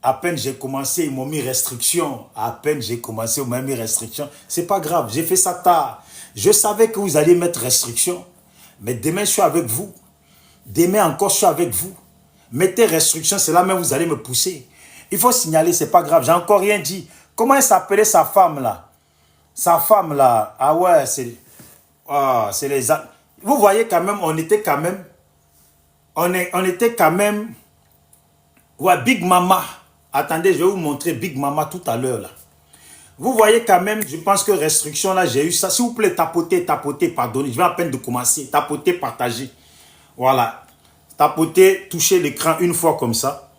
À peine j'ai commencé, ils m'ont mis restriction. À peine j'ai commencé, ils m'ont mis restriction. C'est pas grave, j'ai fait ça tard. Je savais que vous alliez mettre restriction. Mais demain, je suis avec vous. Demain encore, je suis avec vous. Mettez restriction, c'est là même vous allez me pousser. Il faut signaler, c'est pas grave. J'ai encore rien dit. Comment elle s'appelait sa femme là? Sa femme là. Ah ouais, c'est les... Vous voyez quand même, on était quand même... On était quand même... Ouais, Big Mama. Attendez, je vais vous montrer Big Mama tout à l'heure là. Vous voyez quand même, je pense que restriction là, j'ai eu ça. S'il vous plaît, tapotez, pardonnez. Je vais à peine de commencer. Tapotez, partagez. Voilà. Tapotez, touchez l'écran une fois comme ça.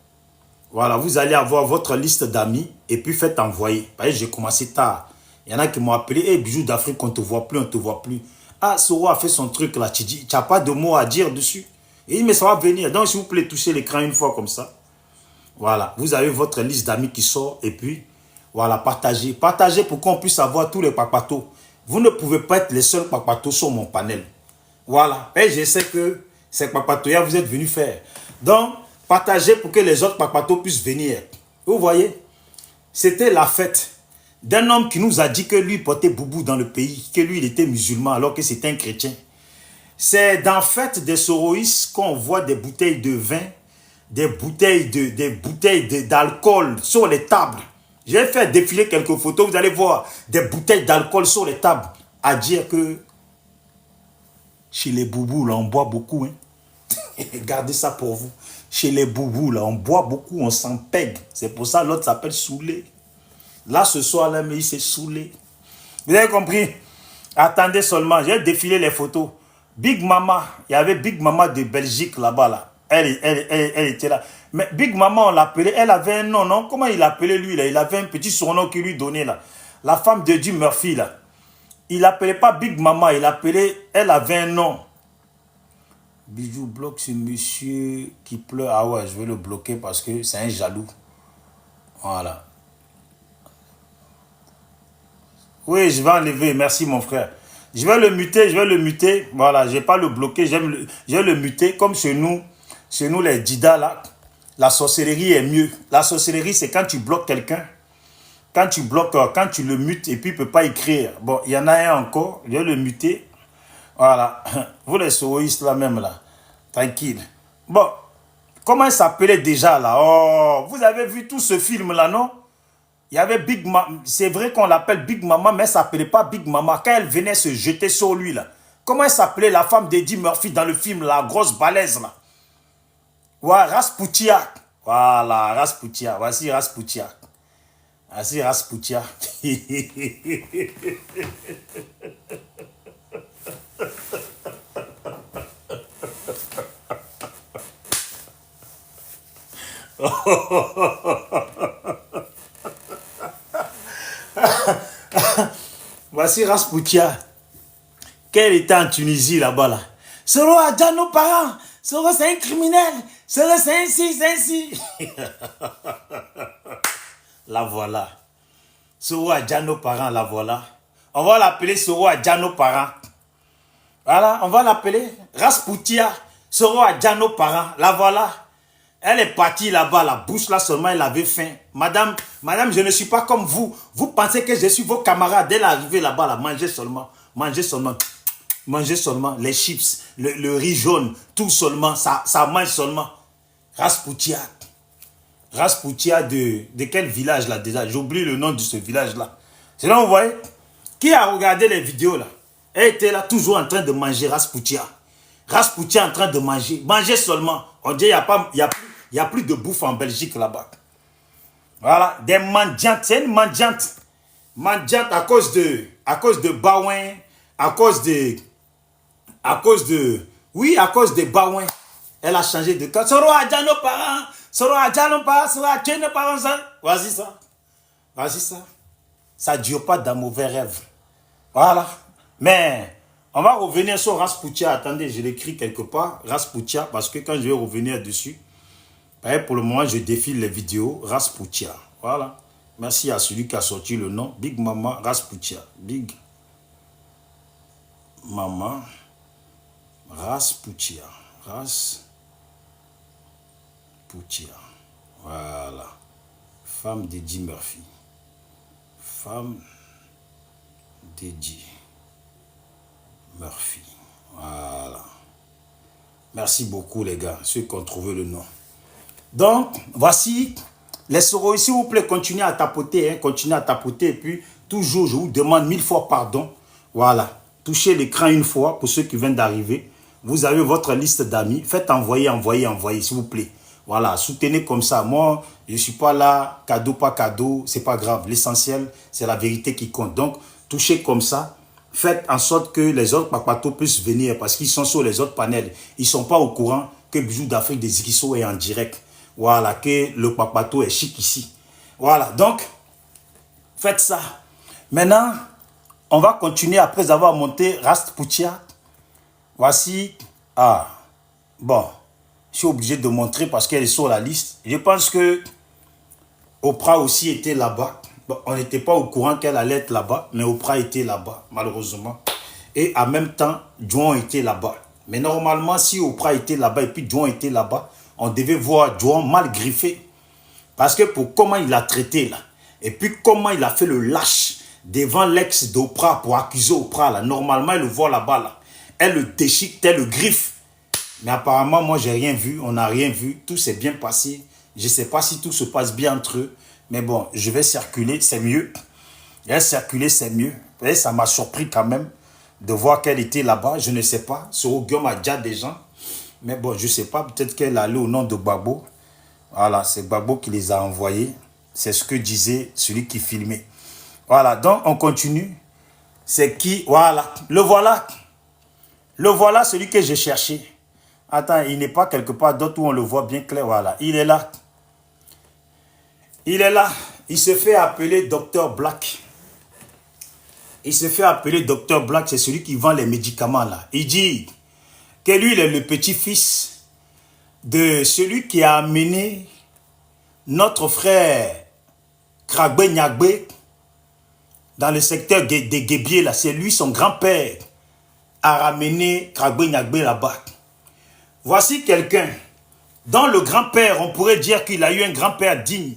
Voilà, vous allez avoir votre liste d'amis et puis faites envoyer. Vous voyez, j'ai commencé tard. Il y en a qui m'ont appelé, hey, Bijou d'Afrique, on ne te voit plus, on ne te voit plus. Ah, Soro a fait son truc là, tu n'as pas de mots à dire dessus. Il dit, mais ça va venir. Donc, s'il vous plaît, touchez l'écran une fois comme ça. Voilà, vous avez votre liste d'amis qui sort et puis, voilà, partagez. Partagez pour qu'on puisse avoir tous les papatos. Vous ne pouvez pas être les seuls papatos sur mon panel. Voilà, et je sais que c'est papatoya vous êtes venus faire. Donc, partagez pour que les autres papatos puissent venir. Vous voyez, c'était la fête d'un homme qui nous a dit que lui portait boubou dans le pays, que lui il était musulman alors que c'était un chrétien. C'est dans la fête des soroïstes qu'on voit des bouteilles de vin, des bouteilles d'alcool sur les tables. J'ai fait défiler quelques photos, vous allez voir des bouteilles d'alcool sur les tables, à dire que chez les boubous, là, on boit beaucoup. Hein. Gardez ça pour vous. Chez les boubous, là, on boit beaucoup, on s'en pègue. C'est pour ça l'autre s'appelle saoulé. Là, ce soir, là, mais il s'est saoulé. Vous avez compris? Attendez seulement, j'ai défilé les photos. Big Mama, il y avait Big Mama de Belgique là-bas, là. Elle était là. Mais Big Mama, on l'appelait, elle avait un nom, non? Comment il l'appelait lui, là? Il avait un petit surnom qu'il lui donnait, là. La femme de Eddie Murphy, là. Il l'appelait pas Big Mama, il l'appelait, elle avait un nom. Bijou bloque ce monsieur qui pleure. Ah ouais, je vais le bloquer parce que c'est un jaloux. Voilà. Oui, je vais enlever, merci mon frère. Je vais le muter. Voilà, je ne vais pas le bloquer, je vais le muter. Comme chez nous les Dida là, la sorcellerie est mieux. La sorcellerie, c'est quand tu bloques quelqu'un. Quand tu bloques, quand tu le mutes et puis il ne peut pas écrire. Bon, il y en a un encore, je vais le muter. Voilà. Vous les soroïstes là même là. Tranquille. Bon, comment elle s'appelait déjà là? Oh, vous avez vu tout ce film là, non? Il y avait Big Mama. C'est vrai qu'on l'appelle Big Mama, mais elle ne s'appelait pas Big Mama. Quand elle venait se jeter sur lui là. Comment elle s'appelait la femme d'Eddie Murphy dans le film, la grosse balèze là? Ouais, Rasputia. Voilà, Rasputia. Voici Rasputia. Voici Rasputia. Voici Rasputia. Qu'elle était en Tunisie là-bas là. Soro a déjà nos parents. Soro c'est un criminel. Soro c'est ainsi, c'est ainsi. La voilà. Soro a déjà nos parents, la voilà. On va l'appeler Soro a déjà nos parents. Voilà, on va l'appeler Rasputia. Soro a déjà nos parents, la voilà. Elle est partie là-bas, la bouche là seulement, elle avait faim. Madame, je ne suis pas comme vous. Vous pensez que je suis vos camarades. Dès l'arrivée là-bas, là, mangez seulement. Mangez seulement. Mangez seulement. Les chips, le riz jaune, tout seulement. Ça mange seulement. Rasputia. Rasputia de quel village là déjà? J'oublie le nom de ce village là. C'est là, vous voyez? Qui a regardé les vidéos là? Elle était là toujours en train de manger Rasputia. Rasputia en train de manger. Manger seulement. On dit il n'y a plus de bouffe en Belgique là-bas. Voilà, des mendiantes. C'est une mendiante. Mendiante à cause de Baouin, à cause de Baouin. Elle a changé de cas. Soro a déjà nos parents. Soro a déjà nos parents. Soro a tué nos parents. Voici ça. Voici ça. Ça ne dure pas dans mauvais rêves. Voilà. Mais on va revenir sur Rasputia. Attendez, je l'écris quelque part. Rasputia, parce que quand je vais revenir dessus, pour le moment, je défile les vidéos. Rasputia. Voilà. Merci à celui qui a sorti le nom. Big Mama Rasputia. Big Mama Rasputia. Rasputia. Voilà. Femme d'Eddie Murphy. Femme d'Eddie Murphy. Voilà. Merci beaucoup les gars, ceux qui ont trouvé le nom. Donc, voici les soroïstes, s'il vous plaît, continuez à tapoter, hein, continuez à tapoter. Et puis, toujours, je vous demande 1000 fois pardon. Voilà. Touchez l'écran une fois pour ceux qui viennent d'arriver. Vous avez votre liste d'amis. Faites envoyer, envoyer, envoyer, s'il vous plaît. Voilà, soutenez comme ça. Moi, je ne suis pas là, cadeau, pas cadeau, c'est pas grave. L'essentiel, c'est la vérité qui compte. Donc, touchez comme ça. Faites en sorte que les autres papatos puissent venir parce qu'ils sont sur les autres panels. Ils ne sont pas au courant que Bijou d'Afrique des Zikiso est en direct. Voilà, que le papato est chic ici. Voilà, donc, faites ça. Maintenant, on va continuer après avoir monté Rast Poutia. Voici, bon, je suis obligé de montrer parce qu'elle est sur la liste. Je pense que Oprah aussi était là-bas. Bon, on n'était pas au courant qu'elle allait être là-bas, mais Oprah était là-bas, malheureusement. Et en même temps, Juan était là-bas. Mais normalement, si Oprah était là-bas et puis Juan était là-bas, on devait voir Juan mal griffé. Parce que pour comment il a traité là, et puis comment il a fait le lâche devant l'ex d'Oprah pour accuser Oprah là, normalement, elle le voit là-bas là. Elle le déchique, elle le griffe. Mais apparemment, moi, j'ai rien vu, on n'a rien vu, tout s'est bien passé. Je ne sais pas si tout se passe bien entre eux. Mais bon, je vais circuler, c'est mieux. Et circuler, c'est mieux. Et ça m'a surpris quand même de voir qu'elle était là-bas. Je ne sais pas. Sur Ogiom a déjà des gens. Mais bon, je ne sais pas. Peut-être qu'elle allait au nom de Gbagbo. Voilà, c'est Gbagbo qui les a envoyés. C'est ce que disait celui qui filmait. Voilà, donc on continue. C'est qui? Voilà, le voilà. Le voilà, celui que j'ai cherché. Attends, il n'est pas quelque part d'autre où on le voit bien clair. Voilà, il est là. Il est là. Il se fait appeler Dr Black. Il se fait appeler Dr Black. C'est celui qui vend les médicaments là. Il dit que lui, il est le petit-fils de celui qui a amené notre frère Kragbe Nyagbe dans le secteur des Guébiers là. C'est lui, son grand-père, a ramené Kragbe Nyagbe là-bas. Voici quelqu'un dont le grand-père, on pourrait dire qu'il a eu un grand-père digne.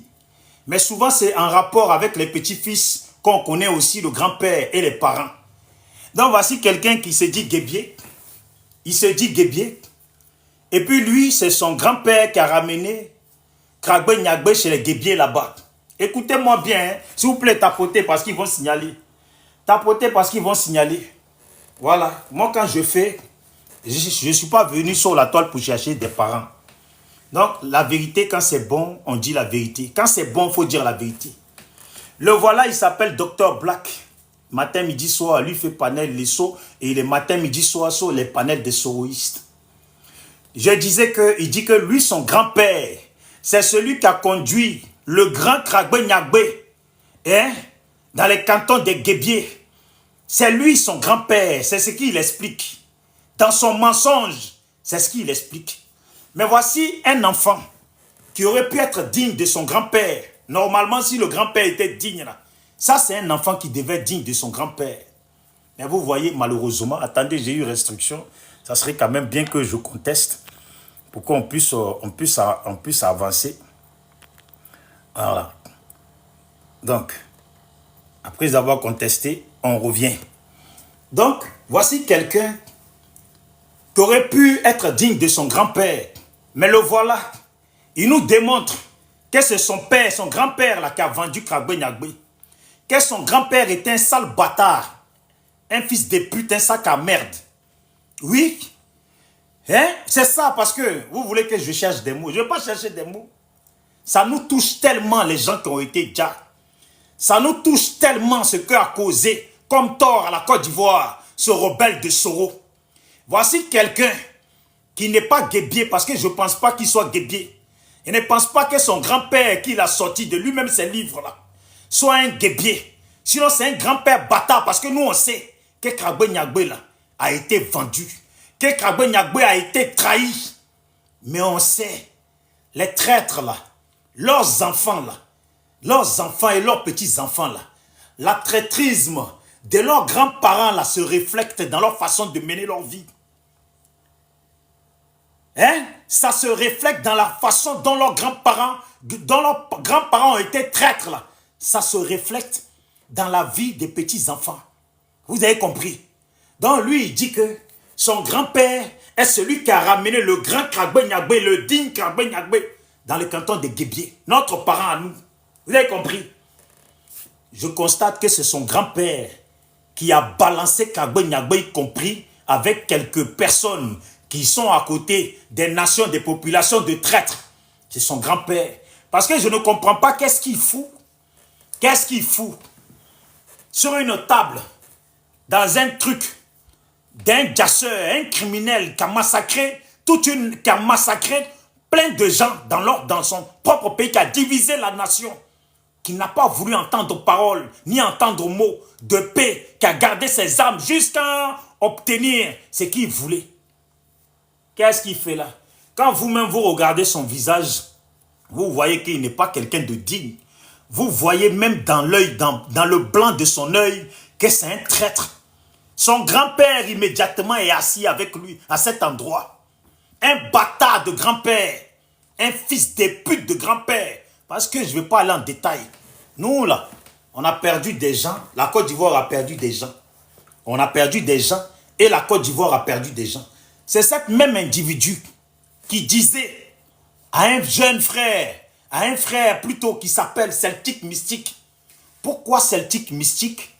Mais souvent, c'est en rapport avec les petits-fils qu'on connaît aussi le grand-père et les parents. Donc, voici quelqu'un qui se dit Guébier. Il se dit Guébier. Et puis, lui, c'est son grand-père qui a ramené Kragbe Nyagbe chez les Guébiers là-bas. Écoutez-moi bien, hein. S'il vous plaît, tapotez parce qu'ils vont signaler. Tapotez parce qu'ils vont signaler. Voilà. Moi, quand je fais, je ne suis pas venu sur la toile pour chercher des parents. Donc, la vérité, quand c'est bon, on dit la vérité. Quand c'est bon, il faut dire la vérité. Le voilà, il s'appelle Dr Black. Matin, midi, soir, lui fait panel les sauts. Et les matins, midi, soir, sur les panels des soroïstes. Je disais qu'il dit que lui, son grand-père, c'est celui qui a conduit le grand Kragbe Nyagbe hein, dans les cantons des Guébiers. C'est lui, son grand-père. C'est ce qu'il explique. Dans son mensonge, c'est ce qu'il explique. Mais voici un enfant qui aurait pu être digne de son grand-père. Normalement, si le grand-père était digne, là, ça c'est un enfant qui devait être digne de son grand-père. Mais vous voyez, malheureusement, attendez, j'ai eu restriction. Ça serait quand même bien que je conteste pour qu'on puisse avancer. Voilà. Donc, après avoir contesté, on revient. Donc, voici quelqu'un qui aurait pu être digne de son grand-père. Mais le voilà, il nous démontre que c'est son père, son grand-père là qui a vendu Kragbe Nyagbe. Que son grand-père était un sale bâtard, un fils de pute, un sac à merde. Oui, hein? C'est ça parce que vous voulez que je cherche des mots. Je ne vais pas chercher des mots. Ça nous touche tellement les gens qui ont été déjà. Ça nous touche tellement ce qu'a causé comme tort à la Côte d'Ivoire, ce rebelle de Soro. Voici quelqu'un qui n'est pas guébier, parce que je ne pense pas qu'il soit guébier. Je ne pense pas que son grand-père qu'il a sorti de lui-même ces livres-là soit un guébier. Sinon, c'est un grand-père bâtard, parce que nous, on sait que Kragbe Nyagbe là a été vendu, que Kragbe Nyagbe a été trahi. Mais on sait, les traîtres là, leurs enfants et leurs petits-enfants là, la traîtrisme de leurs grands-parents là se reflète dans leur façon de mener leur vie. Hein? Ça se reflète dans la façon dont leurs grands-parents ont été traîtres là. Ça se reflète dans la vie des petits-enfants. Vous avez compris? Donc lui, il dit que son grand-père est celui qui a ramené le grand Krabbe Nyagbe, le digne Krabbe Nyagbe, dans le canton de Guébié. Notre parent à nous. Vous avez compris? Je constate que c'est son grand-père qui a balancé Krabbe Nyagbe, y compris avec quelques personnes qui sont à côté des nations, des populations de traîtres. C'est son grand-père. Parce que je ne comprends pas qu'est-ce qu'il fout. Qu'est-ce qu'il fout sur une table, dans un truc d'un gasseur, un criminel qui a massacré qui a massacré plein de gens dans son propre pays, qui a divisé la nation, qui n'a pas voulu entendre parole, ni entendre mot de paix, qui a gardé ses armes jusqu'à obtenir ce qu'il voulait. Qu'est-ce qu'il fait là? Quand vous-même vous regardez son visage, vous voyez qu'il n'est pas quelqu'un de digne. Vous voyez même dans l'œil, dans le blanc de son œil, que c'est un traître. Son grand-père immédiatement est assis avec lui à cet endroit. Un bâtard de grand-père, un fils de pute de grand-père. Parce que je ne vais pas aller en détail. Nous là, on a perdu des gens. La Côte d'Ivoire a perdu des gens. On a perdu des gens et la Côte d'Ivoire a perdu des gens. C'est cet même individu qui disait à un jeune frère, à un frère plutôt qui s'appelle Celtic Mystique. Pourquoi Celtic Mystique?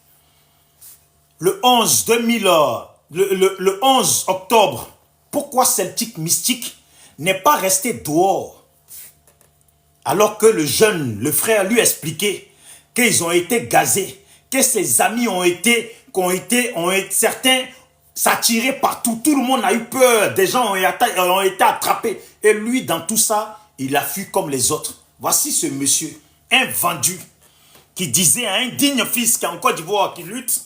Le 11 octobre, pourquoi Celtic Mystique n'est pas resté dehors? Alors que le frère lui expliquait qu'ils ont été gazés, que ses amis certains s'attirer partout, tout le monde a eu peur, des gens ont été attrapés. Et lui, dans tout ça, il a fui comme les autres. Voici ce monsieur, un vendu, qui disait à un digne fils qui est en Côte d'Ivoire, qui lutte,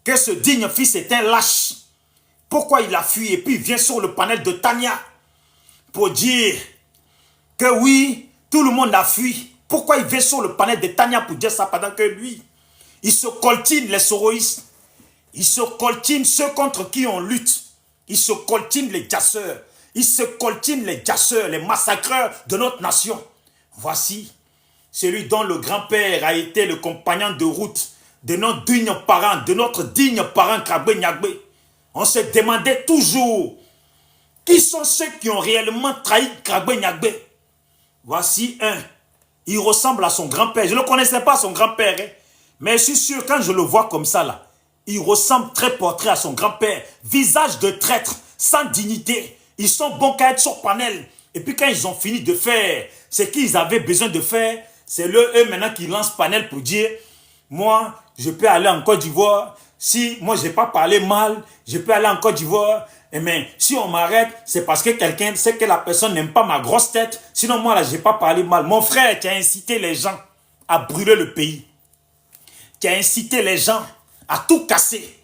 que ce digne fils est un lâche. Pourquoi il a fui? Et puis il vient sur le panel de Tania pour dire que oui, tout le monde a fui. Pourquoi il vient sur le panel de Tania pour dire ça pendant que lui, il se coltine les soroïstes. Il se coltine ceux contre qui on lutte. Il se coltine les gasseurs. Il se coltine les gasseurs, les massacreurs de notre nation. Voici celui dont le grand-père a été le compagnon de route de notre digne parent Krabbe Nyagbe. On se demandait toujours qui sont ceux qui ont réellement trahi Krabbe Nyagbe. Voici un. Il ressemble à son grand-père. Je ne connaissais pas son grand-père, hein, mais je suis sûr quand je le vois comme ça là, il ressemble très portrait à son grand-père. Visage de traître, sans dignité. Ils sont bons qu'à être sur panel. Et puis quand ils ont fini de faire ce qu'ils avaient besoin de faire, c'est eux maintenant qui lancent panel pour dire, moi, je peux aller en Côte d'Ivoire. Si moi, je n'ai pas parlé mal, je peux aller en Côte d'Ivoire. Mais si on m'arrête, c'est parce que quelqu'un sait que la personne n'aime pas ma grosse tête. Sinon, moi, là, je n'ai pas parlé mal. Mon frère qui a incité les gens à brûler le pays. Qui a incité les gens à tout casser.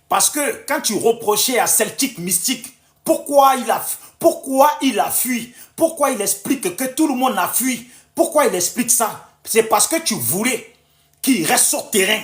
Parce que quand tu reprochais à Celtic Mystique, pourquoi il a fui, pourquoi il explique que tout le monde a fui, pourquoi il explique ça? C'est parce que tu voulais qu'il reste sur terrain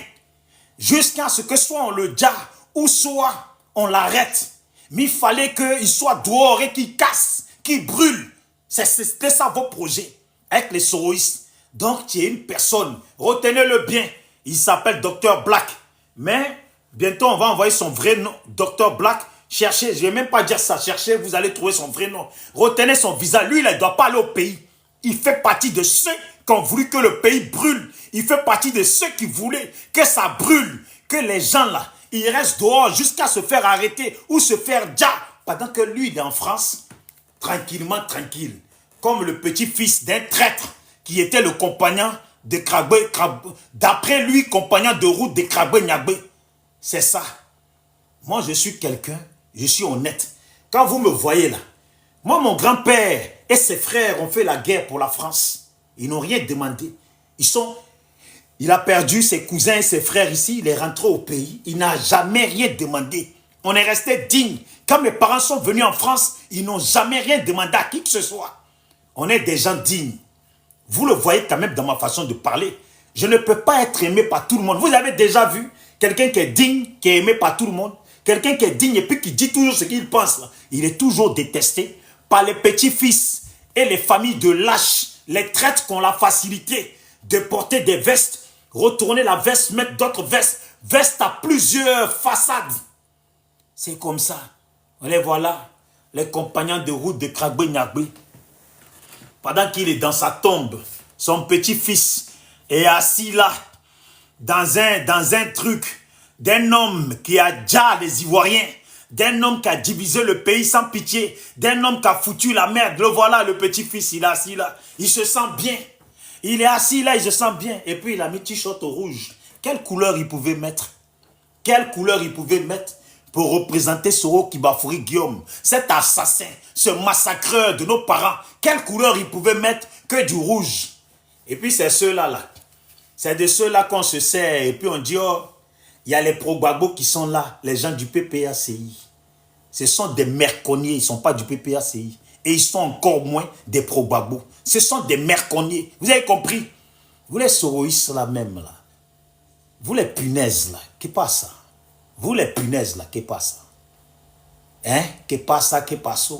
jusqu'à ce que soit on le garde ou soit on l'arrête. Mais il fallait qu'il soit dehors et qu'il casse, qu'il brûle. C'était ça vos projets avec les soroïstes. Donc tu es une personne, retenez-le bien, il s'appelle Dr Black. Mais bientôt on va envoyer son vrai nom, Dr Black. Cherchez, je ne vais même pas dire ça, cherchez, vous allez trouver son vrai nom. Retenez son visage, lui il ne doit pas aller au pays. Il fait partie de ceux qui ont voulu que le pays brûle. Il fait partie de ceux qui voulaient que ça brûle. Que les gens là, ils restent dehors jusqu'à se faire arrêter ou se faire déjà. Pendant que lui il est en France, tranquillement, tranquille. Comme le petit-fils d'un traître qui était le compagnon de Krabbe, d'après lui, compagnon de route de Krabbe Nyagbe. C'est ça. Moi, je suis quelqu'un, je suis honnête. Quand vous me voyez là, moi, mon grand-père et ses frères ont fait la guerre pour la France. Ils n'ont rien demandé. Il a perdu ses cousins et ses frères ici, il est rentré au pays. Il n'a jamais rien demandé. On est resté digne. Quand mes parents sont venus en France, ils n'ont jamais rien demandé à qui que ce soit. On est des gens dignes. Vous le voyez quand même dans ma façon de parler. Je ne peux pas être aimé par tout le monde. Vous avez déjà vu quelqu'un qui est digne, qui est aimé par tout le monde. Quelqu'un qui est digne et puis qui dit toujours ce qu'il pense. Là. Il est toujours détesté. par les petits-fils et les familles de lâches, les traîtres qui ont la facilité de porter des vestes, retourner la veste, mettre d'autres vestes, vestes à plusieurs façades. C'est comme ça. Les voilà, les compagnons de route de Kragbe Nyagbe. Pendant qu'il est dans sa tombe, son petit-fils est assis là, dans un truc d'un homme qui a déjà les Ivoiriens, d'un homme qui a divisé le pays sans pitié, d'un homme qui a foutu la merde. Le voilà, le petit-fils, il est assis là. Il se sent bien. Il est assis là, il se sent bien. Et puis il a mis t-shirt au rouge. Quelle couleur il pouvait mettre? Quelle couleur il pouvait mettre pour représenter Soro Kibafouri Guillaume, cet assassin, ce massacreur de nos parents? Quelle couleur il pouvait mettre que du rouge? Et puis c'est ceux-là, là. C'est de ceux-là qu'on se sert. Et puis on dit, oh, il y a les pro-Gbagbo qui sont là, les gens du PPACI. Ce sont des merconniers, ils ne sont pas du PPACI. Et ils sont encore moins des pro-Gbagbo. Ce sont des merconniers. Vous avez compris? Vous les soroïstes là même, là. Vous les punaises là, qu'est-ce passe ça? Vous les punaises là, qu'est passe ça? Hein? Qu'est passe ça, qu'est passe ça?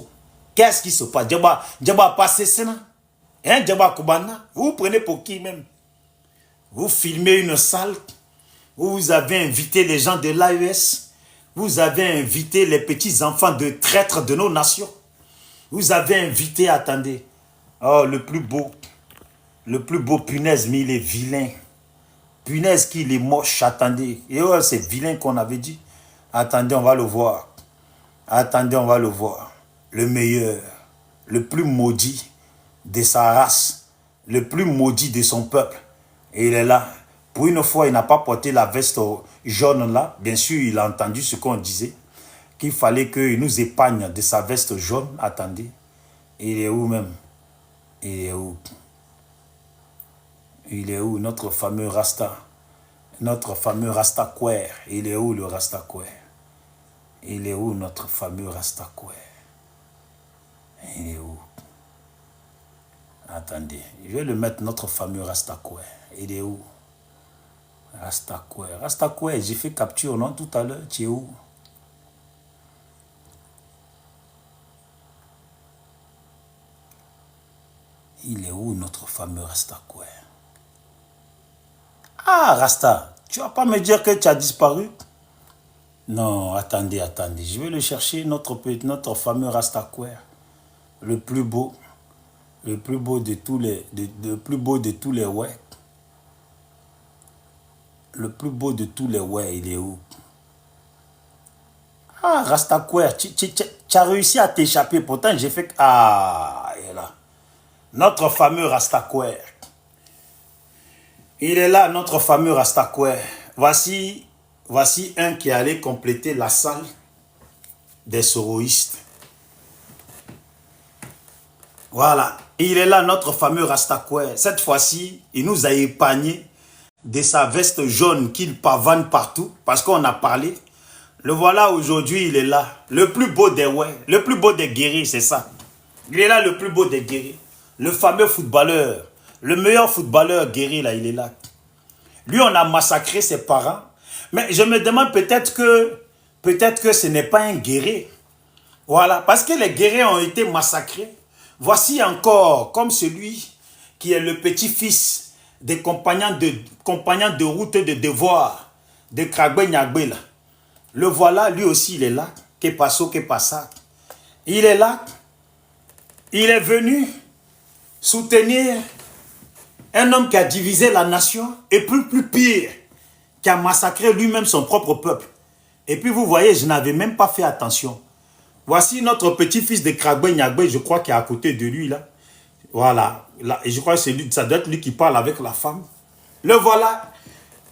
Qu'est-ce qui se passe? Djaba passé ça? Hein? Djaba Koubana? Vous prenez pour qui même? Vous filmez une salle où vous avez invité les gens de l'AES, vous avez invité les petits-enfants de traîtres de nos nations, vous avez invité, attendez, oh, le plus beau punaise, mais il est vilain. Punaise qu'il est moche, attendez. Et oh, c'est vilain qu'on avait dit. Attendez, on va le voir. Attendez, on va le voir. Le meilleur, le plus maudit de sa race, le plus maudit de son peuple. Et il est là. Pour une fois, il n'a pas porté la veste jaune là. Bien sûr, il a entendu ce qu'on disait. Qu'il fallait qu'il nous épargne de sa veste jaune. Attendez. Il est où même? Il est où? Il est où notre fameux Rasta? Notre fameux Rastaquaire. Il est où le Rastaquaire? Il est où notre fameux Rastaquaire? Il est où? Attendez. Je vais le mettre notre fameux Rastaquaire. Il est où? Rastaquaire. Rastaquaire, j'ai fait capture, non, tout à l'heure. Tu es où? Il est où notre fameux Rastaquaire? Ah, Rasta, tu vas pas me dire que tu as disparu? Non, attendez, attendez. Je vais le chercher, notre fameux Rastaquaire. Le plus beau de tous les, le plus beau de tous les ouais. Le plus beau de tous les ouais, il est où? Ah, Rastaquaire, tu as réussi à t'échapper. Pourtant, j'ai fait... Ah, il est là. Notre fameux Rastaquaire. Il est là, notre fameux Rastaquaire. Voici un qui est allé compléter la salle des soroïstes. Voilà. Il est là, notre fameux Rastaquaire. Cette fois-ci, il nous a épargné de sa veste jaune qu'il pavane partout, parce qu'on a parlé. Le voilà aujourd'hui, il est là. Le plus beau des ouais, le plus beau des guerriers, c'est ça. Il est là, le plus beau des guerriers. Le fameux footballeur, le meilleur footballeur guerrier, là, il est là. Lui, on a massacré ses parents. Mais je me demande peut-être que ce n'est pas un guerrier. Voilà, parce que les guerriers ont été massacrés. Voici encore, comme celui qui est le petit-fils des compagnons de route de devoir de Kragbe Nyagbe. Le voilà, lui aussi, il est là. Qu'est passo, qu'est passa. Il est là. Il est venu soutenir un homme qui a divisé la nation et plus pire, qui a massacré lui-même son propre peuple. Et puis vous voyez, je n'avais même pas fait attention. Voici notre petit-fils de Kragbe Nyagbe, je crois qu'il est à côté de lui là. Voilà. Là, et je crois que c'est lui, ça doit être lui qui parle avec la femme. Le voilà.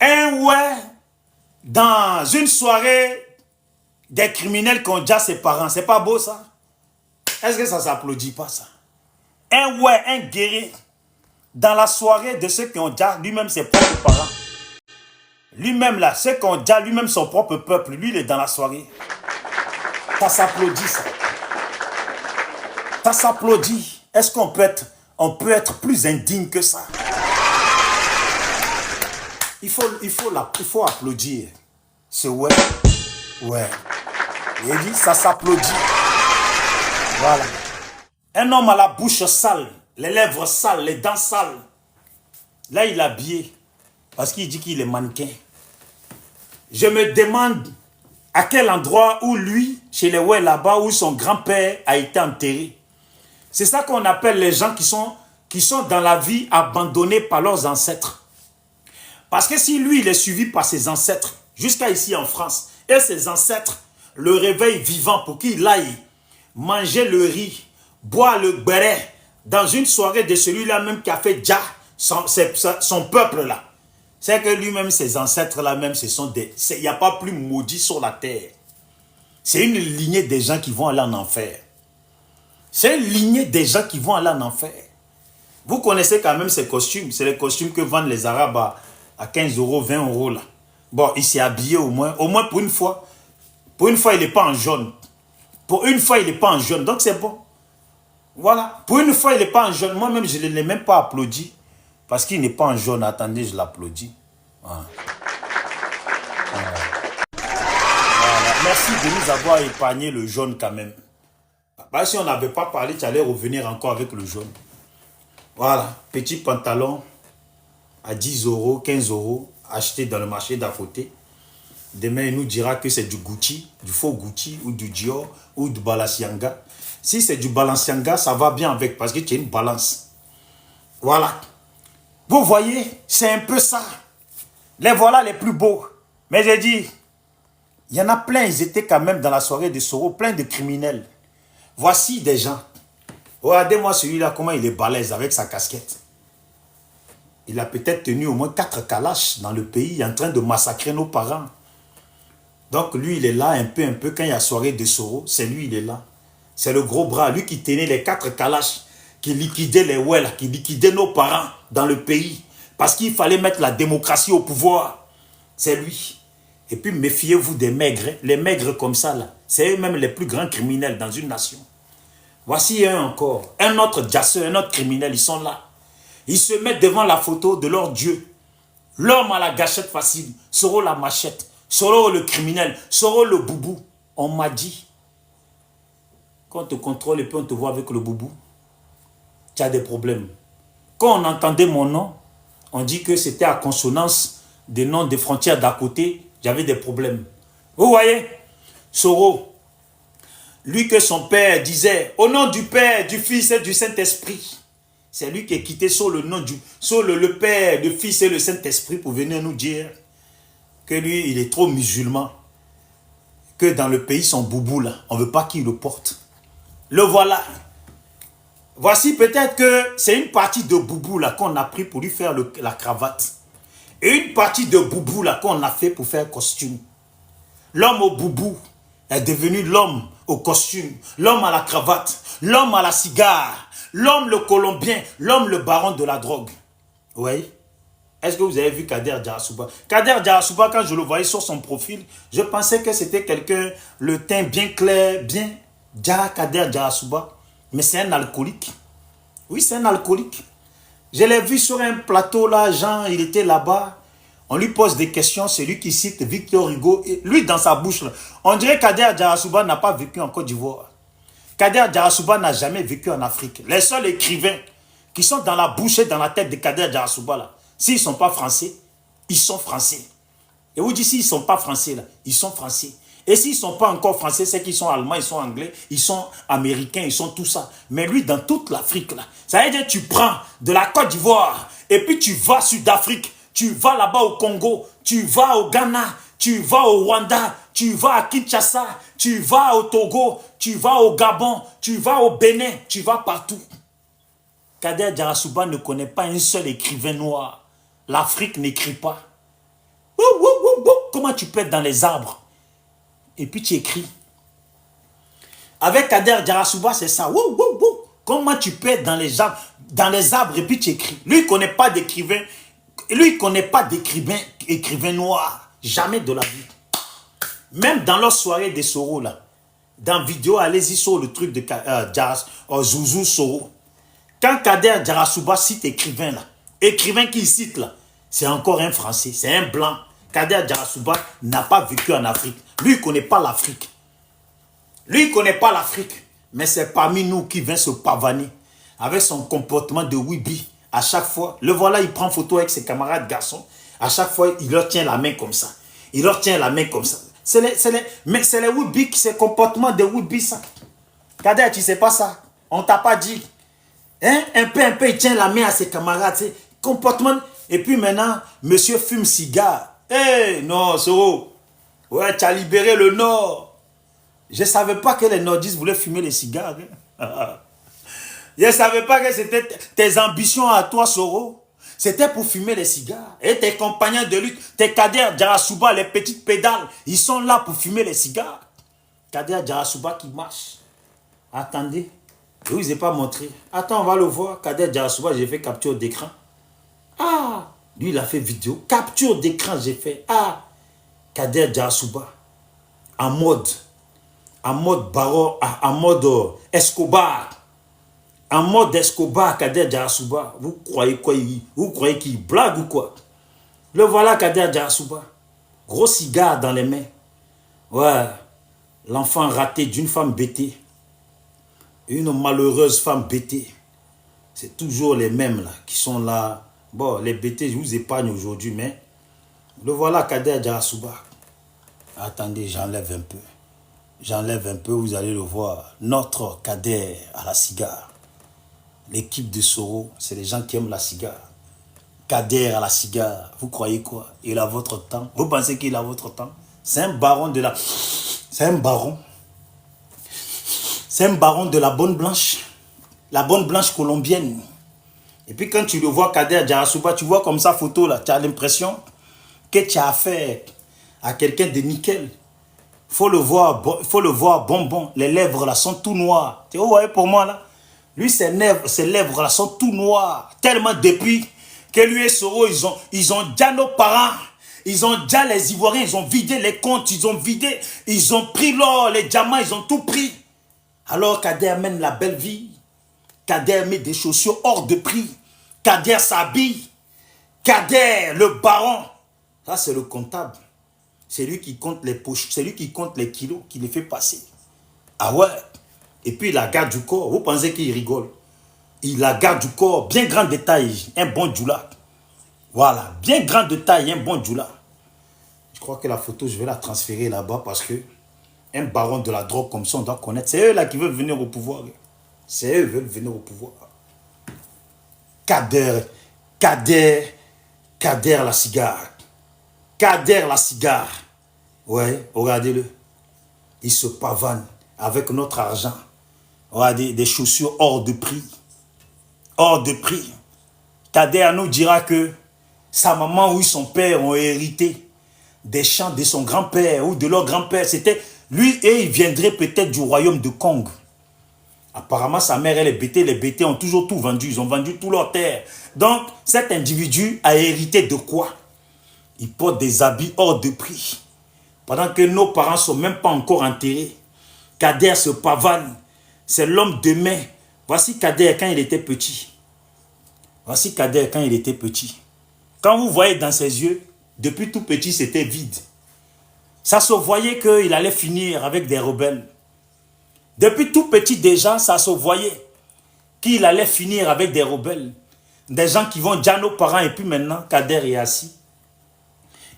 Un ouais dans une soirée des criminels qui ont déjà ses parents. C'est pas beau ça? Est-ce que ça s'applaudit pas ça? Un ouais, un guerrier dans la soirée de ceux qui ont déjà lui-même ses propres parents. Lui-même là, ceux qui ont déjà lui-même son propre peuple, lui il est dans la soirée. Ça s'applaudit ça. Ça s'applaudit. Est-ce qu'on peut être plus indigne que ça? Il faut applaudir. Ce ouais. Ouais. Il dit ça s'applaudit. Voilà. Un homme à la bouche sale, les lèvres sales, les dents sales. Là, il est habillé parce qu'il dit qu'il est mannequin. Je me demande à quel endroit où lui, chez les Oué là-bas, où son grand-père a été enterré. C'est ça qu'on appelle les gens qui sont dans la vie abandonnés par leurs ancêtres. Parce que si lui, il est suivi par ses ancêtres, jusqu'à ici en France, et ses ancêtres le réveillent vivant pour qu'il aille manger le riz, boire le béret, dans une soirée de celui-là même qui a fait Dja, son peuple là. C'est que lui-même, ses ancêtres là même, ce sont des... Il n'y a pas plus maudit sur la terre. C'est une lignée des gens qui vont aller en enfer. C'est une lignée des gens qui vont aller en enfer. Vous connaissez quand même ces costumes. C'est les costumes que vendent les Arabes à 15 €, 20 € là. Bon, il s'est habillé au moins pour une fois. Pour une fois, il n'est pas en jaune. Pour une fois, il n'est pas en jaune. Donc c'est bon. Voilà. Pour une fois, il n'est pas en jaune. Moi-même, je ne l'ai même pas applaudi. Parce qu'il n'est pas en jaune. Attendez, je l'applaudis. Voilà. Voilà. Merci de nous avoir épargné le jaune quand même. Parce que si on n'avait pas parlé, tu allais revenir encore avec le jaune. Voilà. Petit pantalon à 10 €, 15 € acheté dans le marché d'à côté. Demain, il nous dira que c'est du Gucci, du faux Gucci ou du Dior ou du Balenciaga. Si c'est du Balenciaga, ça va bien avec parce que tu as une balance. Voilà. Vous voyez, c'est un peu ça. Les voilà les plus beaux. Mais j'ai dit, il y en a plein, ils étaient quand même dans la soirée de Soro, plein de criminels. Voici des gens. Regardez-moi celui-là, comment il est balèze avec sa casquette. Il a peut-être tenu au moins 4 kalash dans le pays, en train de massacrer nos parents. Donc lui, il est là un peu, quand il y a soirée de Soro, c'est lui, il est là. C'est le gros bras, lui qui tenait les 4 kalash, qui liquidait les Ouel, qui liquidait nos parents dans le pays. Parce qu'il fallait mettre la démocratie au pouvoir. C'est lui. Et puis méfiez-vous des maigres. Les maigres comme ça, là, c'est eux-mêmes les plus grands criminels dans une nation. Voici un encore. Un autre jasseur, un autre criminel, ils sont là. Ils se mettent devant la photo de leur Dieu. L'homme à la gâchette facile, Soro la machette, Soro le criminel, Soro le boubou. On m'a dit, quand on te contrôle et puis on te voit avec le boubou, tu as des problèmes. Quand on entendait mon nom, on dit que c'était à consonance des noms des frontières d'à côté, j'avais des problèmes. Vous voyez, Soro, lui que son père disait, au nom du Père, du Fils et du Saint-Esprit. C'est lui qui est quitté sur le nom sur le Père, le Fils et le Saint-Esprit pour venir nous dire que lui, il est trop musulman. Que dans le pays, son boubou là, on ne veut pas qu'il le porte. Le voilà. Voici peut-être que c'est une partie de boubou là qu'on a pris pour lui faire la cravate. Et une partie de boubou là qu'on a fait pour faire costume. L'homme au boubou est devenu l'homme au costume, l'homme à la cravate, l'homme à la cigare, l'homme le colombien, l'homme le baron de la drogue. Oui. Est-ce que vous avez vu Kader Djarasouba? Kader Djarasouba, quand je le voyais sur son profil, je pensais que c'était quelqu'un, le teint bien clair, bien. Kader Djarasouba. Mais c'est un alcoolique. Oui, c'est un alcoolique. Je l'ai vu sur un plateau là, Jean, il était là-bas. On lui pose des questions, c'est lui qui cite Victor Hugo. Et lui, dans sa bouche, là, on dirait que Kader Djarasouba n'a pas vécu en Côte d'Ivoire. Kader Djarasouba n'a jamais vécu en Afrique. Les seuls écrivains qui sont dans la bouche et dans la tête de Kader Djarasouba, là, s'ils ne sont pas français, ils sont français. Et vous dites, s'ils ne sont pas français, là, ils sont français. Et s'ils ne sont pas encore français, c'est qu'ils sont allemands, ils sont anglais, ils sont américains, ils sont tout ça. Mais lui, dans toute l'Afrique, là, ça veut dire que tu prends de la Côte d'Ivoire et puis tu vas Sud-Afrique, tu vas là-bas au Congo, tu vas au Ghana, tu vas au Rwanda, tu vas à Kinshasa, tu vas au Togo, tu vas au Gabon, tu vas au Bénin, tu vas partout. Kader Djarasouba ne connaît pas un seul écrivain noir. L'Afrique n'écrit pas. Comment tu peux être dans les arbres et puis tu écris? Avec Kader Djarasouba, c'est ça. Comment tu peux être dans les arbres et puis tu écris? Lui, il ne connaît pas d'écrivain. Lui, il ne connaît pas d'écrivain noir. Jamais de la vie. Même dans leur soirée des Soro, là, dans vidéo, allez-y sur le truc de Zouzou Soro. Quand Kader Djarasouba cite écrivain, là, écrivain qu'il cite, là, c'est encore un Français, c'est un Blanc. Kader Djarasouba n'a pas vécu en Afrique. Lui, il ne connaît pas l'Afrique. Lui, il ne connaît pas l'Afrique. Mais c'est parmi nous qui vient se pavaner avec son comportement de Wibi. À chaque fois, le voilà, il prend photo avec ses camarades garçons. À chaque fois, il leur tient la main comme ça. Il leur tient la main comme ça. Mais c'est les Wibi, c'est le comportement de Wibi, ça. Kader, tu sais pas ça. On t'a pas dit. Hein? Un peu, il tient la main à ses camarades. Comportement. Et puis maintenant, monsieur fume cigare. Eh, non, Soro. Ouais, tu as libéré le Nord. Je ne savais pas que les nordistes voulaient fumer les cigares. Hein? Je ne savais pas que c'était tes ambitions à toi, Soro. C'était pour fumer les cigares. Et tes compagnons de lutte, tes Kader Djarasouba, les petites pédales, ils sont là pour fumer les cigares. Kader Djarasouba qui marche. Attendez. Je ne vous ai pas montré. Attends, on va le voir. Kader Djarasouba, j'ai fait capture d'écran. Ah, lui, il a fait vidéo. Capture d'écran, j'ai fait. Ah, Kader Djarasouba. En mode baron, en mode Escobar. En mode Escobar, Kader Djarasouba. Vous croyez quoi? Vous croyez qu'il blague ou quoi? Le voilà, Kader Djarasouba. Gros cigare dans les mains. Ouais. L'enfant raté d'une femme bêtée. Une malheureuse femme bêtée. C'est toujours les mêmes là, qui sont là. Bon, les bêtés, je vous épargne aujourd'hui, mais le voilà, Kader Djarasouba. Attendez, j'enlève un peu. J'enlève un peu, vous allez le voir. Notre Kader à la cigare. L'équipe de Soro, c'est les gens qui aiment la cigare. Kader à la cigare, vous croyez quoi? Il a votre temps. Vous pensez qu'il a votre temps? C'est un baron de la... C'est un baron. C'est un baron de la bonne blanche. La bonne blanche colombienne. Et puis quand tu le vois, Kader Djarasouba, tu vois comme sa photo là, tu as l'impression que tu as affaire à quelqu'un de nickel. Faut le voir bonbon. Les lèvres là sont tout noires. Tu vois, pour moi là, lui ses lèvres là sont tout noires. Tellement depuis que lui et Soro, ils ont déjà nos parents. Ils ont déjà les Ivoiriens, ils ont vidé les comptes, ils ont pris l'or, les diamants, ils ont tout pris. Alors Kader mène la belle vie. Kader met des chaussures hors de prix. Kader s'habille. Kader, le baron. Ça, c'est le comptable. C'est lui qui compte les poches, c'est lui qui compte les kilos, qui les fait passer. Ah ouais. Et puis, il a garde du corps. Vous pensez qu'il rigole? Il a garde du corps, bien grand de taille, un bon djoula. Voilà, bien grand de taille, un bon djoula. Je crois que la photo, je vais la transférer là-bas parce que un baron de la drogue comme ça, on doit connaître. C'est eux là qui veulent venir au pouvoir. C'est eux qui veulent venir au pouvoir. Kader la cigare. Kader la cigare. Ouais, regardez-le. Il se pavane avec notre argent. Regardez, des chaussures hors de prix. Hors de prix. Kader nous dira que sa maman ou son père ont hérité des champs de son grand-père ou de leur grand-père. C'était lui et il viendrait peut-être du royaume de Kong. Apparemment, sa mère et les bêtés ont toujours tout vendu. Ils ont vendu tout leur terre. Donc, cet individu a hérité de quoi? Il porte des habits hors de prix. Pendant que nos parents ne sont même pas encore enterrés. Kader se pavane. C'est l'homme de main. Voici Kader quand il était petit. Voici Kader quand il était petit. Quand vous voyez dans ses yeux, depuis tout petit, c'était vide. Ça se voyait qu'il allait finir avec des rebelles. Depuis tout petit déjà, ça se voyait qu'il allait finir avec des rebelles. Des gens qui vont dire nos parents et puis maintenant, Kader est assis.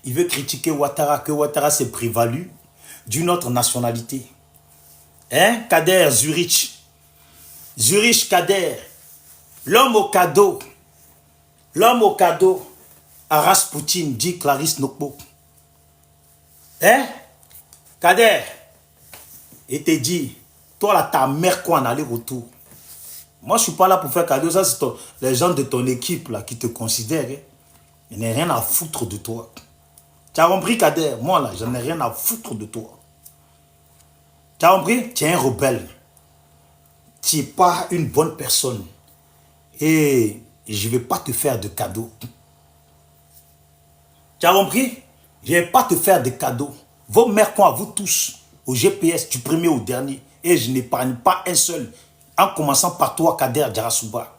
Il veut critiquer Ouattara, que Ouattara s'est prévalu d'une autre nationalité. Hein? Kader, Zurich. Zurich, Kader. L'homme au cadeau. L'homme au cadeau. Aras Poutine, dit Clarisse Nokpo. Hein? Kader. Et te dit, toi là, ta mère quoi en aller-retour. Moi, je ne suis pas là pour faire cadeau. Ça, c'est les gens de ton équipe là qui te considèrent. Hein? Je n'ai rien à foutre de toi. Tu as compris, Kader? Moi, là, je n'ai rien à foutre de toi. Tu as compris? Tu es un rebelle. Tu n'es pas une bonne personne. Et je ne vais pas te faire de cadeaux. Tu as compris? Je ne vais pas te faire de cadeaux. Vos mères, quoi, vous tous, au GPS, du premier au dernier. Et je n'épargne pas un seul. En commençant par toi, Kader Djarasouba.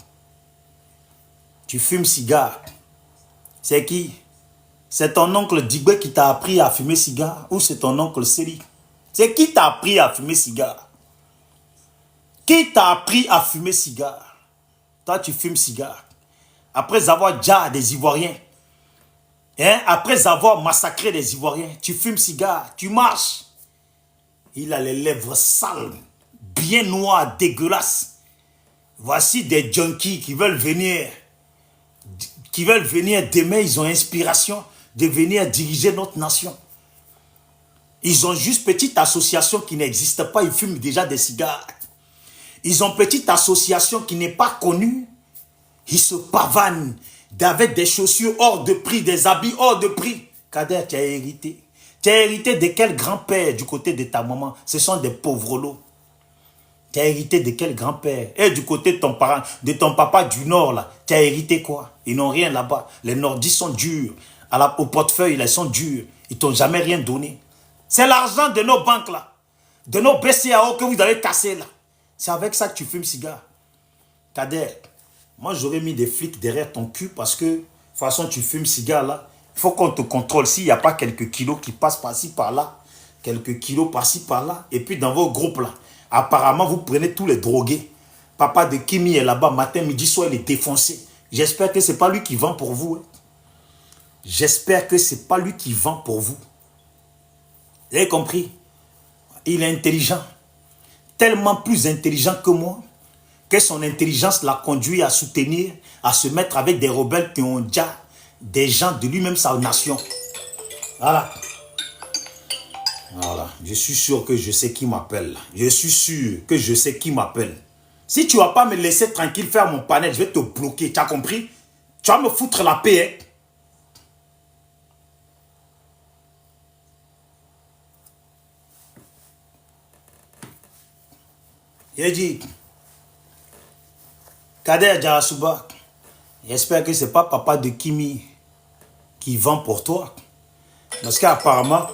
Tu fumes cigare. C'est qui? C'est ton oncle Digbe qui t'a appris à fumer cigare ou c'est ton oncle Seri? C'est qui t'a appris à fumer cigare? Qui t'a appris à fumer cigare? Toi, tu fumes cigare. Après avoir déjà des Ivoiriens, hein, après avoir massacré des Ivoiriens, tu fumes cigare, tu marches. Il a les lèvres sales, bien noires, dégueulasses. Voici des junkies qui veulent venir demain, ils ont inspiration de venir diriger notre nation. Ils ont juste petite association qui n'existe pas, ils fument déjà des cigares. Ils ont petite association qui n'est pas connue. Ils se pavanent avec des chaussures hors de prix, des habits hors de prix. Kader, tu as hérité. Tu as hérité de quel grand-père du côté de ta maman? Ce sont des pauvres lots. Tu as hérité de quel grand-père? Et du côté de ton papa du Nord, là, tu as hérité quoi? Ils n'ont rien là-bas. Les Nordistes sont durs. Au portefeuille, ils sont durs. Ils t'ont jamais rien donné. C'est l'argent de nos banques, là. De nos BCAO que vous avez cassé, là. C'est avec ça que tu fumes cigare. Kader, moi, j'aurais mis des flics derrière ton cul parce que, de toute façon, tu fumes cigare, là. Il faut qu'on te contrôle. S'il n'y a pas quelques kilos qui passent par-ci, par-là, quelques kilos par-ci, par-là, et puis dans vos groupes, là, apparemment, vous prenez tous les drogués. Papa de Kimi est là-bas, matin, midi, soir, il est défoncé. J'espère que ce n'est pas lui qui vend pour vous. Hein. J'espère que ce n'est pas lui qui vend pour vous. Vous avez compris? Il est intelligent. Tellement plus intelligent que moi, que son intelligence l'a conduit à soutenir, à se mettre avec des rebelles qui ont déjà des gens de lui-même, sa nation. Voilà. Voilà. Je suis sûr que je sais qui m'appelle. Je suis sûr que je sais qui m'appelle. Si tu ne vas pas me laisser tranquille faire mon panel, je vais te bloquer. Tu as compris? Tu vas me foutre la paix. Hein? Il dit, Kader Djarasuba, j'espère que ce n'est pas papa de Kimi qui vend pour toi. Parce qu'apparemment,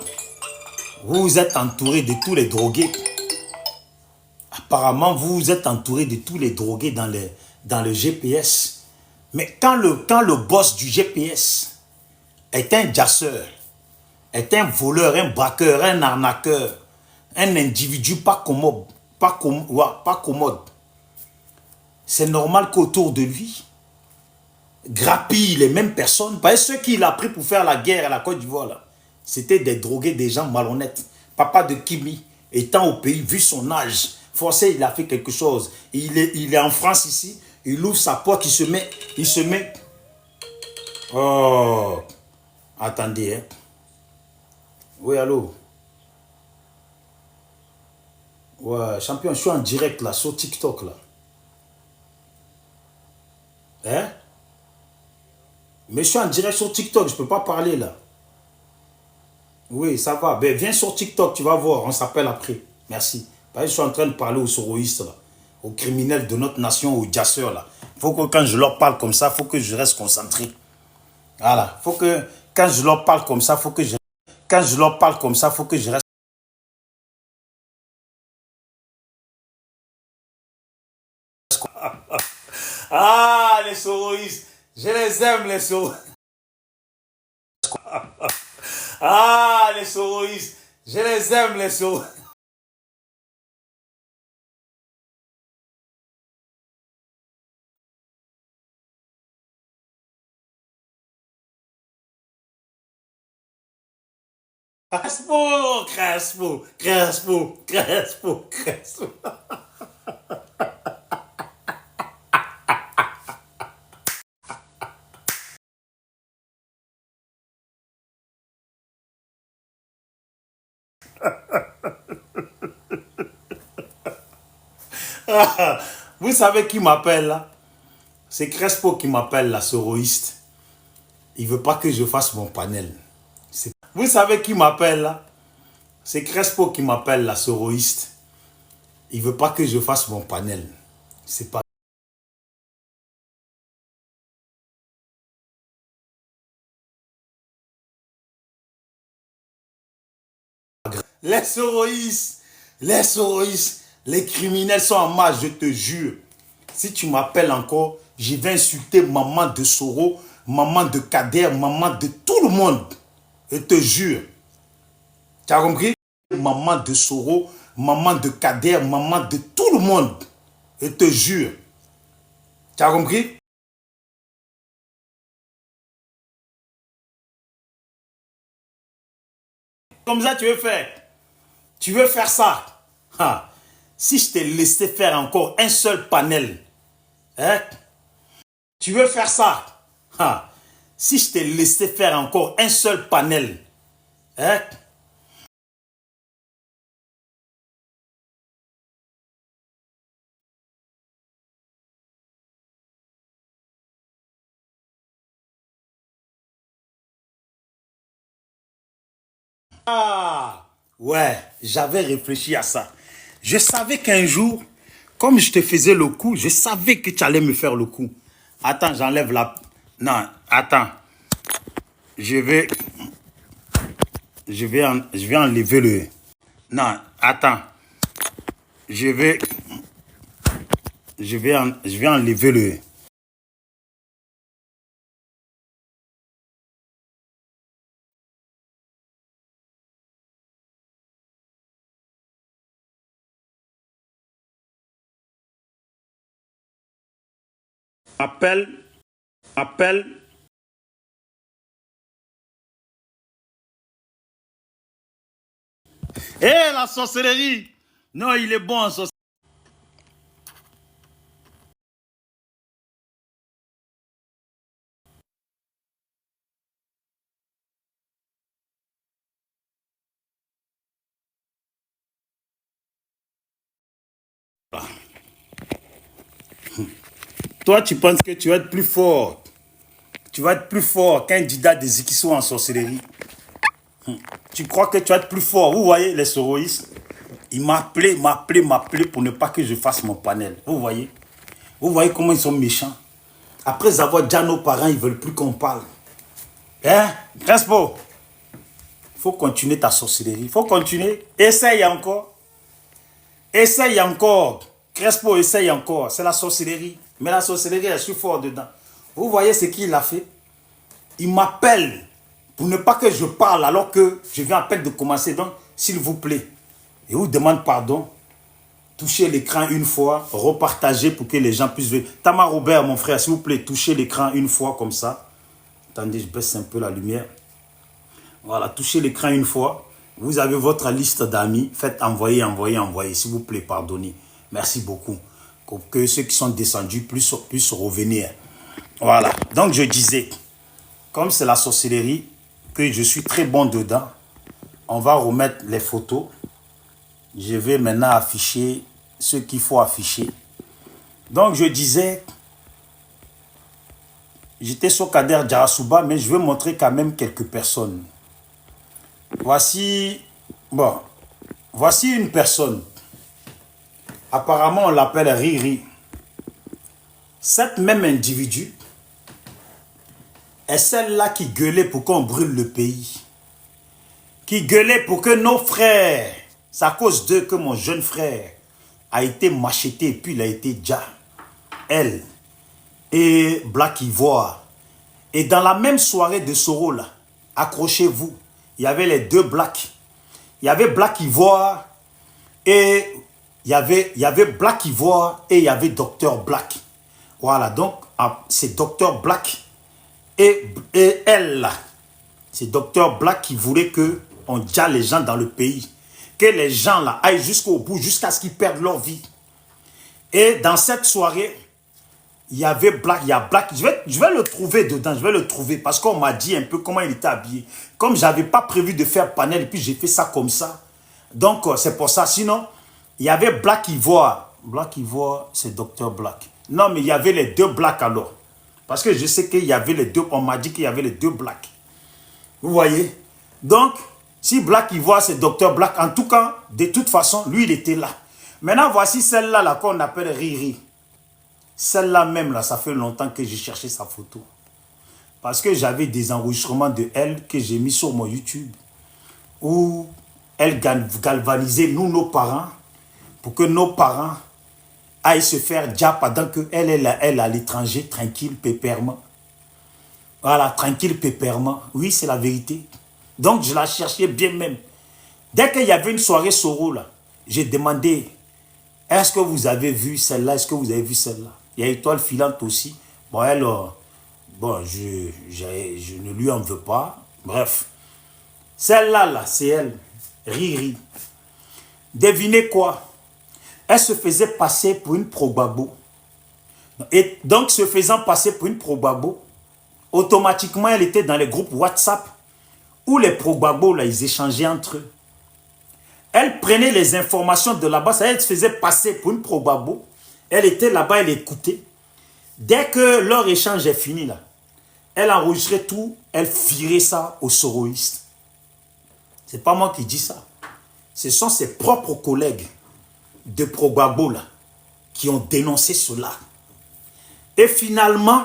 vous êtes entouré de tous les drogués. Apparemment, vous êtes entouré de tous les drogués dans le GPS. Mais quand le boss du GPS est un jasseur, est un voleur, un braqueur, un arnaqueur, un individu pas commode, c'est normal qu'autour de lui grappillent les mêmes personnes. Parce que ceux qu'il a pris pour faire la guerre à la Côte d'Ivoire, c'était des drogués, des gens malhonnêtes. Papa de Kimi, étant au pays, vu son âge, forcé, il a fait quelque chose. Il est en France ici, il ouvre sa porte, il se met. Oh, attendez, hein. Oui, allô? Ouais, champion, je suis en direct là, sur TikTok là. Hein? Mais je suis en direct sur TikTok, je ne peux pas parler là. Oui, ça va. Ben, viens sur TikTok, tu vas voir, on s'appelle après. Merci. Parce que je suis en train de parler aux soroïstes là, aux criminels de notre nation, aux jasseurs là. Il faut que quand je leur parle comme ça, il faut que je reste concentré. Voilà. Il faut que quand je leur parle comme ça, il faut que je... Quand je leur parle comme ça, il faut que je reste... Ah, les soroïstes. Je les aime, les soroïstes. Ah, les soroïstes. Je les aime, les soroïstes. Crespo, Crespo, Crespo, Crespo, Crespo. Vous savez qui m'appelle là? C'est Crespo qui m'appelle la soroïste. Il veut pas que je fasse mon panel. Vous savez qui m'appelle là? C'est Crespo qui m'appelle la soroïste. Il veut pas que je fasse mon panel. C'est pas... Les soroïstes, les criminels sont en marche, je te jure. Si tu m'appelles encore, je vais insulter maman de Soro, maman de Kader, maman de tout le monde. Je te jure. Tu as compris? Maman de Soro, maman de Kader, maman de tout le monde. Je te jure. Tu as compris? Comme ça, tu veux faire. Tu veux faire ça. Ah. Si je t'ai laissé faire encore un seul panel, hein? Tu veux faire ça. Ah. Si je t'ai laissé faire encore un seul panel, hein? Ah, ouais, j'avais réfléchi à ça. Je savais qu'un jour, comme je te faisais le coup, je savais que tu allais me faire le coup. Attends, j'enlève la... Non, attends. Je vais... Je vais enlever le... Non, attends. Je vais... Je vais enlever le... Appel, appel. Eh, la sorcellerie! Non, il est bon en sorcellerie. Toi, tu penses que tu vas être plus fort. Tu vas être plus fort qu'un Dida des qui sont en sorcellerie. Tu crois que tu vas être plus fort. Vous voyez les soroïstes? Ils m'appelaient pour ne pas que je fasse mon panel. Vous voyez? Vous voyez comment ils sont méchants? Après avoir déjà nos parents, ils ne veulent plus qu'on parle. Hein? Crespo, il faut continuer ta sorcellerie. Il faut continuer. Essaye encore. Essaye encore. Crespo, essaye encore. C'est la sorcellerie. Mais la sorcellerie, je suis fort dedans. Vous voyez ce qu'il a fait? Il m'appelle pour ne pas que je parle alors que je viens à peine de commencer. Donc, s'il vous plaît, je vous demande pardon. Touchez l'écran une fois, repartagez pour que les gens puissent voir. Tama Robert, mon frère, s'il vous plaît, touchez l'écran une fois comme ça. Attendez, je baisse un peu la lumière. Voilà, touchez l'écran une fois. Vous avez votre liste d'amis. Faites envoyer, envoyer, envoyer. S'il vous plaît, pardonnez. Merci beaucoup. Que ceux qui sont descendus puissent revenir. Voilà. Donc, je disais, comme c'est la sorcellerie, que je suis très bon dedans, on va remettre les photos. Je vais maintenant afficher ce qu'il faut afficher. Donc, je disais, j'étais sur Kader Djarasuba, mais je vais montrer quand même quelques personnes. Voici, bon, voici une personne. Apparemment, on l'appelle Riri. Cette même individu est celle-là qui gueulait pour qu'on brûle le pays. Qui gueulait pour que nos frères, c'est à cause d'eux que mon jeune frère a été macheté et puis il a été déjà. Elle et Black Ivoire. Et dans la même soirée de Soro là, accrochez-vous, il y avait les deux Blacks. Il y avait Black Ivoire et il y avait Black Ivoire et il y avait Dr Black. Voilà, donc c'est Dr Black et elle là. C'est Dr Black qui voulait que on dja les gens dans le pays. Que les gens là aillent jusqu'au bout, jusqu'à ce qu'ils perdent leur vie. Et dans cette soirée, il y avait Black, il y a Black. Je vais le trouver dedans, je vais le trouver parce qu'on m'a dit un peu comment il était habillé. Comme je n'avais pas prévu de faire panel et puis j'ai fait ça comme ça. Donc c'est pour ça. Sinon, il y avait Black Ivoire. Black Ivoire, c'est Dr Black. Non, mais il y avait les deux Blacks alors. Parce que je sais qu'il y avait les deux, on m'a dit qu'il y avait les deux Blacks. Vous voyez? Donc, si Black Ivoire, c'est Dr Black, en tout cas, de toute façon, lui, il était là. Maintenant, voici celle-là là, qu'on appelle Riri. Celle-là même, là, ça fait longtemps que j'ai cherché sa photo. Parce que j'avais des enregistrements de elle que j'ai mis sur mon YouTube. Où elle galvanisait nous, nos parents, pour que nos parents aillent se faire déjà pendant qu'elle elle à l'étranger, tranquille, pépèrement. Voilà, tranquille, pépèrement. Oui, c'est la vérité. Donc, je la cherchais bien même. Dès qu'il y avait une soirée Soro, là, j'ai demandé Est-ce que vous avez vu celle-là? Est-ce que vous avez vu celle-là? Il y a Étoile filante aussi. Bon, elle, bon, je ne lui en veux pas. Bref. Celle-là, là, c'est elle. Riri. Devinez quoi? Elle se faisait passer pour une probabo. Et donc, se faisant passer pour une probabo, automatiquement, elle était dans les groupes WhatsApp où les probabos, là, ils échangeaient entre eux. Elle prenait les informations de là-bas, elle se faisait passer pour une probabo. Elle était là-bas, elle écoutait. Dès que leur échange est fini, là, elle enregistrait tout, elle virait ça aux soroïstes. Ce n'est pas moi qui dis ça. Ce sont ses propres collègues de probabo, là, qui ont dénoncé cela. Et finalement,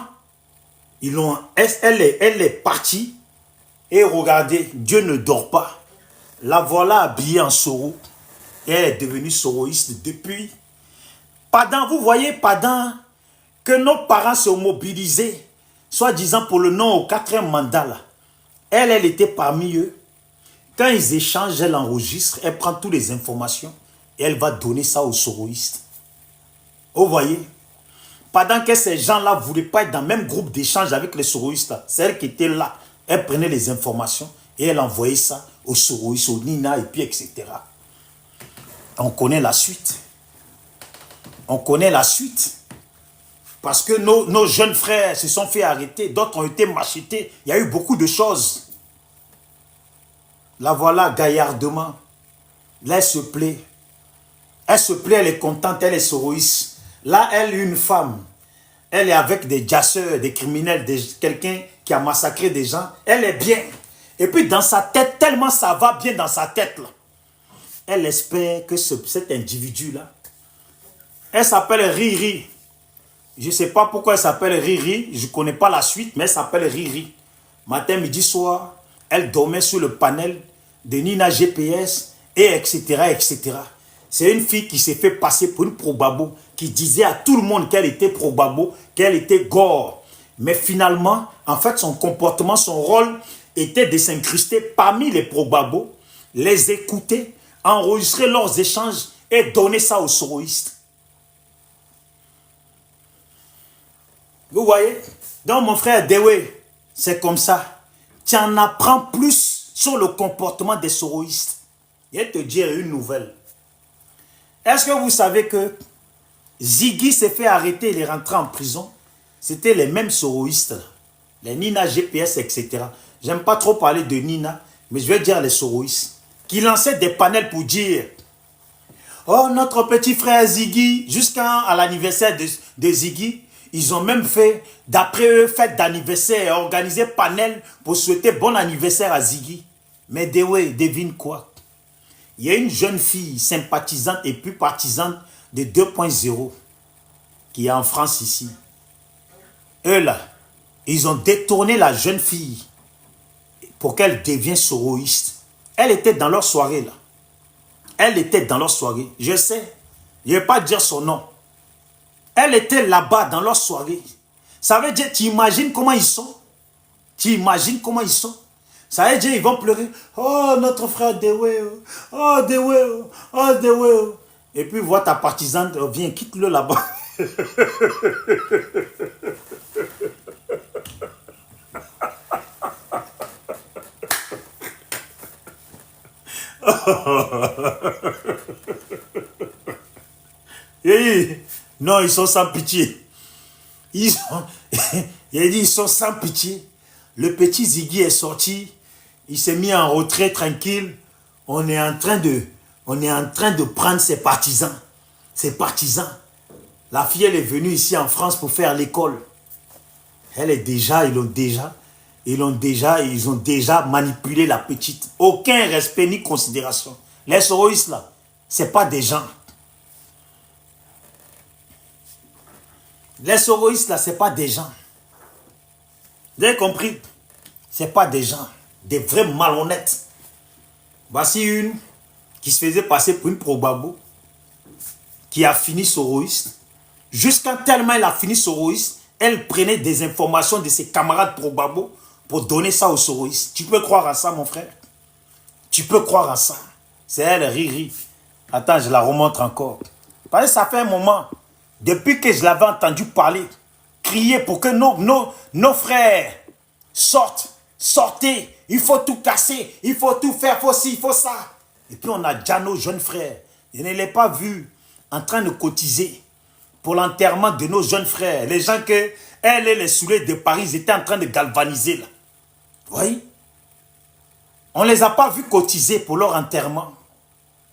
elle est partie. Et regardez, Dieu ne dort pas. La voilà habillée en soro. Et elle est devenue soroïste depuis. Vous voyez, pendant que nos parents se mobilisaient, soi-disant pour le nom au 4e mandat, là, elle était parmi eux. Quand ils échangent, elle enregistre, elle prend toutes les informations et elle va donner ça aux soroïstes. Vous voyez? Pendant que ces gens-là ne voulaient pas être dans le même groupe d'échange avec les soroïstes, c'est elle qui était là. Elle prenait les informations et elle envoyait ça aux soroïstes, aux Nina et puis etc. On connaît la suite. On connaît la suite. Parce que nos jeunes frères se sont fait arrêter, d'autres ont été machetés. Il y a eu beaucoup de choses. La voilà gaillardement. Là, elle se plaît. Elle se plaît, elle est contente, elle est soroïste. Là, elle est une femme. Elle est avec des jasseurs, des criminels, quelqu'un qui a massacré des gens. Elle est bien. Et puis dans sa tête, tellement ça va bien dans sa tête, là. Elle espère que cet individu-là, elle s'appelle Riri. Je ne sais pas pourquoi elle s'appelle Riri. Je ne connais pas la suite, mais elle s'appelle Riri. Matin, midi, soir, elle dormait sur le panel de Nina GPS, et etc., etc. C'est une fille qui s'est fait passer pour une probabo, qui disait à tout le monde qu'elle était probabo, qu'elle était gore. Mais finalement, en fait, son comportement, son rôle était de s'incruster parmi les probabos, les écouter, enregistrer leurs échanges et donner ça aux soroïstes. Vous voyez? Donc mon frère Dewe, c'est comme ça. Tu en apprends plus sur le comportement des soroïstes. Je vais te dire une nouvelle. Est-ce que vous savez que Ziggy s'est fait arrêter, il est rentré en prison? C'était les mêmes soroïstes, les Nina GPS, etc. J'aime pas trop parler de Nina, mais je vais dire les soroïstes, qui lançaient des panels pour dire « Oh, notre petit frère Ziggy, jusqu'à l'anniversaire de Ziggy, ils ont même fait, d'après eux, fête d'anniversaire, organisé panel pour souhaiter bon anniversaire à Ziggy. » Mais Dewe, devine quoi? Il y a une jeune fille sympathisante et plus partisane de 2.0 qui est en France ici. Eux là, ils ont détourné la jeune fille pour qu'elle devienne soroïste. Elle était dans leur soirée là. Elle était dans leur soirée. Je sais, je ne vais pas dire son nom. Elle était là-bas dans leur soirée. Ça veut dire, tu imagines comment ils sont? Tu imagines comment ils sont? Ça veut dire, ils vont pleurer. Oh, notre frère Dewe. Oh, Dewe. Oh, Dewe. Et puis, vois ta partisane, viens, quitte-le là-bas. Non, ils sont sans pitié. Il dit, ils sont sans pitié. Le petit Ziggy est sorti. Il s'est mis en retrait tranquille. On est en train de prendre ses partisans. Ses partisans. La fille, elle est venue ici en France pour faire l'école. Elle est déjà, ils ont déjà manipulé la petite. Aucun respect ni considération. Les soroïstes là, ce n'est pas des gens. Les soroïstes là, ce n'est pas des gens. Vous avez compris? Ce n'est pas des gens. Des vrais malhonnêtes. Voici une qui se faisait passer pour une probabo, qui a fini soroïste. Jusqu'à tellement elle a fini soroïste, elle prenait des informations de ses camarades probabo pour donner ça aux soroïstes. Tu peux croire à ça, mon frère? Tu peux croire à ça? C'est elle, Riri. Attends, je la remontre encore. Parce que ça fait un moment, depuis que je l'avais entendu parler, crier pour que nos frères sortent, sortez, il faut tout casser, il faut tout faire, il faut ci, il faut ça. Et puis on a déjà nos jeunes frères. Je ne l'ai pas vu en train de cotiser pour l'enterrement de nos jeunes frères. Les gens que elle et les soulets de Paris ils étaient en train de galvaniser là. Vous voyez? On ne les a pas vus cotiser pour leur enterrement.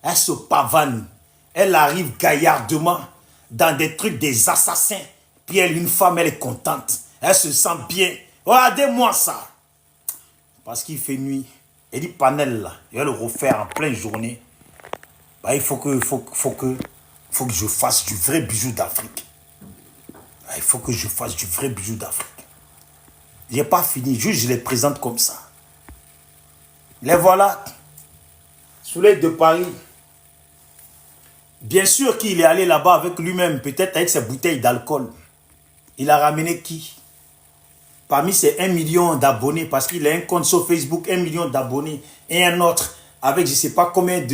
Elle se pavane. Elle arrive gaillardement dans des trucs des assassins. Puis elle, une femme, elle est contente. Elle se sent bien. Regardez-moi ça. Parce qu'il fait nuit. Elle dit panel là. Il va le refaire en pleine journée. Bah, il faut que je fasse du vrai bijou d'Afrique. Bah, il faut que je fasse du vrai bijou d'Afrique. Je n'ai pas fini. Juste je les présente comme ça. Les voilà. Soleil de Paris. Bien sûr qu'il est allé là-bas avec lui-même, peut-être avec ses bouteilles d'alcool. Il a ramené qui? Parmi ces 1 million d'abonnés, parce qu'il a un compte sur Facebook, 1 million d'abonnés, et un autre avec je ne sais pas combien,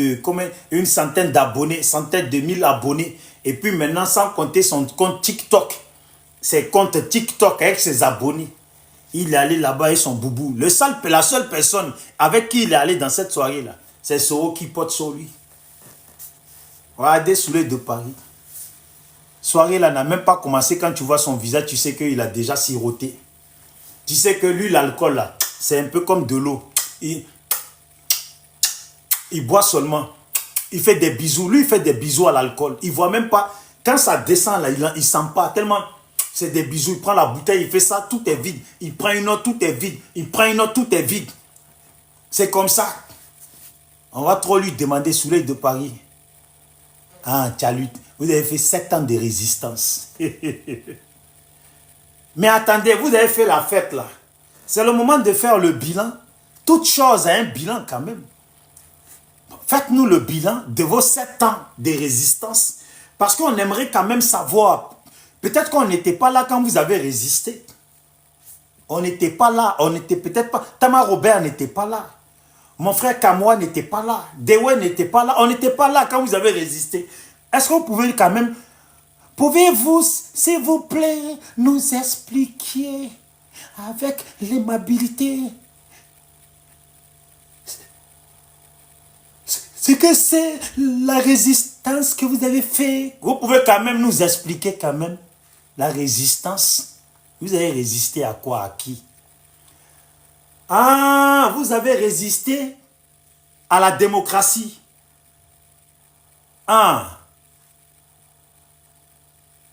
une centaine d'abonnés, centaines de mille abonnés. Et puis maintenant, sans compter son compte TikTok, ses comptes TikTok avec ses abonnés. Il est allé là-bas avec son boubou. La seule personne avec qui il est allé dans cette soirée-là, c'est Soro qui porte sur lui. Regardez Soleil de Paris. Soirée là n'a même pas commencé. Quand tu vois son visage, tu sais qu'il a déjà siroté. Tu sais que lui, l'alcool là, c'est un peu comme de l'eau. Il boit seulement. Il fait des bisous. Lui, il fait des bisous à l'alcool. Il ne voit même pas. Quand ça descend là, il ne sent pas. Tellement, c'est des bisous. Il prend la bouteille, il fait ça, tout est vide. Il prend une autre, tout est vide. Il prend une autre, tout est vide. C'est comme ça. On va trop lui demander Soleil de Paris. Ah, vous avez fait 7 ans de résistance. Mais attendez, vous avez fait la fête là. C'est le moment de faire le bilan. Toute chose a un bilan quand même. Faites-nous le bilan de vos 7 ans de résistance. Parce qu'on aimerait quand même savoir. Peut-être qu'on n'était pas là quand vous avez résisté. On n'était pas là. On n'était peut-être pas. Tama Robert n'était pas là. Mon frère Kamoa n'était pas là. Dewe n'était pas là. On n'était pas là quand vous avez résisté. Est-ce que vous pouvez quand même... Pouvez-vous, s'il vous plaît, nous expliquer avec l'aimabilité ce que c'est la résistance que vous avez fait? Vous pouvez quand même nous expliquer quand même la résistance. Vous avez résisté à quoi? À qui? Ah, vous avez résisté à la démocratie. Ah,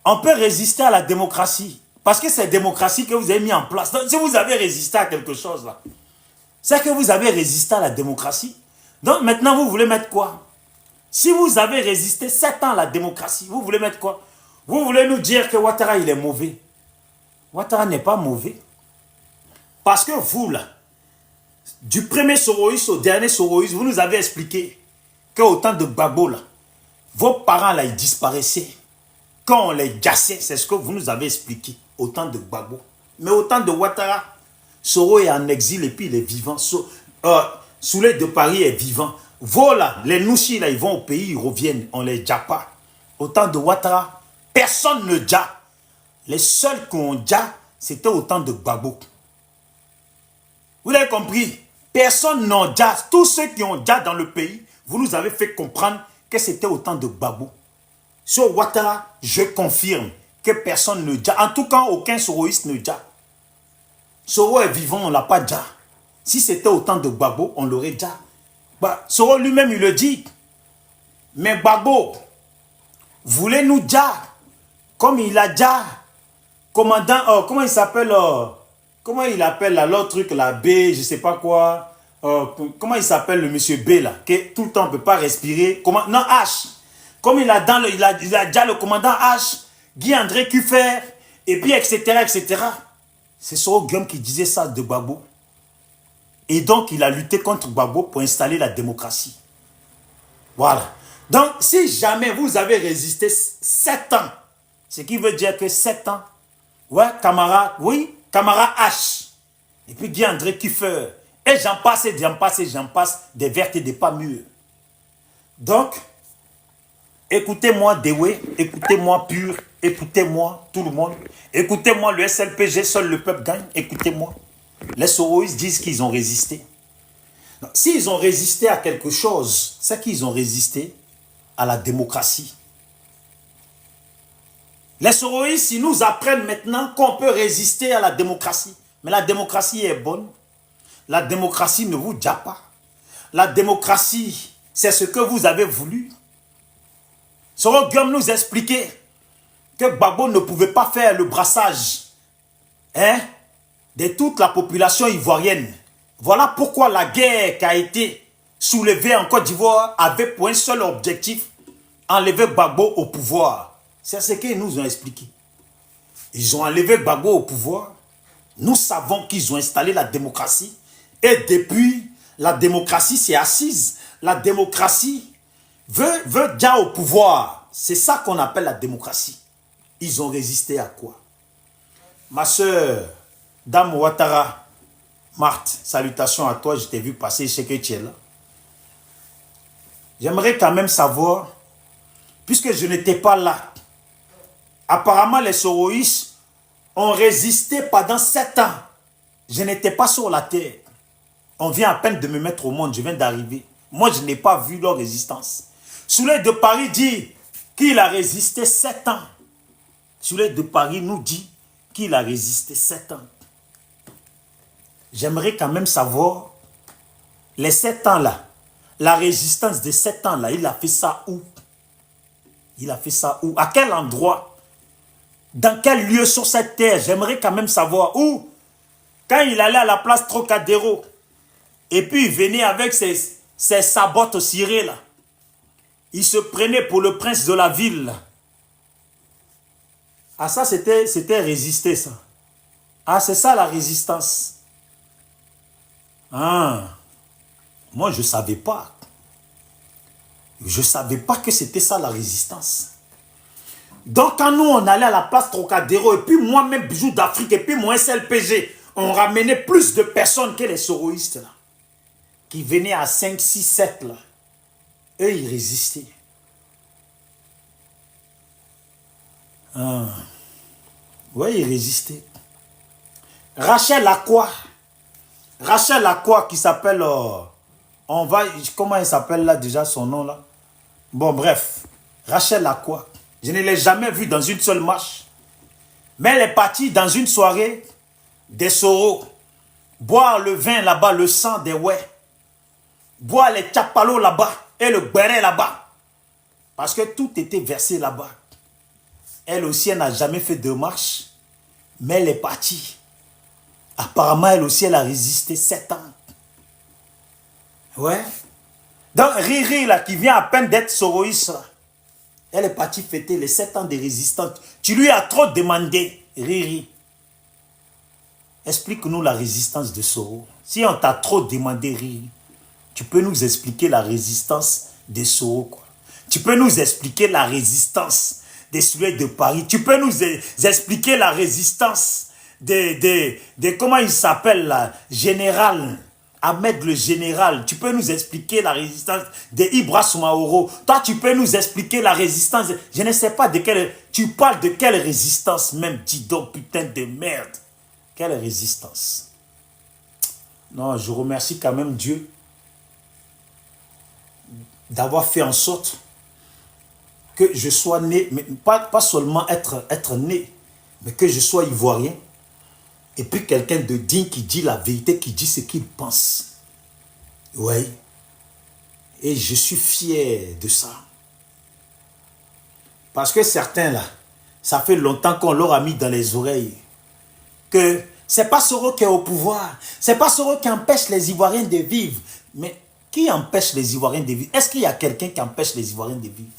on peut résister à la démocratie. Parce que c'est la démocratie que vous avez mis en place. Donc, si vous avez résisté à quelque chose, là, c'est que vous avez résisté à la démocratie. Donc, maintenant, vous voulez mettre quoi? Si vous avez résisté 7 ans à la démocratie, vous voulez mettre quoi? Vous voulez nous dire que Ouattara, il est mauvais. Ouattara n'est pas mauvais. Parce que vous, là, du premier Soroïs au dernier Soroïs, vous nous avez expliqué qu'au temps de Gbagbo, là, vos parents, là, ils disparaissaient. Quand on les gassait, c'est ce que vous nous avez expliqué au temps de Gbagbo. Mais au temps de Ouattara, Soro est en exil et puis il est vivant. Soleil de Paris est vivant. Voilà, les Nouchi, là, ils vont au pays, ils reviennent, on les dja pas. Au temps de Ouattara, personne ne dja. Les seuls qui ont dja, c'était au temps de Gbagbo. Vous avez compris? Personne n'a dja. Tous ceux qui ont dja dans le pays, vous nous avez fait comprendre que c'était au temps de Gbagbo. Sur Ouattara, je confirme que personne ne dja. En tout cas, aucun soroïste ne dja. Soro est vivant, on ne l'a pas dja. Si c'était au temps de Gbagbo, on l'aurait dja. Bah, Soro lui-même, il le dit. Mais Gbagbo, voulez-nous dja, comme il a dja, commandant, comment il s'appelle, comment il appelle l'autre truc, la B, je ne sais pas quoi, comment il s'appelle le monsieur B là, qui tout le temps ne peut pas respirer, non, H. Comme il a déjà le commandant H, Guy-André Kuffer, et puis etc. etc. C'est Soro Guillaume qui disait ça de Gbagbo. Et donc il a lutté contre Gbagbo pour installer la démocratie. Voilà. Donc si jamais vous avez résisté 7 ans, ce qui veut dire que 7 ans, ouais, camarade, oui, camarade H, et puis Guy-André Kuffer, et j'en passe, des vertes et des pas mûres. Donc, Écoutez-moi Dewe, écoutez-moi Pur, écoutez-moi tout le monde. Écoutez-moi le SLPG, seul le peuple gagne. Écoutez-moi. Les soroïstes disent qu'ils ont résisté. S'ils ont résisté à quelque chose, c'est qu'ils ont résisté à la démocratie. Les soroïstes, ils nous apprennent maintenant qu'on peut résister à la démocratie. Mais la démocratie est bonne. La démocratie ne vous dit pas. La démocratie, c'est ce que vous avez voulu. Soro Guillaume nous expliquait que Gbagbo ne pouvait pas faire le brassage de toute la population ivoirienne. Voilà pourquoi la guerre qui a été soulevée en Côte d'Ivoire avait pour un seul objectif, enlever Gbagbo au pouvoir. C'est ce qu'ils nous ont expliqué. Ils ont enlevé Gbagbo au pouvoir. Nous savons qu'ils ont installé la démocratie. Et depuis, la démocratie s'est assise. La démocratie veut déjà au pouvoir. C'est ça qu'on appelle la démocratie. Ils ont résisté à quoi? Ma soeur, Dame Ouattara, Marthe, salutations à toi, je t'ai vu passer, je sais que tu es là. J'aimerais quand même savoir, puisque je n'étais pas là, apparemment les soroïstes ont résisté pendant 7 ans. Je n'étais pas sur la terre. On vient à peine de me mettre au monde, je viens d'arriver. Moi, je n'ai pas vu leur résistance. Soleil de Paris dit qu'il a résisté 7 ans. Soleil de Paris nous dit qu'il a résisté 7 ans. J'aimerais quand même savoir, les 7 ans-là, la résistance de 7 ans-là, il a fait ça où? Il a fait ça où? À quel endroit? Dans quel lieu sur cette terre? J'aimerais quand même savoir où. Quand il allait à la place Trocadéro, et puis il venait avec ses sabots cirées là, il se prenait pour le prince de la ville. Là. Ah ça c'était résister ça. Ah c'est ça la résistance. Ah, moi je ne savais pas. Je ne savais pas que c'était ça la résistance. Donc quand nous on allait à la place Trocadéro, et puis moi-même Bijou d'Afrique, et puis moi SLPG, on ramenait plus de personnes que les soroïstes là, qui venaient à 5, 6, 7 là. Eux ils résistaient. Ah. Oui, ils résistaient. Rachel Aqua qui s'appelle... comment elle s'appelle là déjà son nom là? Bon bref, Rachel Aqua. Je ne l'ai jamais vue dans une seule marche. Mais elle est partie dans une soirée des Soro. Boire le vin là-bas, le sang des ouais. Boire les chapalos là-bas et le béret là-bas. Parce que tout était versé là-bas. Elle aussi, elle n'a jamais fait de marche. Mais elle est partie. Apparemment, elle aussi, elle a résisté 7 ans. Ouais. Donc, Riri, là, qui vient à peine d'être soroïste, elle est partie fêter les 7 ans de résistance. Tu lui as trop demandé, Riri. Explique-nous la résistance de Soro. Si on t'a trop demandé, Riri, tu peux nous expliquer la résistance de Soro, quoi. Tu peux nous expliquer la résistance des Soleils de Paris. Tu peux nous expliquer la résistance de comment il s'appelle là, général, Ahmed le général. Tu peux nous expliquer la résistance de Ibra Soumaoro. Toi, tu peux nous expliquer la résistance. Je ne sais pas de quelle... Tu parles de quelle résistance même, dis donc, putain de merde. Quelle résistance? Non, je remercie quand même Dieu d'avoir fait en sorte que je sois né, mais pas seulement être né, mais que je sois ivoirien, et puis quelqu'un de digne qui dit la vérité, qui dit ce qu'il pense. Oui. Et je suis fier de ça. Parce que certains là, ça fait longtemps qu'on leur a mis dans les oreilles que c'est pas Soro qui est au pouvoir, c'est pas Soro qui empêche les Ivoiriens de vivre. Mais qui empêche les Ivoiriens de vivre? Est-ce qu'il y a quelqu'un qui empêche les Ivoiriens de vivre?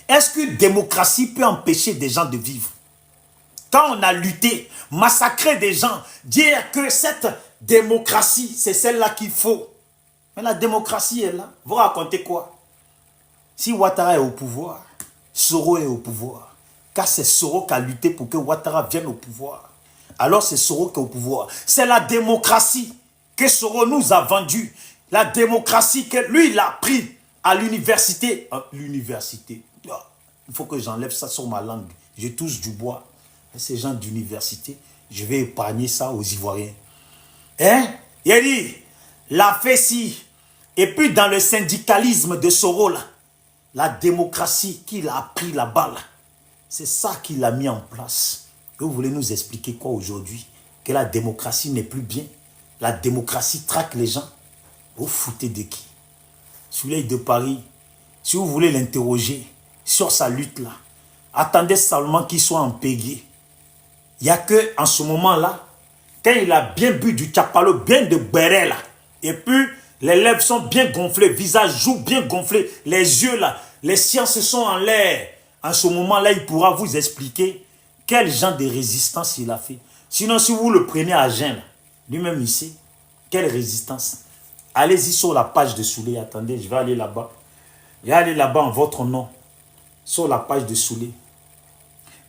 Est-ce qu'une démocratie peut empêcher des gens de vivre? Quand on a lutté, massacré des gens, dire que cette démocratie, c'est celle-là qu'il faut. Mais la démocratie est là. Vous racontez quoi? Si Ouattara est au pouvoir, Soro est au pouvoir. Car c'est Soro qui a lutté pour que Ouattara vienne au pouvoir. Alors c'est Soro qui est au pouvoir. C'est la démocratie que Soro nous a vendue. La démocratie que lui, il a pris à l'université. L'université. Il faut que j'enlève ça sur ma langue. Je touche du bois. Ces gens d'université, je vais épargner ça aux Ivoiriens. Hein? Il a dit, la fessie. Et puis dans le syndicalisme de Soro, là, la démocratie qu'il a pris là-bas, là, c'est ça qu'il a mis en place. Et vous voulez nous expliquer quoi aujourd'hui? Que la démocratie n'est plus bien. La démocratie traque les gens. Vous foutez de qui? Souley de Paris, si vous voulez l'interroger sur sa lutte là, attendez seulement qu'il soit en payé. Il n'y a que en ce moment-là, quand il a bien bu du chapalo, bien de béret là, et puis les lèvres sont bien gonflées, visage joue bien gonflé, les yeux là, les sciences sont en l'air. En ce moment-là, il pourra vous expliquer quel genre de résistance il a fait. Sinon, si vous le prenez à jeun, lui-même il sait quelle résistance. Allez-y sur la page de Souley. Attendez, je vais aller là-bas. Je vais aller là-bas en votre nom. Sur la page de Souley.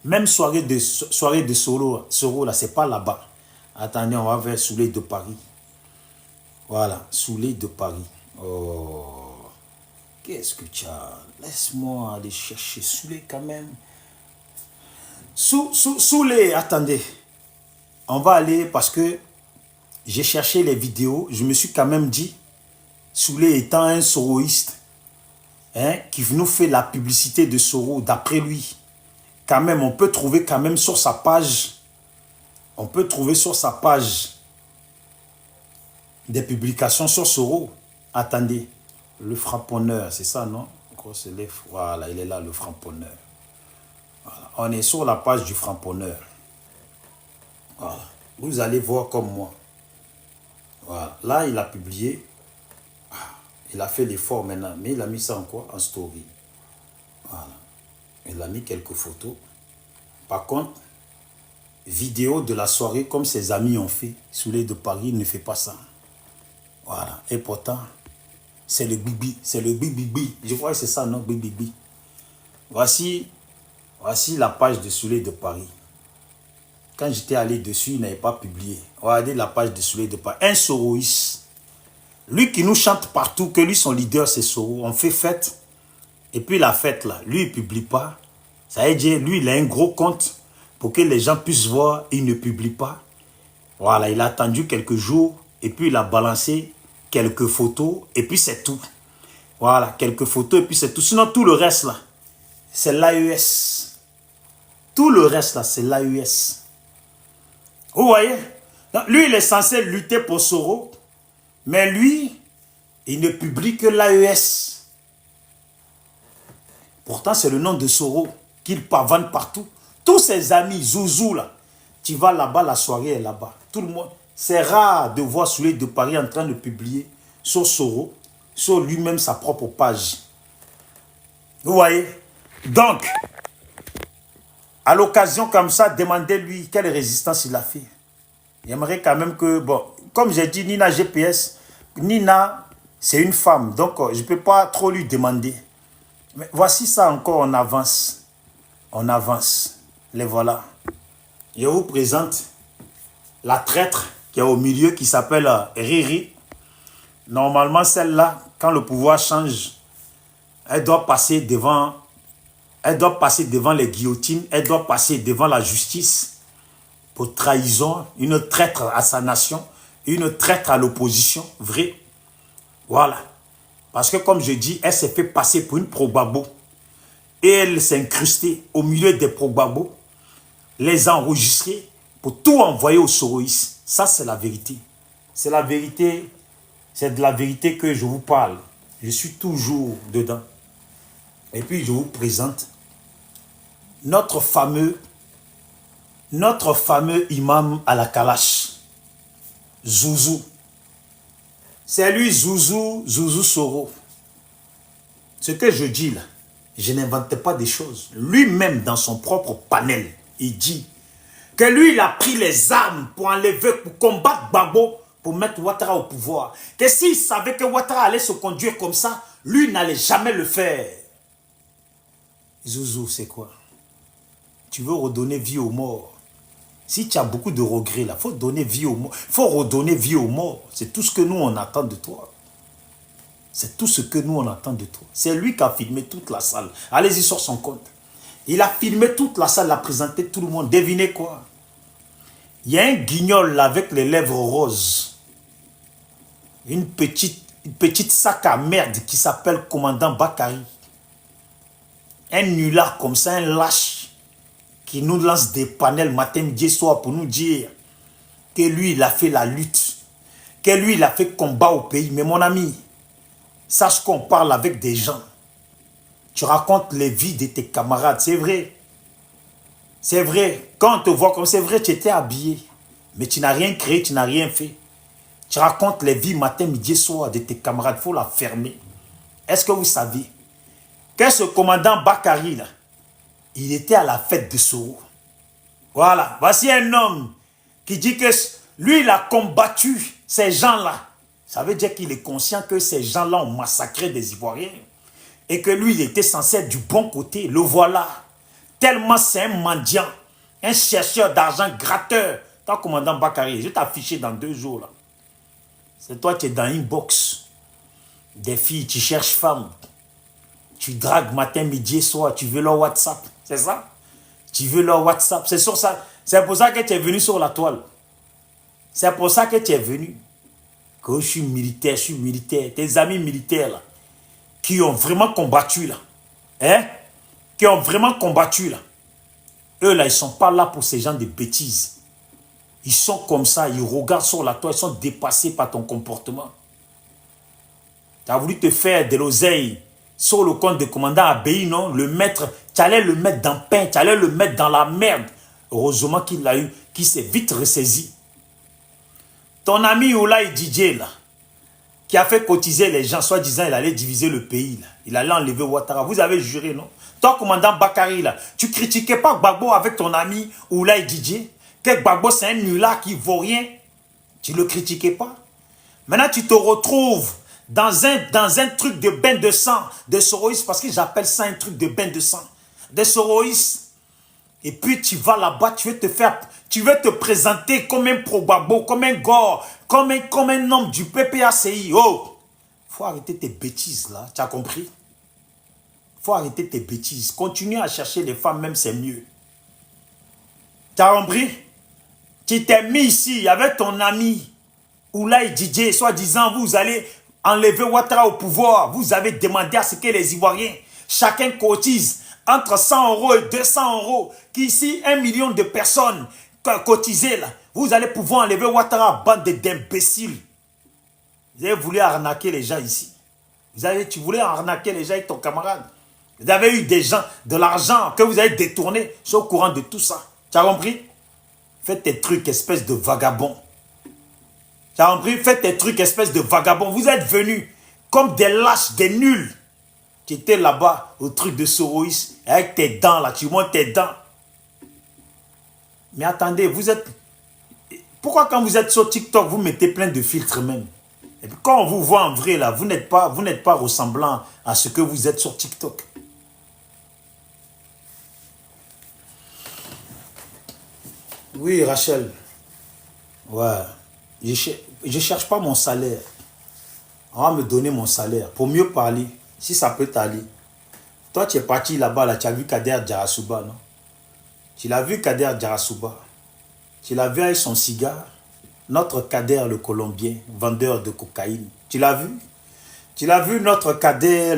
Même soirée de Soro, là, c'est pas là-bas. Attendez, on va vers Souley de Paris. Voilà, Souley de Paris. Oh, qu'est-ce que tu as? Laisse-moi aller chercher Souley quand même. Souley, attendez. On va aller parce que j'ai cherché les vidéos. Je me suis quand même dit, Souley étant un soroïste, hein, qui nous fait la publicité de Soro, d'après lui, quand même, on peut trouver quand même sur sa page, on peut trouver sur sa page des publications sur Soro. Attendez, le frapponneur, c'est ça, non? Voilà, il est là, le frapponneur. Voilà. On est sur la page du frapponneur. Voilà. Vous allez voir comme moi. Voilà. Là, il a publié. Il a fait l'effort maintenant. Mais il a mis ça en quoi? En story. Voilà. Il a mis quelques photos. Par contre, vidéo de la soirée comme ses amis ont fait. Souley de Paris, il ne fait pas ça. Voilà. Et pourtant, c'est le bibi. C'est le bibi. Je crois que c'est ça, non? Bibi. Voici la page de Souley de Paris. Quand j'étais allé dessus, il n'avait pas publié. Regardez la page de Souley de Paris. Un soroïste. Lui qui nous chante partout, que lui, son leader, c'est Soro. On fait fête. Et puis la fête, là, lui, il ne publie pas. Ça veut dire, lui, il a un gros compte pour que les gens puissent voir. Il ne publie pas. Voilà, il a attendu quelques jours. Et puis, il a balancé quelques photos. Et puis, c'est tout. Voilà, quelques photos. Et puis, c'est tout. Sinon, tout le reste, là, c'est l'AES. Tout le reste, là, c'est l'AES. Vous voyez? Donc, lui, il est censé lutter pour Soro. Mais lui, il ne publie que l'AES. Pourtant, c'est le nom de Soro qu'il pavane partout. Tous ses amis, Zouzou, là, tu vas là-bas, la soirée est là-bas. Tout le monde. C'est rare de voir Souley de Paris en train de publier sur Soro, sur lui-même sa propre page. Vous voyez? Donc, à l'occasion comme ça, demandez-lui quelle résistance il a fait. J'aimerais quand même que, bon, comme j'ai dit, Nina GPS, Nina, c'est une femme, donc je ne peux pas trop lui demander. Mais voici ça encore, on avance. On avance. Les voilà. Je vous présente la traître qui est au milieu, qui s'appelle Riri. Normalement, celle-là, quand le pouvoir change, elle doit passer devant les guillotines, elle doit passer devant la justice pour trahison, une traître à sa nation, une traître à l'opposition, vrai. Voilà. Parce que comme je dis, elle s'est fait passer pour une probabo. Et elle s'est incrustée au milieu des probabos, les a enregistrés pour tout envoyer aux soroïstes. Ça, c'est la vérité. C'est la vérité. C'est de la vérité que je vous parle. Je suis toujours dedans. Et puis, je vous présente notre fameux imam à la Kalash, Zouzou. C'est lui, Zouzou Soro. Ce que je dis là, je n'invente pas des choses. Lui-même, dans son propre panel, il dit que lui, il a pris les armes pour enlever, pour combattre Gbagbo, pour mettre Ouattara au pouvoir. Que s'il savait que Ouattara allait se conduire comme ça, lui n'allait jamais le faire. Zouzou, c'est quoi? Tu veux redonner vie aux morts. Si tu as beaucoup de regrets là, il faut donner vie aux morts. Il faut redonner vie aux morts. C'est tout ce que nous, on attend de toi. C'est tout ce que nous, on attend de toi. C'est lui qui a filmé toute la salle. Allez-y sur son compte. Il a filmé toute la salle, il a présenté tout le monde. Devinez quoi? Il y a un guignol là, avec les lèvres roses. Une petite sac à merde qui s'appelle Commandant Bakary. Un nulard comme ça, un lâche, qui nous lance des panels matin, midi et soir pour nous dire que lui, il a fait la lutte. Que lui, il a fait combat au pays. Mais mon ami, sache qu'on parle avec des gens. Tu racontes les vies de tes camarades, c'est vrai. C'est vrai. Quand on te voit comme c'est vrai, tu étais habillé. Mais tu n'as rien créé, tu n'as rien fait. Tu racontes les vies matin, midi et soir de tes camarades. Il faut la fermer. Est-ce que vous savez que ce commandant Bakary, là, il était à la fête de Soro. Voilà. Voici un homme qui dit que lui, il a combattu ces gens-là. Ça veut dire qu'il est conscient que ces gens-là ont massacré des Ivoiriens. Et que lui, il était censé être du bon côté. Le voilà. Tellement c'est un mendiant, un chercheur d'argent, gratteur. Toi, commandant Bakary, je vais t'afficher dans 2 jours. Là. C'est toi qui es dans une box. Des filles, tu cherches femmes. Tu dragues matin, midi et soir. Tu veux leur WhatsApp. C'est ça? Tu veux leur WhatsApp. C'est sur ça. C'est pour ça que tu es venu sur la toile. C'est pour ça que tu es venu. Que je suis militaire, je suis militaire. Tes amis militaires, là, qui ont vraiment combattu, là. Hein? Qui ont vraiment combattu, là. Eux, là, ils ne sont pas là pour ces gens de bêtises. Ils sont comme ça, ils regardent sur la toile, ils sont dépassés par ton comportement. Tu as voulu te faire de l'oseille sur le compte de commandant Abbaye, non? Le mettre, tu allais le mettre dans le pain, tu allais le mettre dans la merde. Heureusement qu'il l'a eu, qu'il s'est vite ressaisi. Ton ami Oulaye Didier, là, qui a fait cotiser les gens, soi-disant, il allait diviser le pays, là. Il allait enlever Ouattara. Vous avez juré, non? Toi, commandant Bakary, là, tu critiquais pas Gbagbo avec ton ami Oulaye Didier? Que Gbagbo, c'est un nulard qui vaut rien. Tu le critiquais pas? Maintenant, tu te retrouves dans un truc de bain de sang, de Soroïs, parce que j'appelle ça un truc de bain de sang, de Soroïs. Et puis tu vas là-bas, tu veux te présenter comme un pro-Gbagbo, comme un gore, comme un homme du PPACI. Oh, faut arrêter tes bêtises là, tu as compris? Faut arrêter tes bêtises. Continue à chercher les femmes, même c'est mieux. Tu as compris? Tu t'es mis ici avec ton ami Oulaye Didier, soi-disant vous allez enlever Ouattara au pouvoir. Vous avez demandé à ce que les Ivoiriens, chacun cotise entre 100 € et 200 €, qu'ici 1 million de personnes cotisées là, vous allez pouvoir enlever Ouattara, bande d'imbéciles. Vous avez voulu arnaquer les gens ici. Tu voulais arnaquer les gens avec ton camarade. Vous avez eu des gens, de l'argent que vous avez détourné. Je suis au courant de tout ça. Tu as compris? Faites tes trucs, espèce de vagabond. Tu as compris? Faites tes trucs, espèce de vagabond. Vous êtes venus comme des lâches, des nuls. Tu étais là-bas au truc de Soroïs, avec tes dents là, tu montes tes dents. Mais attendez, vous êtes... Pourquoi quand vous êtes sur TikTok, vous mettez plein de filtres même? Et puis quand on vous voit en vrai là, vous n'êtes pas ressemblant à ce que vous êtes sur TikTok. Oui, Rachel. Ouais. Je cherche pas mon salaire. On va me donner mon salaire pour mieux parler. Si ça peut t'aller. Toi, tu es parti là-bas, là, tu as vu Kader Djarasouba, non? Tu l'as vu, Kader Djarasouba. Tu l'as vu avec son cigare. Notre Kader, le Colombien, vendeur de cocaïne. Tu l'as vu? Tu l'as vu, notre Kader,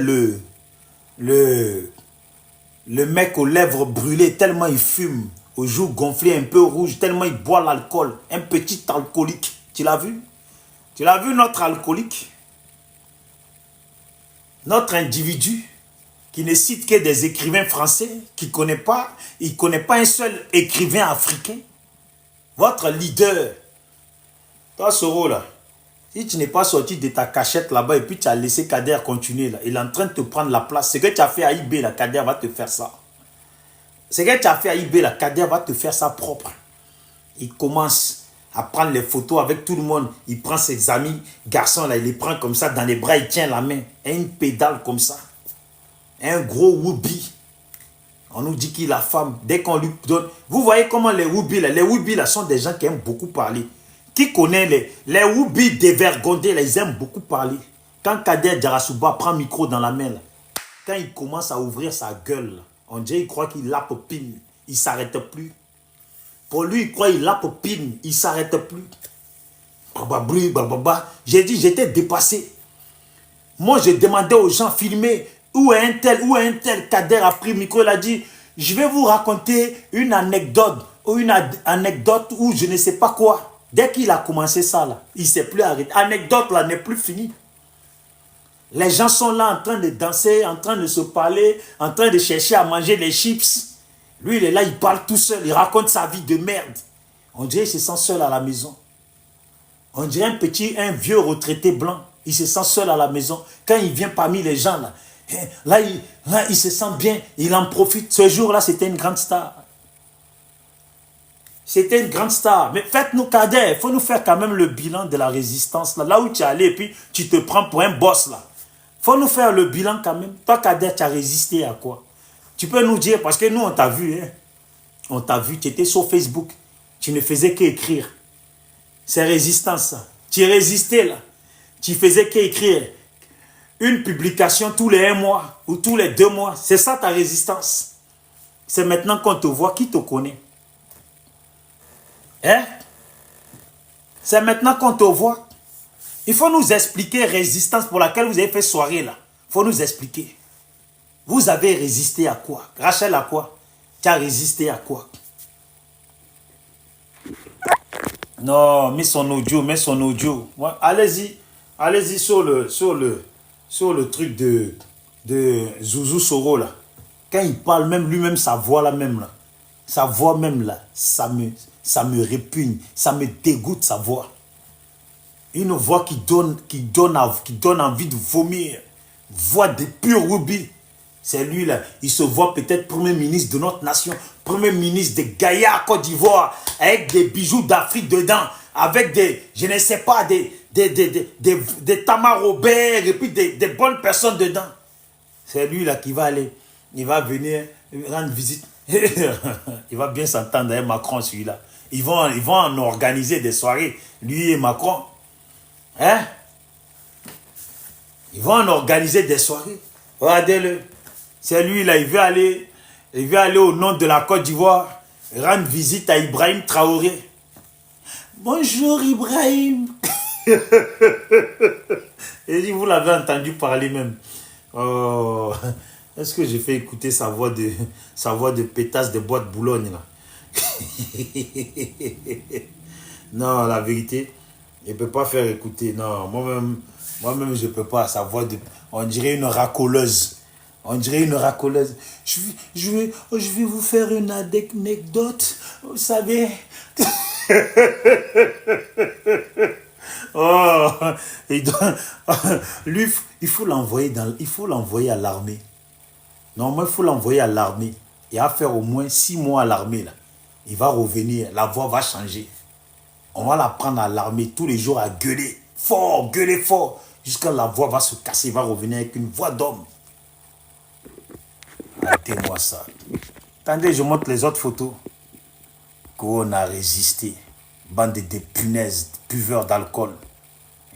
le mec aux lèvres brûlées, tellement il fume, aux joues gonflées, un peu rouges, tellement il boit l'alcool. Un petit alcoolique. Tu l'as vu? Tu l'as vu, notre alcoolique? Notre individu qui ne cite que des écrivains français, il ne connaît pas un seul écrivain africain. Votre leader, toi Soro là, si tu n'es pas sorti de ta cachette là-bas et puis tu as laissé Kader continuer là, il est en train de te prendre la place. Ce que tu as fait à IB, là, Kader va te faire ça. Ce que tu as fait à IB, là, Kader va te faire ça propre. Il commence à prendre les photos avec tout le monde. Il prend ses amis garçons là, il les prend comme ça dans les bras, il tient la main. Et une pédale comme ça. Un gros woubi. On nous dit qu'il a femme. Dès qu'on lui donne... Vous voyez comment les woubis là sont des gens qui aiment beaucoup parler. Qui connaît les woubis dévergondés là, ils aiment beaucoup parler. Quand Kader Djarasouba prend micro dans la main, là, quand il commence à ouvrir sa gueule, là, on dirait qu'il croit qu'il la popine. Il ne s'arrête plus. Pour lui, il croit qu'il la popine. Il ne s'arrête plus. J'ai dit, j'étais dépassé. Moi, je demandais aux gens filmer où est un tel. Kader a pris le micro, il a dit, je vais vous raconter une anecdote ou où je ne sais pas quoi. Dès qu'il a commencé ça, là, il ne s'est plus arrêté. Anecdote, là, n'est plus finie. Les gens sont là en train de danser, en train de se parler, en train de chercher à manger les chips. Lui, il est là, il parle tout seul, il raconte sa vie de merde. On dirait qu'il se sent seul à la maison. On dirait un vieux retraité blanc. Il se sent seul à la maison. Quand il vient parmi les gens, là, il se sent bien, il en profite. Ce jour-là, c'était une grande star. C'était une grande star. Mais faites-nous Kader, il faut nous faire quand même le bilan de la résistance. Là où tu es allé et puis tu te prends pour un boss là. Il faut nous faire le bilan quand même. Toi Kader, tu as résisté à quoi? Tu peux nous dire, parce que nous on t'a vu. Hein? On t'a vu, tu étais sur Facebook. Tu ne faisais qu'écrire. C'est résistance ça. Tu résistais là. Tu faisais qu'écrire. Une publication tous les 1 mois ou tous les 2 mois. C'est ça ta résistance. C'est maintenant qu'on te voit, qui te connaît. Hein? C'est maintenant qu'on te voit. Il faut nous expliquer résistance pour laquelle vous avez fait soirée là. Il faut nous expliquer. Vous avez résisté à quoi? Rachel à quoi? Tu as résisté à quoi? Non, mets son audio, mets son audio. Ouais, allez-y sur le truc de Zouzou Soro là. Quand il parle même lui-même, sa voix là même là. Sa voix même là, ça me répugne, ça me dégoûte sa voix. Une voix qui donne envie de vomir. Voix de pur rubis. C'est lui là, il se voit peut-être premier ministre de notre nation, premier ministre de Gaïa, Côte d'Ivoire, avec des bijoux d'Afrique dedans, avec des, je ne sais pas, des Tamar Robert et puis des bonnes personnes dedans. C'est lui là qui va aller, il va venir rendre visite. Il va bien s'entendre avec Macron celui-là. Ils vont en organiser des soirées, lui et Macron. Hein? Ils vont en organiser des soirées. Regardez-le. C'est lui là, il veut aller au nom de la Côte d'Ivoire, rendre visite à Ibrahim Traoré. Bonjour Ibrahim. Et vous l'avez entendu parler même. Oh, est-ce que j'ai fait écouter sa voix de pétasse de bois de Boulogne là? Non, la vérité, je ne peux pas faire écouter. Non, moi-même, je ne peux pas. Sa voix de... On dirait une racoleuse. On dirait une racoleuse. Je vais vous faire une anecdote. Vous savez... Oh, lui, il faut l'envoyer à l'armée. Normalement, il faut l'envoyer à l'armée. Il va faire au moins 6 mois à l'armée là. Il va revenir, la voix va changer. On va la prendre à l'armée tous les jours à gueuler fort, jusqu'à la voix va se casser, il va revenir avec une voix d'homme. Arrêtez-moi ça. Attendez, je montre les autres photos. Qu'on a résisté. Bande de punaises, buveurs d'alcool.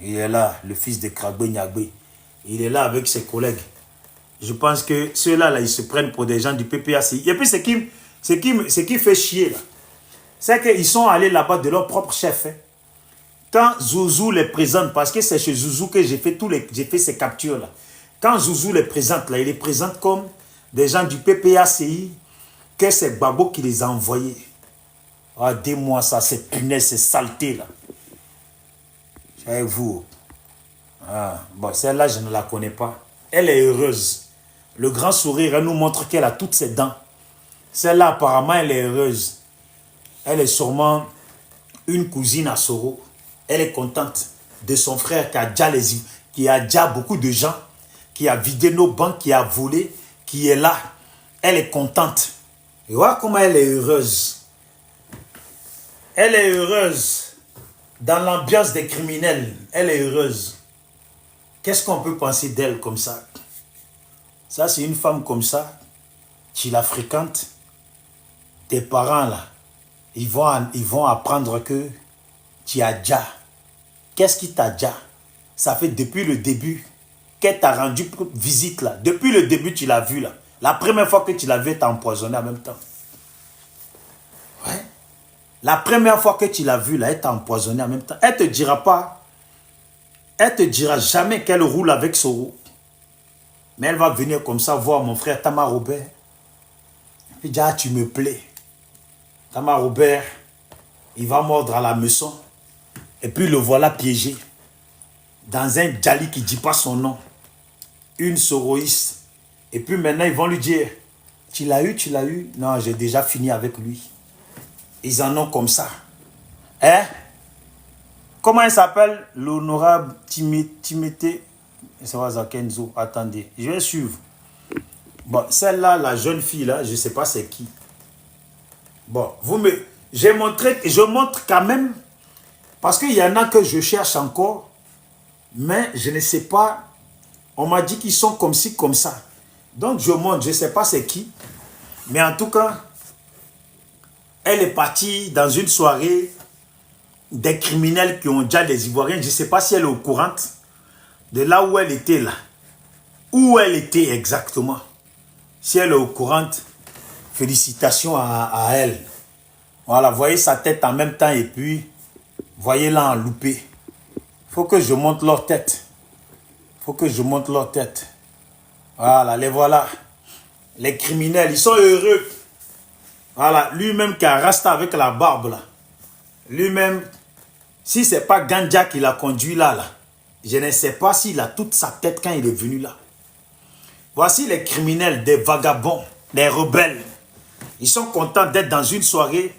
Il est là, le fils de Kragbe Nyagbe. Il est là avec ses collègues. Je pense que ceux-là, là, ils se prennent pour des gens du PPACI. Et puis, ce qui fait chier, là, c'est qu'ils sont allés là-bas de leur propre chef. Hein. Quand Zouzou les présente, parce que c'est chez Zouzou que j'ai fait ces captures-là. Quand Zouzou les présente, là, il les présente comme des gens du PPACI, que c'est Babo qui les a envoyés. Regardez-moi ça, cette punaise, ces saletés, là. Avec vous. Ah, bon, celle-là, je ne la connais pas. Elle est heureuse. Le grand sourire, elle nous montre qu'elle a toutes ses dents. Celle-là, apparemment, elle est heureuse. Elle est sûrement une cousine à Soro. Elle est contente de son frère qui a déjà beaucoup de gens, qui a vidé nos banques, qui a volé, qui est là. Elle est contente. Et voilà comment elle est heureuse. Elle est heureuse. Dans l'ambiance des criminels, elle est heureuse. Qu'est-ce qu'on peut penser d'elle comme ça? Ça, c'est une femme comme ça. Tu la fréquentes. Tes parents, là, ils vont apprendre que tu as déjà. Qu'est-ce qui t'a déjà? Ça fait depuis le début. qu'elle t'a rendu visite là. Depuis le début, tu l'as vu là. La première fois que tu l'as vu, elle t'a empoisonné en même temps. Ouais. La première fois que tu l'as vu là, elle t'a empoisonné en même temps. Elle te dira pas, elle te dira jamais qu'elle roule avec Soro. Mais elle va venir comme ça voir mon frère Tama Robert. Il dit, ah, tu me plais. Tama Robert, il va mordre à la maison. Et puis le voilà piégé. Dans un Djali qui ne dit pas son nom. Une soroïste. Et puis maintenant, ils vont lui dire, tu l'as eu, tu l'as eu. Non, j'ai déjà fini avec lui. Ils en ont comme ça. Hein? Comment il s'appelle? L'honorable Timothée. C'est Kenzo. Attendez, je vais suivre. Bon, celle-là, la jeune fille, là, je ne sais pas c'est qui. Bon, je montre quand même, parce qu'il y en a que je cherche encore, mais je ne sais pas. On m'a dit qu'ils sont comme ci, comme ça. Donc, je montre, je ne sais pas c'est qui. Mais en tout cas, elle est partie dans une soirée des criminels qui ont déjà des Ivoiriens. Je ne sais pas si elle est au courant de là où elle était là. Où elle était exactement. Si elle est au courant, félicitations à elle. Voilà, voyez sa tête en même temps et puis, voyez-la en loupé. Il faut que je montre leur tête. Il faut que je montre leur tête. Voilà, les voilà. Les criminels, ils sont heureux. Voilà, lui-même qui a rasta avec la barbe là. Lui-même, si ce n'est pas Gandja qui l'a conduit là, je ne sais pas s'il a toute sa tête quand il est venu là. Voici les criminels, des vagabonds, des rebelles. Ils sont contents d'être dans une soirée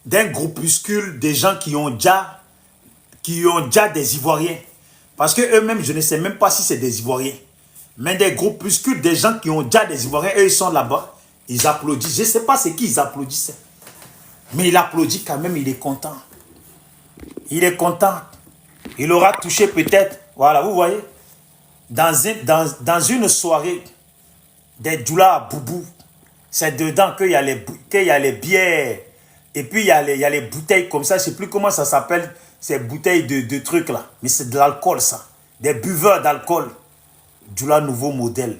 d'un groupuscule de gens qui ont déjà des Ivoiriens. Parce qu'eux-mêmes, je ne sais même pas si c'est des Ivoiriens. Mais des groupuscules de gens qui ont déjà des Ivoiriens, eux, ils sont là-bas. Ils applaudissent. Je ne sais pas c'est qui ils applaudissent. Mais il applaudit quand même, il est content. Il est content. Il aura touché peut-être, voilà, vous voyez, dans une soirée des Djoula à Boubou, c'est dedans qu'il y a les bières, et puis il y a les bouteilles comme ça, je ne sais plus comment ça s'appelle, ces bouteilles de trucs là, mais c'est de l'alcool ça, des buveurs d'alcool, Djoula nouveau modèle,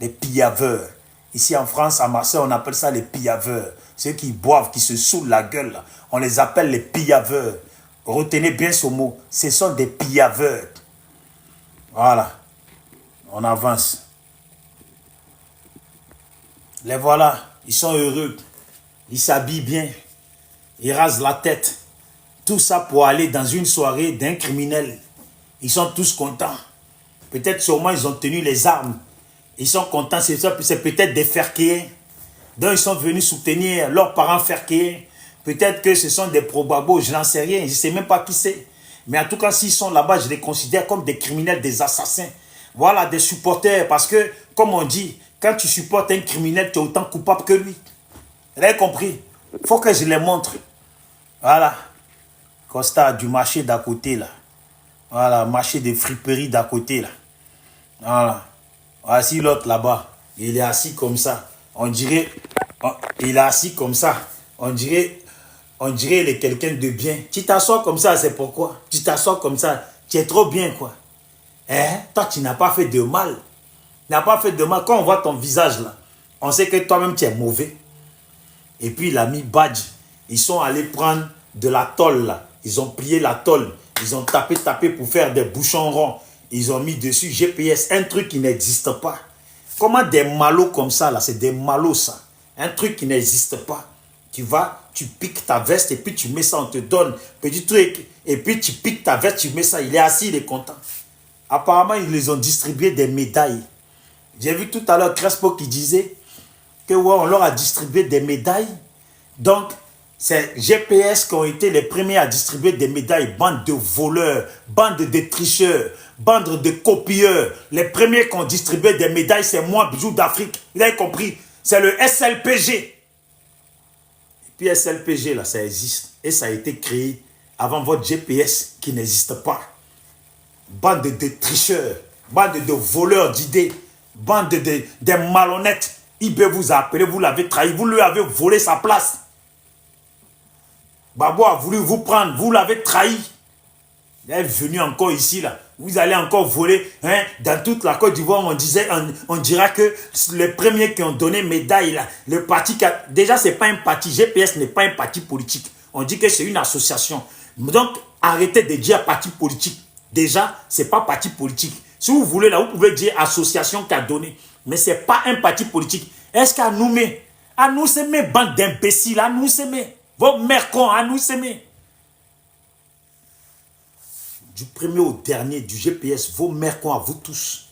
les pillaveurs. Ici en France, à Marseille, on appelle ça les pillaveurs. Ceux qui boivent, qui se saoulent la gueule, là. On les appelle les pillaveurs. Retenez bien ce mot. Ce sont des pillaveurs. Voilà. On avance. Les voilà. Ils sont heureux. Ils s'habillent bien. Ils rasent la tête. Tout ça pour aller dans une soirée d'un criminel. Ils sont tous contents. Peut-être sûrement ils ont tenu les armes. Ils sont contents, c'est peut-être des ferkéens. Donc ils sont venus soutenir leurs parents ferkéens. Peut-être que ce sont des probabos, je n'en sais rien, je ne sais même pas qui c'est. Mais en tout cas, s'ils sont là-bas, je les considère comme des criminels, des assassins. Voilà, des supporters. Parce que, comme on dit, quand tu supportes un criminel, tu es autant coupable que lui. Vous avez compris? Il faut que je les montre. Voilà. Costa du marché d'à côté, là. Voilà, marché de friperie d'à côté, là. Voilà. Voici l'autre là-bas. Il est assis comme ça. On dirait... Il est assis comme ça. On dirait il est quelqu'un de bien. Tu t'assois comme ça, c'est pourquoi? Tu t'assois comme ça. Tu es trop bien, quoi. Hein? Toi, tu n'as pas fait de mal. Tu n'as pas fait de mal. Quand on voit ton visage, là, on sait que toi-même, tu es mauvais. Et puis, il a mis badge. Ils sont allés prendre de la tôle, là. Ils ont plié la tôle. Ils ont tapé pour faire des bouchons ronds. Ils ont mis dessus GPS, un truc qui n'existe pas. Comment des malots comme ça, là, c'est des malots, ça. Un truc qui n'existe pas. Tu vas, tu piques ta veste et puis tu mets ça, on te donne petit truc. Et puis tu piques ta veste, tu mets ça. Il est assis, il est content. Apparemment, ils les ont distribué des médailles. J'ai vu tout à l'heure Crespo qui disait que ouais, on leur a distribué des médailles. Donc, c'est GPS qui ont été les premiers à distribuer des médailles. Bande de voleurs, bande de tricheurs, bande de copieurs. Les premiers qui ont distribué des médailles, c'est moi, Bijou d'Afrique. Vous avez compris? C'est le SLPG. Et puis SLPG, là, ça existe. Et ça a été créé avant votre GPS qui n'existe pas. Bande de tricheurs, bande de voleurs d'idées, bande de malhonnêtes. IB vous a appelé, vous l'avez trahi, vous lui avez volé sa place. Babo a voulu vous prendre, vous l'avez trahi. Vous êtes venu encore ici, là. Vous allez encore voler. Hein? Dans toute la Côte d'Ivoire, on dira que les premiers qui ont donné médaille, là, le parti... Déjà, ce n'est pas un parti. GPS n'est pas un parti politique. On dit que c'est une association. Donc, arrêtez de dire parti politique. Déjà, ce n'est pas parti politique. Si vous voulez, là, vous pouvez dire association qui a donné. Mais ce n'est pas un parti politique. Est-ce qu'à nous met, bande d'imbéciles, à nous s'aimer. Vos mères cons, à nous s'aimer. Du premier au dernier, du GPS, vos mères cons à vous tous.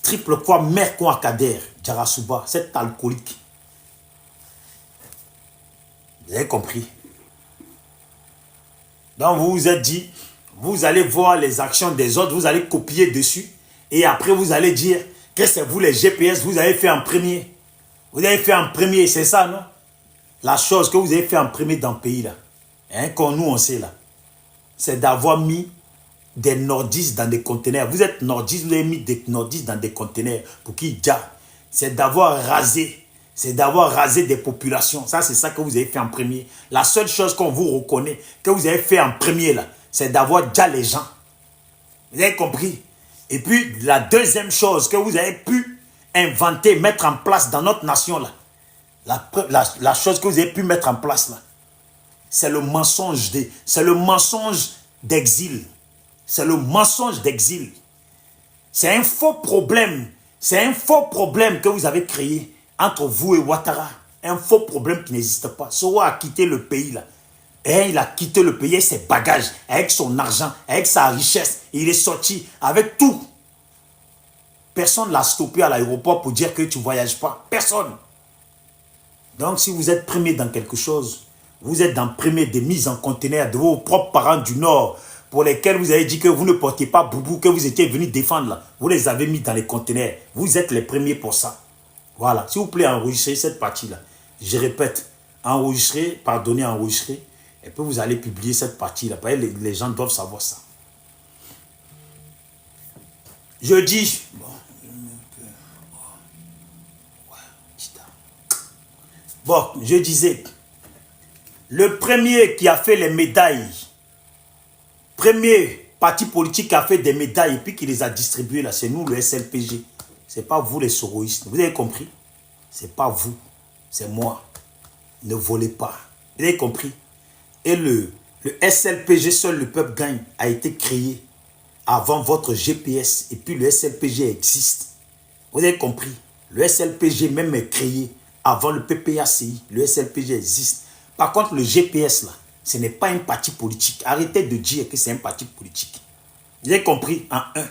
Triple fois mère con à Kader, Djarasuba, cet alcoolique. Vous avez compris? Donc vous vous êtes dit, vous allez voir les actions des autres, vous allez copier dessus, et après vous allez dire que c'est vous les GPS, vous avez fait en premier. Vous avez fait en premier, c'est ça, non? La chose que vous avez fait en premier dans le pays, là, hein, comme nous on sait là, c'est d'avoir mis des nordistes dans des conteneurs. Vous êtes nordistes, vous avez mis des nordistes dans des conteneurs pour qu'ils gardent. C'est d'avoir rasé. C'est d'avoir rasé des populations. Ça, c'est ça que vous avez fait en premier. La seule chose qu'on vous reconnaît, que vous avez fait en premier, là, c'est d'avoir déjà les gens. Vous avez compris? Et puis, la deuxième chose que vous avez pu inventer, mettre en place dans notre nation, là, la chose que vous avez pu mettre en place, là, c'est le mensonge d'exil. C'est le mensonge d'exil. C'est un faux problème. C'est un faux problème que vous avez créé entre vous et Ouattara. Un faux problème qui n'existe pas. Soro a quitté le pays là. Et il a quitté le pays avec ses bagages, avec son argent, avec sa richesse. Il est sorti avec tout. Personne ne l'a stoppé à l'aéroport pour dire que tu ne voyages pas. Personne. Donc si vous êtes premier dans quelque chose, vous êtes dans le premier des mises en conteneur de vos propres parents du Nord, pour lesquels vous avez dit que vous ne portez pas boubou, que vous étiez venu défendre là. Vous les avez mis dans les conteneurs. Vous êtes les premiers pour ça. Voilà. S'il vous plaît, enregistrez cette partie-là. Je répète, enregistrez, pardonnez, enregistrez. Et puis vous allez publier cette partie-là. Les gens doivent savoir ça. Je dis... Bon, je disais... Le premier qui a fait les médailles, premier parti politique qui a fait des médailles et puis qui les a distribuées, là, c'est nous, le SLPG. Ce n'est pas vous, les soroïstes. Vous avez compris? Ce n'est pas vous, c'est moi. Ne volez pas. Vous avez compris? Et le SLPG, seul le peuple gagne, a été créé avant votre GPS. Et puis le SLPG existe. Vous avez compris? Le SLPG même est créé avant le PPACI. Le SLPG existe. Par contre, le GPS, là, ce n'est pas un parti politique. Arrêtez de dire que c'est un parti politique. Vous avez compris? En un.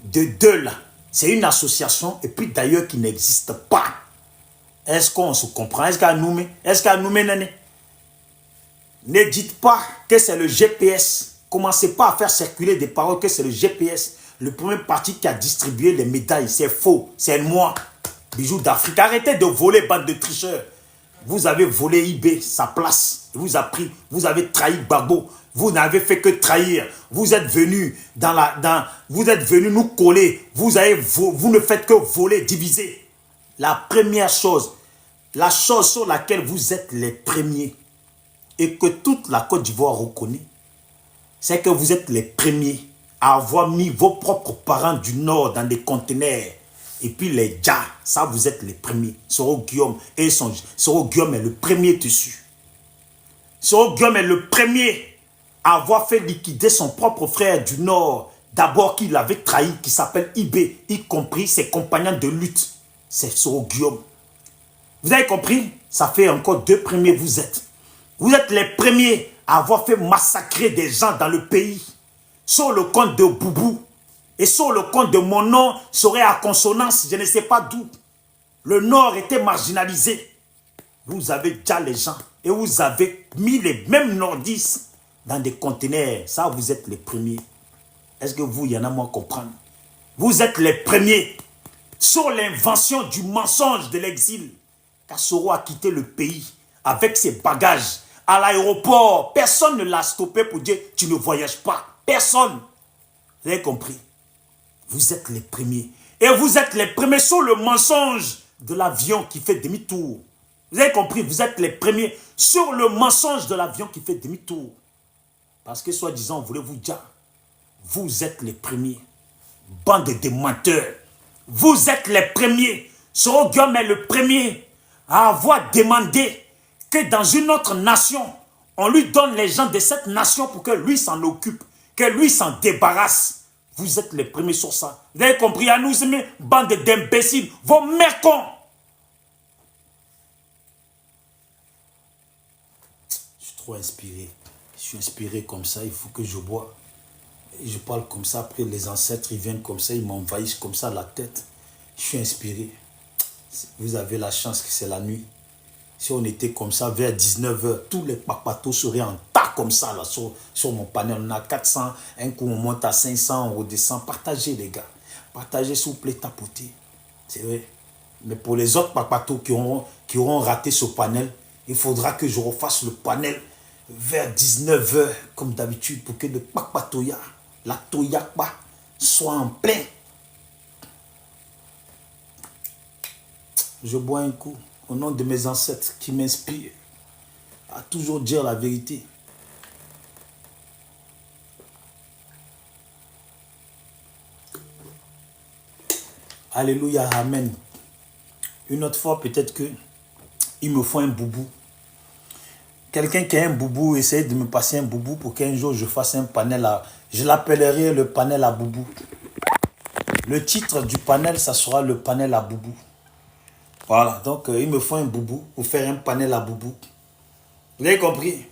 De deux, là, c'est une association, et puis d'ailleurs qui n'existe pas. Est-ce qu'on se comprend? Est-ce qu'à nous, ne dites pas que c'est le GPS. Commencez pas à faire circuler des paroles que c'est le GPS. Le premier parti qui a distribué les médailles, c'est faux. C'est moi. Bijoux d'Afrique. Arrêtez de voler, bande de tricheurs. Vous avez volé IB, sa place. Il vous a pris. Vous avez trahi Gbagbo. Vous n'avez fait que trahir. Vous êtes venu vous êtes venu nous coller. Vous ne faites que voler, diviser. La première chose, la chose sur laquelle vous êtes les premiers et que toute la Côte d'Ivoire reconnaît, c'est que vous êtes les premiers à avoir mis vos propres parents du Nord dans des conteneurs. Et puis les Dja, ça vous êtes les premiers. Soro Guillaume Soro Guillaume est le premier dessus. Soro Guillaume est le premier à avoir fait liquider son propre frère du Nord. D'abord qu'il avait trahi, qui s'appelle IB, y compris ses compagnons de lutte. C'est Soro Guillaume. Vous avez compris? Ça fait encore deux premiers vous êtes. Vous êtes les premiers à avoir fait massacrer des gens dans le pays. Sur le compte de Boubou. Et sur le compte de mon nom serait à consonance, je ne sais pas d'où. Le Nord était marginalisé. Vous avez déjà les gens. Et vous avez mis les mêmes nordistes dans des conteneurs. Ça, vous êtes les premiers. Est-ce que vous, il y en a moins à comprendre? Vous êtes les premiers sur l'invention du mensonge de l'exil. Car Soro a quitté le pays avec ses bagages. À l'aéroport, personne ne l'a stoppé pour dire tu ne voyages pas. Personne. Vous avez compris? Vous êtes les premiers. Et vous êtes les premiers sur le mensonge de l'avion qui fait demi-tour. Vous avez compris? Vous êtes les premiers sur le mensonge de l'avion qui fait demi-tour. Parce que soi-disant, on voulait vous dire, vous êtes les premiers. Bande de menteurs. Vous êtes les premiers. Soro Guillaume est le premier à avoir demandé que dans une autre nation, on lui donne les gens de cette nation pour que lui s'en occupe, que lui s'en débarrasse. Vous êtes les premiers sur ça. Vous avez compris, à nous, bande d'imbéciles, vos mères cons. Je suis trop inspiré. Je suis inspiré comme ça, il faut que je bois. Et je parle comme ça, après les ancêtres, ils viennent comme ça, ils m'envahissent comme ça la tête. Je suis inspiré. Vous avez la chance que c'est la nuit. Si on était comme ça, vers 19h, tous les papatos seraient en tas comme ça, là, sur mon panel. On a 400, un coup on monte à 500, on redescend. Partagez, les gars. Partagez, s'il vous plaît, tapotez. C'est vrai. Mais pour les autres papatos qui auront raté ce panel, il faudra que je refasse le panel vers 19h, comme d'habitude, pour que le papatoya, la toyakba, soit en plein. Je bois un coup au nom de mes ancêtres qui m'inspirent à toujours dire la vérité. Alléluia, amen. Une autre fois, peut-être que il me faut un boubou. Quelqu'un qui a un boubou, essaye de me passer un boubou pour qu'un jour je fasse un panel à... Je l'appellerai le panel à boubou. Le titre du panel, ça sera le panel à boubou. Voilà, donc il me faut un boubou pour faire un panel à boubou. Vous avez compris?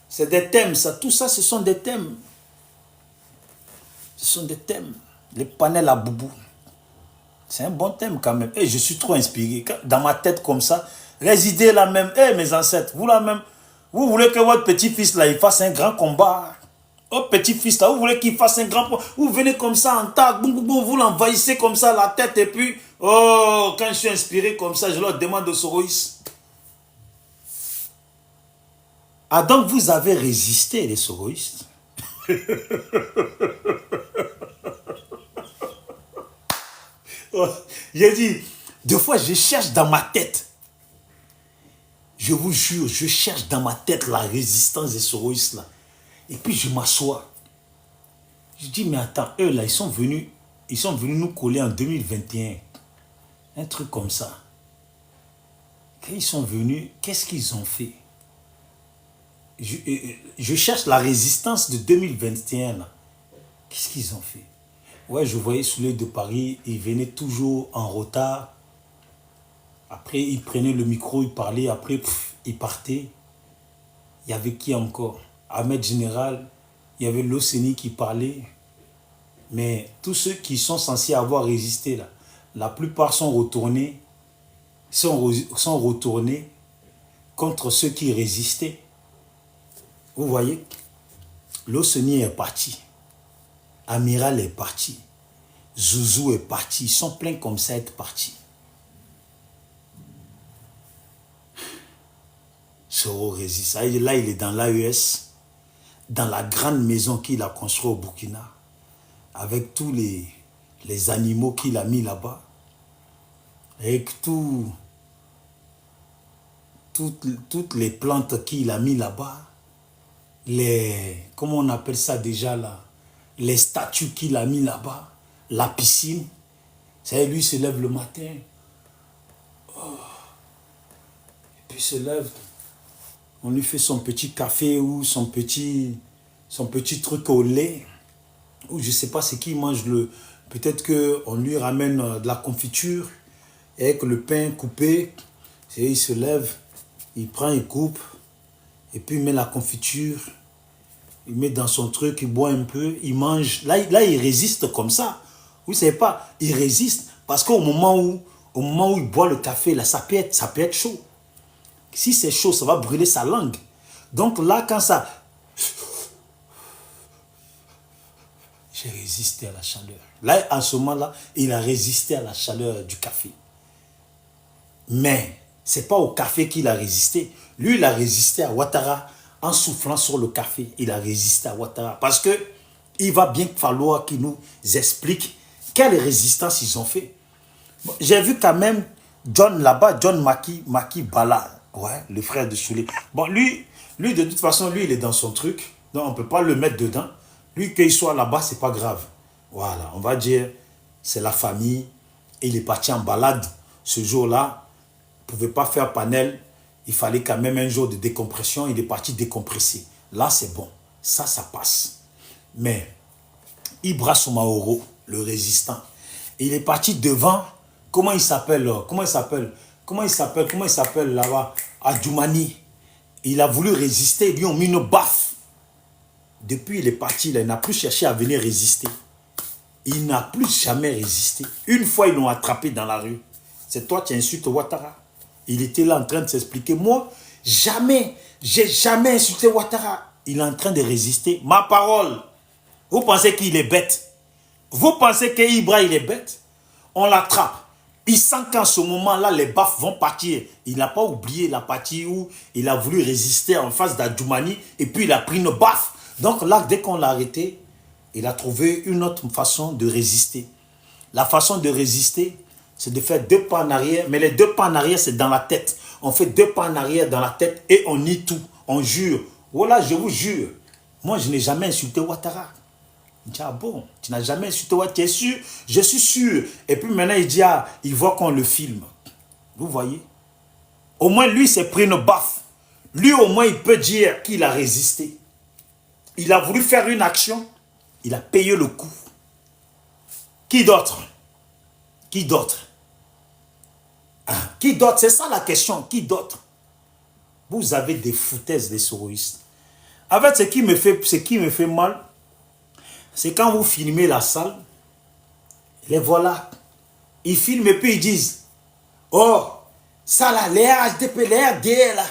C'est des thèmes, ça. Tout ça, ce sont des thèmes. Ce sont des thèmes. Les panels à boubou. C'est un bon thème quand même. Et je suis trop inspiré. Dans ma tête comme ça, les idées là même. Mes ancêtres, vous là même, vous voulez que votre petit-fils là, il fasse un grand combat. Votre petit-fils là, vous voulez qu'il fasse un grand combat. Vous venez comme ça en tas, vous l'envahissez comme ça la tête et puis, oh, quand je suis inspiré comme ça, je leur demande de Soroïs. Ah donc vous avez résisté les Soroïstes. J'ai dit, deux fois je cherche dans ma tête. Je vous jure, je cherche dans ma tête la résistance des Soroïstes là. Et puis je m'assois. Je dis, mais attends, eux là, ils sont venus nous coller en 2021. Un truc comme ça. Quand ils sont venus, qu'est-ce qu'ils ont fait? Je cherche la résistance de 2021 là. Qu'est-ce qu'ils ont fait? Ouais, je voyais Soleil de Paris, ils venaient toujours en retard. Après, ils prenaient le micro, ils parlaient, après, ils partaient. Il y avait qui encore? Ahmed Général, il y avait l'Océanie qui parlait. Mais tous ceux qui sont censés avoir résisté, là, la plupart sont retournés contre ceux qui résistaient. Vous voyez? L'Océanie est parti. Amiral est parti. Zouzou est parti. Ils sont pleins comme ça à être partis. Soro résiste. Là, il est dans l'AES, dans la grande maison qu'il a construite au Burkina, avec tous les animaux qu'il a mis là-bas, avec toutes les plantes qu'il a mis là-bas, comment on appelle ça déjà là, les statues qu'il a mis là-bas, la piscine. Ça, lui se lève le matin. Oh. Et puis il se lève. On lui fait son petit café ou son petit truc au lait. Ou je ne sais pas c'est qui mange le... Peut-être qu'on lui ramène de la confiture avec le pain coupé. Il se lève, il prend, il coupe. Et puis il met la confiture. Il met dans son truc, il boit un peu, il mange. Là il résiste comme ça. Vous ne savez pas, il résiste parce qu'au moment où il boit le café, là, ça peut être chaud. Si c'est chaud, ça va brûler sa langue. Donc là, quand ça... J'ai résisté à la chaleur. Là, en ce moment-là, il a résisté à la chaleur du café. Mais ce n'est pas au café qu'il a résisté. Lui, il a résisté à Ouattara en soufflant sur le café. Il a résisté à Ouattara. Parce que il va bien falloir qu'il nous explique quelle résistance ils ont fait. Bon, j'ai vu quand même John là-bas, John Maki Bala, ouais, le frère de Soulé. Bon, lui, de toute façon, lui, il est dans son truc. Donc, on ne peut pas le mettre dedans. Lui, qu'il soit là-bas, ce n'est pas grave. Voilà, on va dire, c'est la famille. Il est parti en balade ce jour-là. Il ne pouvait pas faire panel. Il fallait quand même un jour de décompression. Il est parti décompresser. Là, c'est bon. Ça passe. Mais, Ibra Soumaoro, le résistant, il est parti devant, comment il s'appelle là-bas, à Djoumani. Il a voulu résister, ils lui ont mis une baffe. Depuis, il est parti, là, il n'a plus cherché à venir résister. Il n'a plus jamais résisté. Une fois, ils l'ont attrapé dans la rue. C'est toi qui insultes Ouattara. Il était là en train de s'expliquer. Moi, jamais, j'ai jamais insulté Ouattara. Il est en train de résister. Ma parole. Vous pensez qu'il est bête? Vous pensez qu'Ibra, il est bête? On l'attrape. Il sent qu'en ce moment-là, les baffes vont partir. Il n'a pas oublié la partie où il a voulu résister en face d'Adjoumani et puis il a pris une baffe. Donc là, dès qu'on l'a arrêté, il a trouvé une autre façon de résister. La façon de résister, c'est de faire 2 pas en arrière. Mais les 2 pas en arrière, c'est dans la tête. On fait 2 pas en arrière dans la tête et on nie tout. On jure. Voilà, je vous jure. Moi, je n'ai jamais insulté Ouattara. Ah bon, tu n'as jamais insulté Ouattara, tu es sûr? Je suis sûr. Et puis maintenant, il dit, ah, il voit qu'on le filme. Vous voyez? Au moins, lui, s'est pris une baffe. Lui, au moins, il peut dire qu'il a résisté. Il a voulu faire une action. Il a payé le coup. Qui d'autre? Qui d'autre? Qui d'autre? C'est ça la question. Qui d'autre? Vous avez des foutaises, des soroistes. En fait, ce qui me fait mal, c'est quand vous filmez la salle, les voilà. Ils filment et puis ils disent, oh, ça là, les RHDP, les RDL là,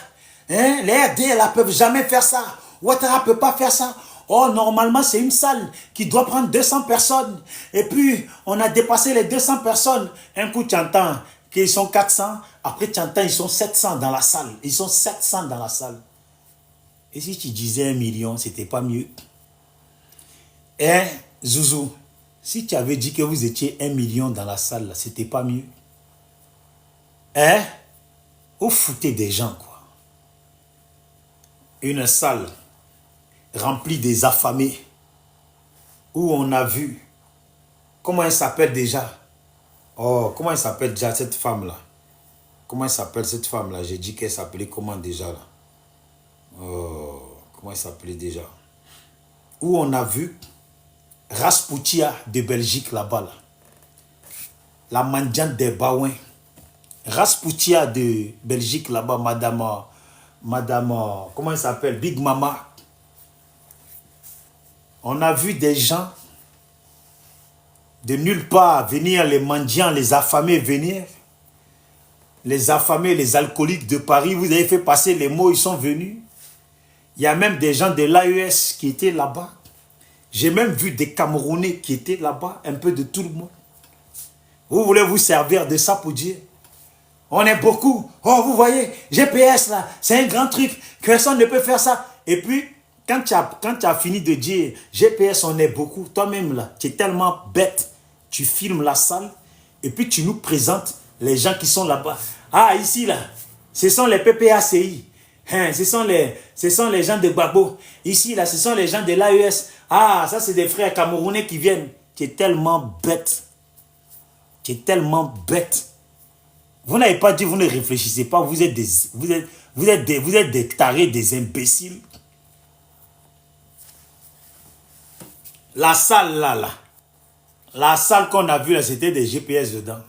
hein, les RDL ne peuvent jamais faire ça. Ouattara ne peut pas faire ça. Oh, normalement, c'est une salle qui doit prendre 200 personnes. Et puis, on a dépassé les 200 personnes. Un coup, tu entends qu'ils sont 400. Après, tu entends, ils sont 700 dans la salle. Ils sont 700 dans la salle. Et si tu disais 1 million, c'était pas mieux? Hein, Zouzou, si tu avais dit que vous étiez 1 million dans la salle, c'était pas mieux? Hein? Vous foutez des gens, quoi. Une salle remplie des affamés, où on a vu, comment elle s'appelle déjà? Oh, comment elle s'appelle déjà cette femme-là? Comment elle s'appelle cette femme-là? J'ai dit qu'elle s'appelait comment déjà là? Oh, comment elle s'appelait déjà? Où on a vu Raspoutia de Belgique là-bas, là. La mendiante des Baouins. Raspoutia de Belgique là-bas, madame, comment elle s'appelle? Big Mama. On a vu des gens de nulle part venir, les mendiants, les affamés venir. Les affamés, les alcooliques de Paris, vous avez fait passer les mots, ils sont venus. Il y a même des gens de l'AES qui étaient là-bas. J'ai même vu des Camerounais qui étaient là-bas, un peu de tout le monde. Vous voulez vous servir de ça pour dire, on est beaucoup. Oh, vous voyez, GPS là, c'est un grand truc. Personne ne peut faire ça. Et puis, quand tu as fini de dire, GPS, on est beaucoup, toi-même là, tu es tellement bête. Tu filmes la salle et puis tu nous présentes les gens qui sont là-bas. Ah, ici là, ce sont les PPACI. Hein, ce sont les gens de Gbagbo. Ici là, ce sont les gens de l'AES. Ah, ça c'est des frères camerounais qui viennent. Tu es tellement bête. Tu es tellement bête. Vous n'avez pas dit, vous ne réfléchissez pas. Vous êtes des tarés, des imbéciles. La salle là. La salle qu'on a vue là, c'était des GPS dedans.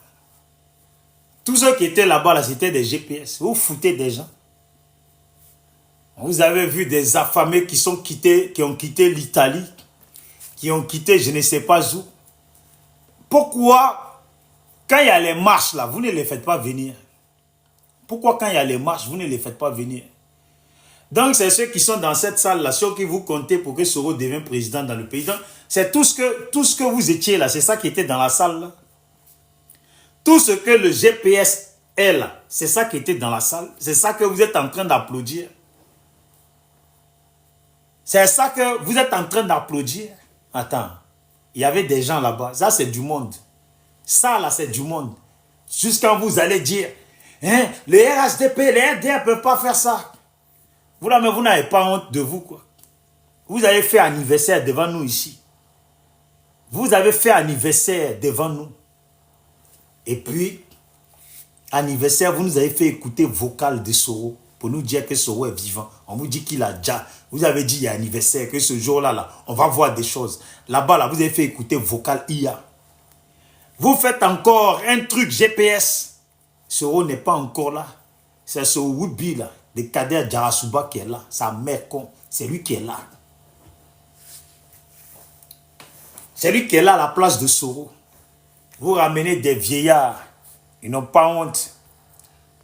Tous ceux qui étaient là-bas là, c'était des GPS. Vous foutez des gens. Vous avez vu des affamés qui ont quitté l'Italie, qui ont quitté je ne sais pas où. Pourquoi, quand il y a les marches là, vous ne les faites pas venir? Pourquoi quand il y a les marches, vous ne les faites pas venir? Donc c'est ceux qui sont dans cette salle là, ceux qui vous comptez pour que Soro devienne président dans le pays. C'est tout ce que vous étiez là, c'est ça qui était dans la salle là. Tout ce que le GPS est là, c'est ça qui était dans la salle. C'est ça que vous êtes en train d'applaudir. C'est ça que vous êtes en train d'applaudir. Attends, il y avait des gens là-bas. Ça, c'est du monde. Ça, là, c'est du monde. Jusqu'à vous allez dire, hein, les RHDP, les RDR ne peuvent pas faire ça. Vous là, mais vous n'avez pas honte de vous, quoi. Vous avez fait anniversaire devant nous ici. Vous avez fait anniversaire devant nous. Et puis, anniversaire, vous nous avez fait écouter vocal de Soro pour nous dire que Soro est vivant. On vous dit qu'il a déjà... Vous avez dit il y a anniversaire, que ce jour-là, là, on va voir des choses. Là-bas, là, vous avez fait écouter vocal IA. Vous faites encore un truc GPS. Soro n'est pas encore là. C'est ce Wubi, là, de Kader Djarasuba qui est là. Sa mère con, c'est lui qui est là. C'est lui qui est là à la place de Soro. Vous ramenez des vieillards. Ils n'ont pas honte.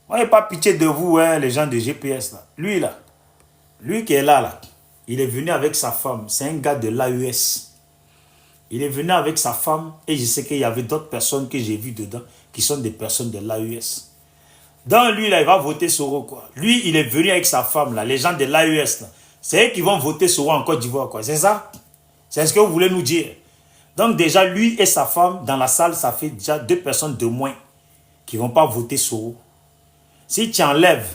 Moi, j'ai pas pitié de vous, hein, les gens de GPS. Là. Lui qui est là, là, il est venu avec sa femme. C'est un gars de l'AES. Il est venu avec sa femme et je sais qu'il y avait d'autres personnes que j'ai vues dedans qui sont des personnes de l'AES. Dans lui, là, il va voter Soro, quoi. Lui, il est venu avec sa femme, là, les gens de l'AES. C'est eux qui vont voter Soro en Côte d'Ivoire, quoi. C'est ça? C'est ce que vous voulez nous dire? Donc déjà, lui et sa femme, dans la salle, ça fait déjà 2 personnes de moins qui ne vont pas voter Soro. Si tu enlèves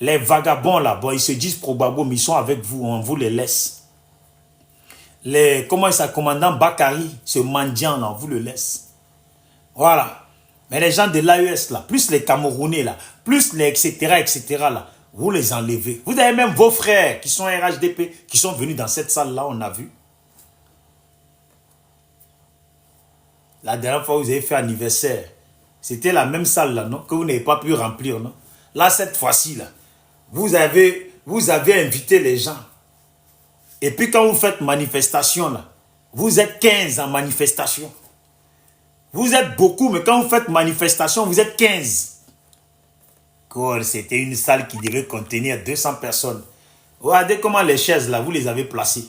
les vagabonds là, bon, ils se disent probablement, mais ils sont avec vous, on vous les laisse. Comment il s'appelle, commandant Bakary, ce mendiant là, on vous le laisse. Voilà. Mais les gens de l'AES là, plus les Camerounais là, plus les etc. là, vous les enlevez. Vous avez même vos frères qui sont RHDP, qui sont venus dans cette salle là, on a vu. La dernière fois, vous avez fait anniversaire. C'était la même salle là, non? Que vous n'avez pas pu remplir, non? Là, cette fois-ci, là, vous avez invité les gens. Et puis quand vous faites manifestation, là, vous êtes 15 en manifestation. Vous êtes beaucoup, mais quand vous faites manifestation, vous êtes 15. C'était une salle qui devait contenir 200 personnes. Regardez comment les chaises, là, vous les avez placées.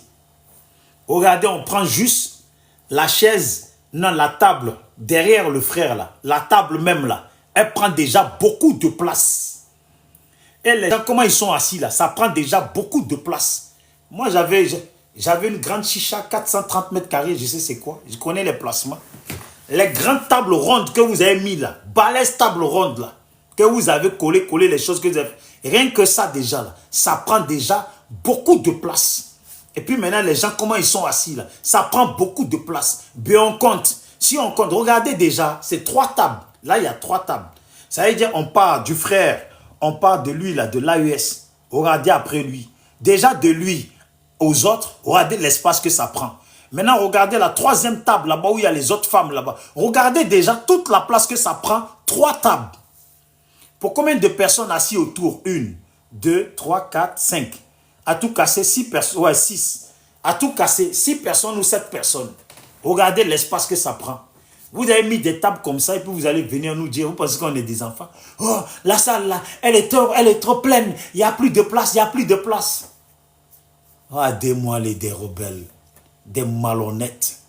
Regardez, on prend juste la chaise... Non, la table, derrière le frère là, la table même là, elle prend déjà beaucoup de place. Et les gens, comment ils sont assis là, ça prend déjà beaucoup de place. Moi, j'avais une grande chicha, 430 mètres carrés, je sais c'est quoi, je connais les placements. Les grandes tables rondes que vous avez mis là, balèze table ronde là, que vous avez collé les choses que vous avez... Rien que ça déjà là, ça prend déjà beaucoup de place. Et puis maintenant, les gens, comment ils sont assis là? Ça prend beaucoup de place. Mais on compte. Si on compte, regardez déjà, c'est 3 tables. Là, il y a 3 tables. Ça veut dire, on part du frère, on part de lui, là, de l'AES. Regardez après lui. Déjà de lui aux autres, regardez l'espace que ça prend. Maintenant, regardez la 3e table là-bas où il y a les autres femmes là-bas. Regardez déjà toute la place que ça prend. 3 tables. Pour combien de personnes assises autour? 1, 2, 3, 4, 5. À tout casser 6 personnes, ouais 6. À tout casser 6 personnes ou 7 personnes. Regardez l'espace que ça prend. Vous avez mis des tables comme ça et puis vous allez venir nous dire, vous pensez qu'on est des enfants? Oh, la salle là, elle est trop pleine. Il n'y a plus de place, il n'y a plus de place. Ah, des-moi des rebelles, des malhonnêtes.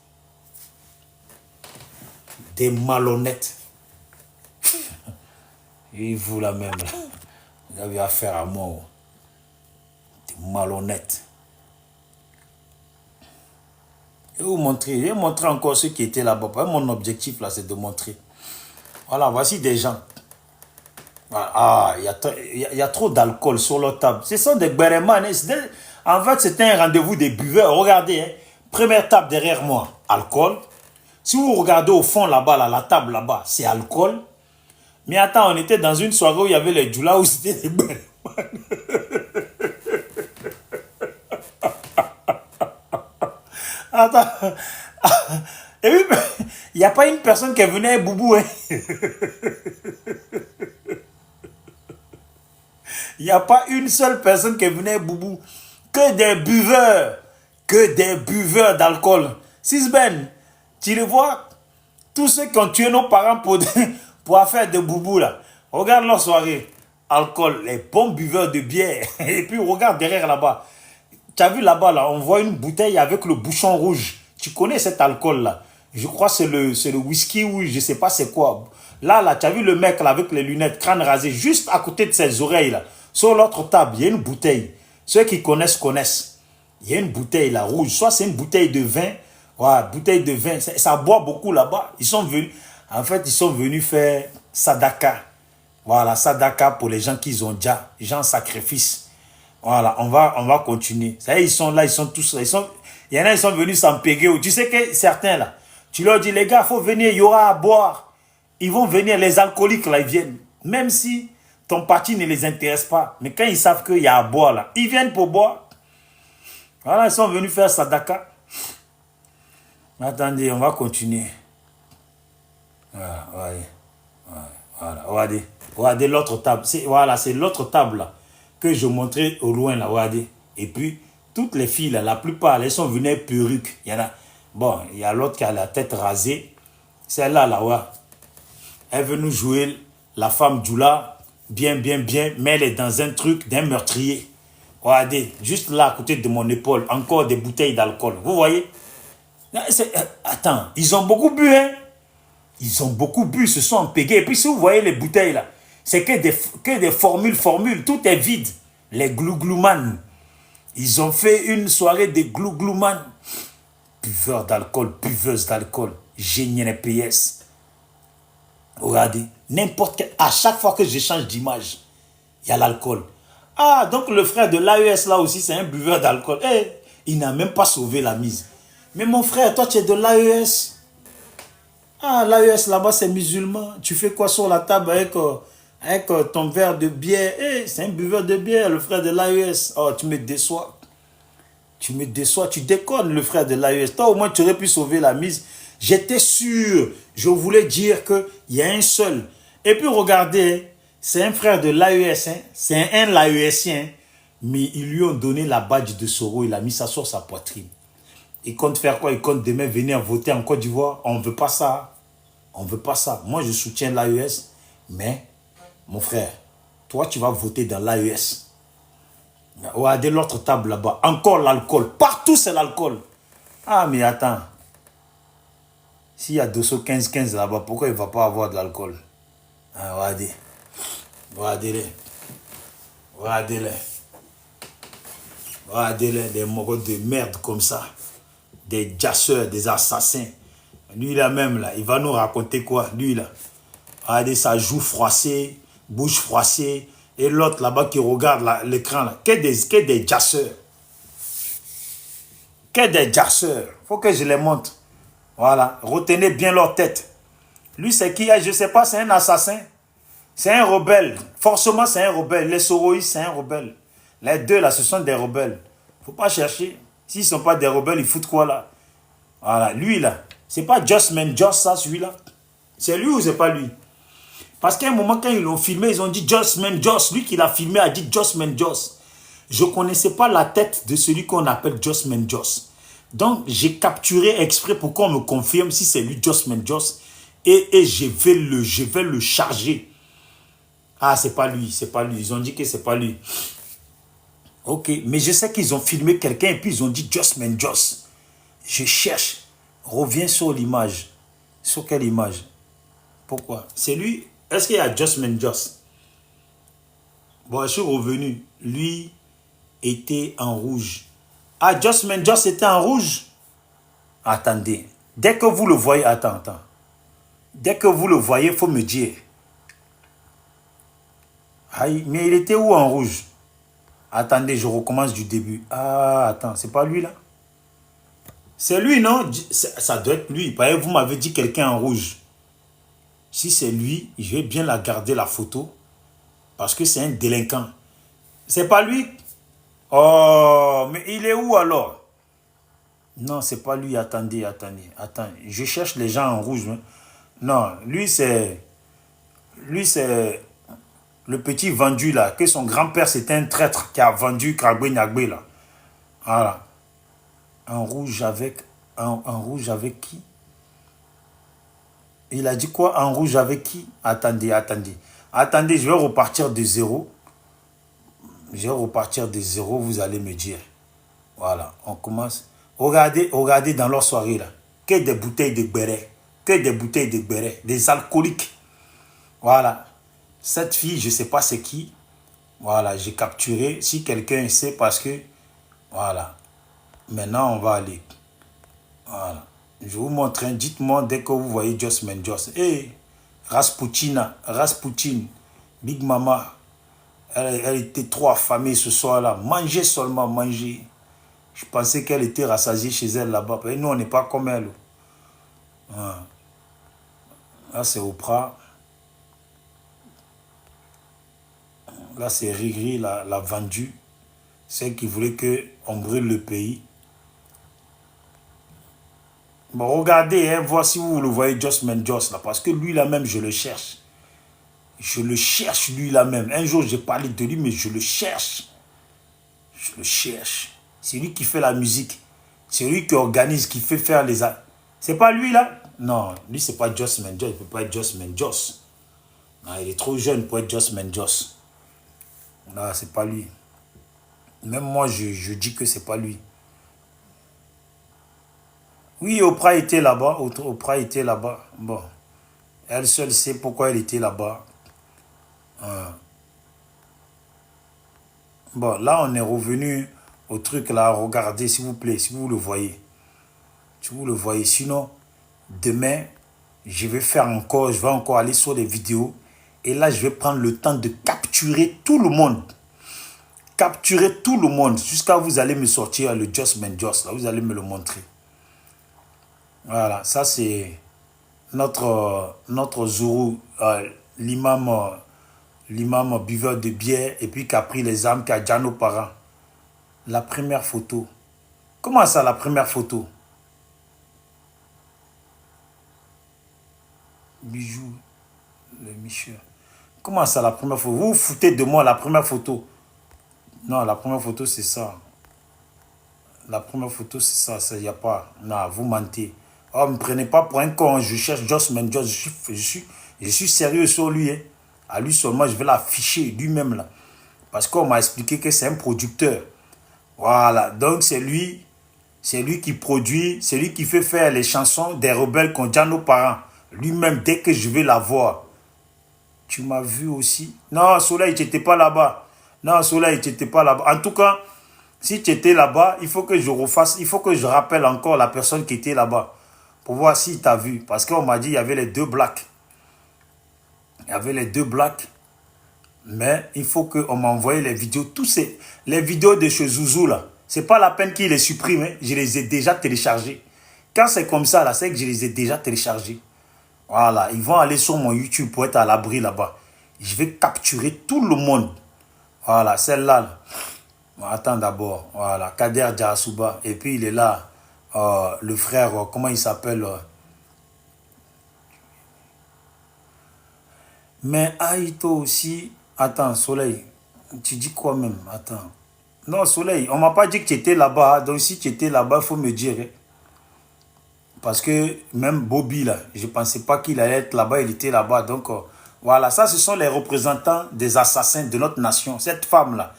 Des malhonnêtes. Et vous là même, là, vous avez affaire à moi. Malhonnête. Et vous montrer, je vais montrer encore ceux qui étaient là-bas. Mon objectif là, c'est de montrer. Voilà, voici des gens. Ah, il y a trop d'alcool sur leur table. Ce sont des bérémanes. En fait, c'était un rendez-vous des buveurs. Regardez, hein, première table derrière moi, alcool. Si vous regardez au fond là-bas, là, la table là-bas, c'est alcool. Mais attends, on était dans une soirée où il y avait les djoulas, où c'était des bérémanes. Attends. Et puis, il n'y a pas une personne qui venait boubou. Hein. Il n'y a pas une seule personne qui venait boubou. Que des buveurs. Que des buveurs d'alcool. Sisben, tu le vois? Tous ceux qui ont tué nos parents pour faire de boubou là. Regarde leur soirée. Alcool, les bons buveurs de bière. Et puis regarde derrière là-bas. Tu as vu là-bas, là, on voit une bouteille avec le bouchon rouge. Tu connais cet alcool-là? Je crois que c'est le whisky ou je ne sais pas c'est quoi. Là, tu as vu le mec là, avec les lunettes, crâne rasé, juste à côté de ses oreilles. Là. Sur l'autre table, il y a une bouteille. Ceux qui connaissent, connaissent. Il y a une bouteille là, rouge. Soit c'est une bouteille de vin. Ouais, bouteille de vin. Ça boit beaucoup là-bas. Ils sont venus. En fait, ils sont venus faire sadaka. Voilà, sadaka pour les gens qui ont déjà. Les gens en sacrifice. Voilà, on va continuer. Ça y est, ils sont là, ils sont tous là. Il y en a, ils sont venus s'empéguer. Tu sais que certains là, tu leur dis, les gars, il faut venir, il y aura à boire. Ils vont venir, les alcooliques là, ils viennent. Même si ton parti ne les intéresse pas. Mais quand ils savent qu'il y a à boire là, ils viennent pour boire. Voilà, ils sont venus faire Sadaka. Attendez, on va continuer. Voilà, regardez. Regardez l'autre table. Voilà, c'est l'autre table là, que je montrais au loin là, regardez. Et puis, toutes les filles là, la plupart, elles sont venues perruques. Il y en a, bon, il y a l'autre qui a la tête rasée. Celle-là, là, ouais. Elle veut nous jouer la femme Djoula, bien, mais elle est dans un truc d'un meurtrier. Regardez, juste là, à côté de mon épaule, encore des bouteilles d'alcool. Vous voyez? Attends, ils ont beaucoup bu, hein? Ils ont beaucoup bu, se sont empégués. Et puis si vous voyez les bouteilles là, c'est que des formules. Tout est vide. Les glouglou-man. Ils ont fait une soirée de glouglou-man. Buveurs d'alcool, buveuses d'alcool. Génial PS. Regardez, n'importe quel... À chaque fois que je change d'image, il y a l'alcool. Ah, donc le frère de l'AES là aussi, c'est un buveur d'alcool. Eh, il n'a même pas sauvé la mise. Mais mon frère, toi tu es de l'AES. Ah, l'AES là-bas, c'est musulman. Tu fais quoi sur la table avec ton verre de bière? Eh, c'est un buveur de bière, le frère de l'AES. Oh, tu me déçois. Tu me déçois, tu déconnes, le frère de l'AES. Toi, au moins, tu aurais pu sauver la mise. J'étais sûr. Je voulais dire qu'il y a un seul. Et puis, regardez, c'est un frère de l'AES. Hein. C'est un l'AESien. Mais ils lui ont donné la badge de Soro. Il a mis ça sur sa poitrine. Il compte faire quoi? Il compte demain venir voter en Côte d'Ivoire. On ne veut pas ça. On ne veut pas ça. Moi, je soutiens l'AES. Mais, mon frère, toi, tu vas voter dans l'AES. Regardez l'autre table là-bas. Encore l'alcool. Partout, c'est l'alcool. Ah, mais attends. S'il y a 215 là-bas, pourquoi il ne va pas avoir de l'alcool? Ah, regardez. Regardez-les. Regardez-les. Regardez-les, des moraux de merde comme ça. Des jasseurs, des assassins. Lui là même, là, il va nous raconter quoi? Lui là. Regardez sa joue froissée, bouche froissée. Et l'autre là-bas qui regarde l'écran là. Que des jasseurs. Que des jasseurs. Faut que je les montre. Voilà. Retenez bien leur tête. Lui c'est qui? Je ne sais pas, c'est un assassin. C'est un rebelle. Forcément c'est un rebelle. Les soroïstes c'est un rebelle. Les deux là, ce sont des rebelles. Faut pas chercher. S'ils ne sont pas des rebelles, ils foutent quoi là? Voilà. Lui là. C'est pas Just Man Just ça, celui-là. C'est lui ou c'est pas lui? Parce qu'à un moment, quand ils l'ont filmé, ils ont dit Just Man Just. Lui qui l'a filmé a dit Just Man Just. Je ne connaissais pas la tête de celui qu'on appelle Just Man Just. Donc, j'ai capturé exprès pour qu'on me confirme si c'est lui Just Man Just. Et je vais le charger. Ah, c'est pas lui, c'est pas lui. Ils ont dit que c'est pas lui. Ok, mais je sais qu'ils ont filmé quelqu'un et puis ils ont dit Just Man Just. Je cherche. Reviens sur l'image. Sur quelle image? Pourquoi? C'est lui. Est-ce qu'il y a Just Man Just? Bon, je suis revenu. Lui était en rouge. Ah, Just Man Just était en rouge? Attendez. Dès que vous le voyez, attends. Dès que vous le voyez, il faut me dire. Aïe, mais il était où en rouge? Attendez, je recommence du début. Ah, attends, c'est pas lui là? C'est lui, non? Ça doit être lui. Vous m'avez dit quelqu'un en rouge. Si c'est lui, je vais bien la garder la photo. Parce que c'est un délinquant. C'est pas lui? Oh, mais il est où alors? Non, c'est pas lui. Attendez. Attends, je cherche les gens en rouge. Hein. Non, lui c'est le petit vendu là. Que son grand-père c'était un traître qui a vendu Kragbe Nyagbe là. Voilà. En rouge avec qui? Il a dit quoi? En rouge avec qui? Attendez, je vais repartir de zéro. Vous allez me dire. Voilà, on commence. Regardez dans leur soirée là. Que des bouteilles de béret. Des alcooliques. Voilà. Cette fille, je ne sais pas c'est qui. Voilà, j'ai capturé. Si quelqu'un sait, parce que... Voilà. Maintenant, on va aller. Voilà. Je vous montre. Dites-moi dès que vous voyez Just Man Just. Hey, Rasputin, Big Mama. Elle était trop affamée ce soir-là. Manger seulement, manger. Je pensais qu'elle était rassasiée chez elle là-bas. Mais nous, on n'est pas comme elle. Ah. Là, c'est Oprah. Là, c'est Riri, la vendue. Celle qui voulait qu'on brûle le pays. Bon, regardez, hein, voici où vous le voyez, Josman Joss, là. Parce que lui, là même, je le cherche. Je le cherche, lui, là même. Un jour, j'ai parlé de lui, mais je le cherche. Je le cherche. C'est lui qui fait la musique. C'est lui qui organise, qui fait faire les... C'est pas lui, là? Non, lui, c'est pas Josman Joss. Il peut pas être Josman Joss. Non, il est trop jeune pour être Josman Joss. Non, c'est pas lui. Même moi, je dis que c'est pas lui. Oui, Oprah était là-bas. Oprah était là-bas. Bon. Elle seule sait pourquoi elle était là-bas. Bon, là, on est revenu au truc là. Regardez, s'il vous plaît, si vous le voyez. Si vous le voyez. Sinon, demain, je vais encore aller sur les vidéos. Et là, je vais prendre le temps de capturer tout le monde. Capturer tout le monde. Jusqu'à vous allez me sortir le Josman Joss. Là, vous allez me le montrer. Voilà, ça c'est notre Zourou, l'imam buveur de bière et puis qui a pris les armes, qui a déjà nos parents. La première photo. Comment ça, la première photo? Bijou, le Michel. Comment ça, la première photo? Vous vous foutez de moi, la première photo. Non, la première photo, c'est ça. La première photo, c'est ça. Il n'y a pas. Non, vous mentez. Oh, ne me prenez pas pour un con. Je cherche Josman Joss. Je suis sérieux sur lui. Hein. À lui seulement, je vais l'afficher lui-même là. Parce qu'on m'a expliqué que c'est un producteur. Voilà. Donc, c'est lui qui produit, c'est lui qui fait faire les chansons des rebelles qu'on dit à nos parents. Lui-même, dès que je vais la voir. Tu m'as vu aussi. Non, Soleil, tu n'étais pas là-bas. Non, Soleil, tu n'étais pas là-bas. En tout cas, si tu étais là-bas, il faut que je refasse, il faut que je rappelle encore la personne qui était là-bas. Pour voir s'il t'a vu. Parce qu'on m'a dit qu'il y avait les deux blacks. Il y avait les deux blacks. Mais il faut qu'on m'envoie les vidéos. Les vidéos de chez Zouzou, là. C'est pas la peine qu'ils les suppriment. Hein. Je les ai déjà téléchargés. Quand c'est comme ça, là, c'est que je les ai déjà téléchargés. Voilà. Ils vont aller sur mon YouTube pour être à l'abri là-bas. Je vais capturer tout le monde. Voilà. Celle-là. Là. Bon, attends d'abord. Voilà. Kader Djassouba. Et puis il est là. Le frère, comment il s'appelle Mais Aïto aussi. Attends, Soleil. Tu dis quoi même? Attends. Non, Soleil, on m'a pas dit que tu étais là-bas. Donc si tu étais là-bas, il faut me dire. Hein. Parce que même Bobby, là, je ne pensais pas qu'il allait être là-bas. Il était là-bas. Donc voilà, ça, ce sont les représentants des assassins de notre nation. Cette femme-là,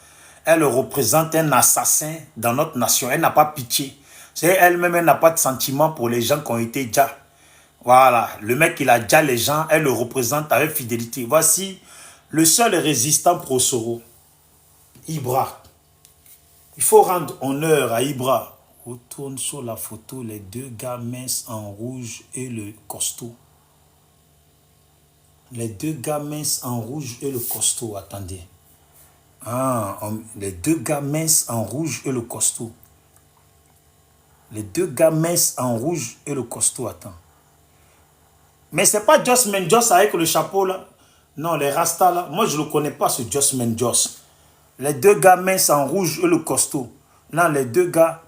elle représente un assassin dans notre nation. Elle n'a pas pitié. C'est elle-même, elle n'a pas de sentiment pour les gens qui ont été déjà. Voilà, le mec, il a déjà les gens, elle le représente avec fidélité. Voici le seul résistant pro Soro, Ibra. Il faut rendre honneur à Ibra. Retourne sur la photo, les deux gars minces en rouge et le costaud. Les deux gars minces en rouge et le costaud, attendez. Ah, les deux gars minces en rouge et le costaud. Les deux gars minces en rouge et le costaud, attends. Mais c'est pas Josman Joss avec le chapeau là. Non, les Rastas là. Moi, je ne le connais pas, ce Josman Joss. Les deux gars minces en rouge et le costaud. Non, les deux gars.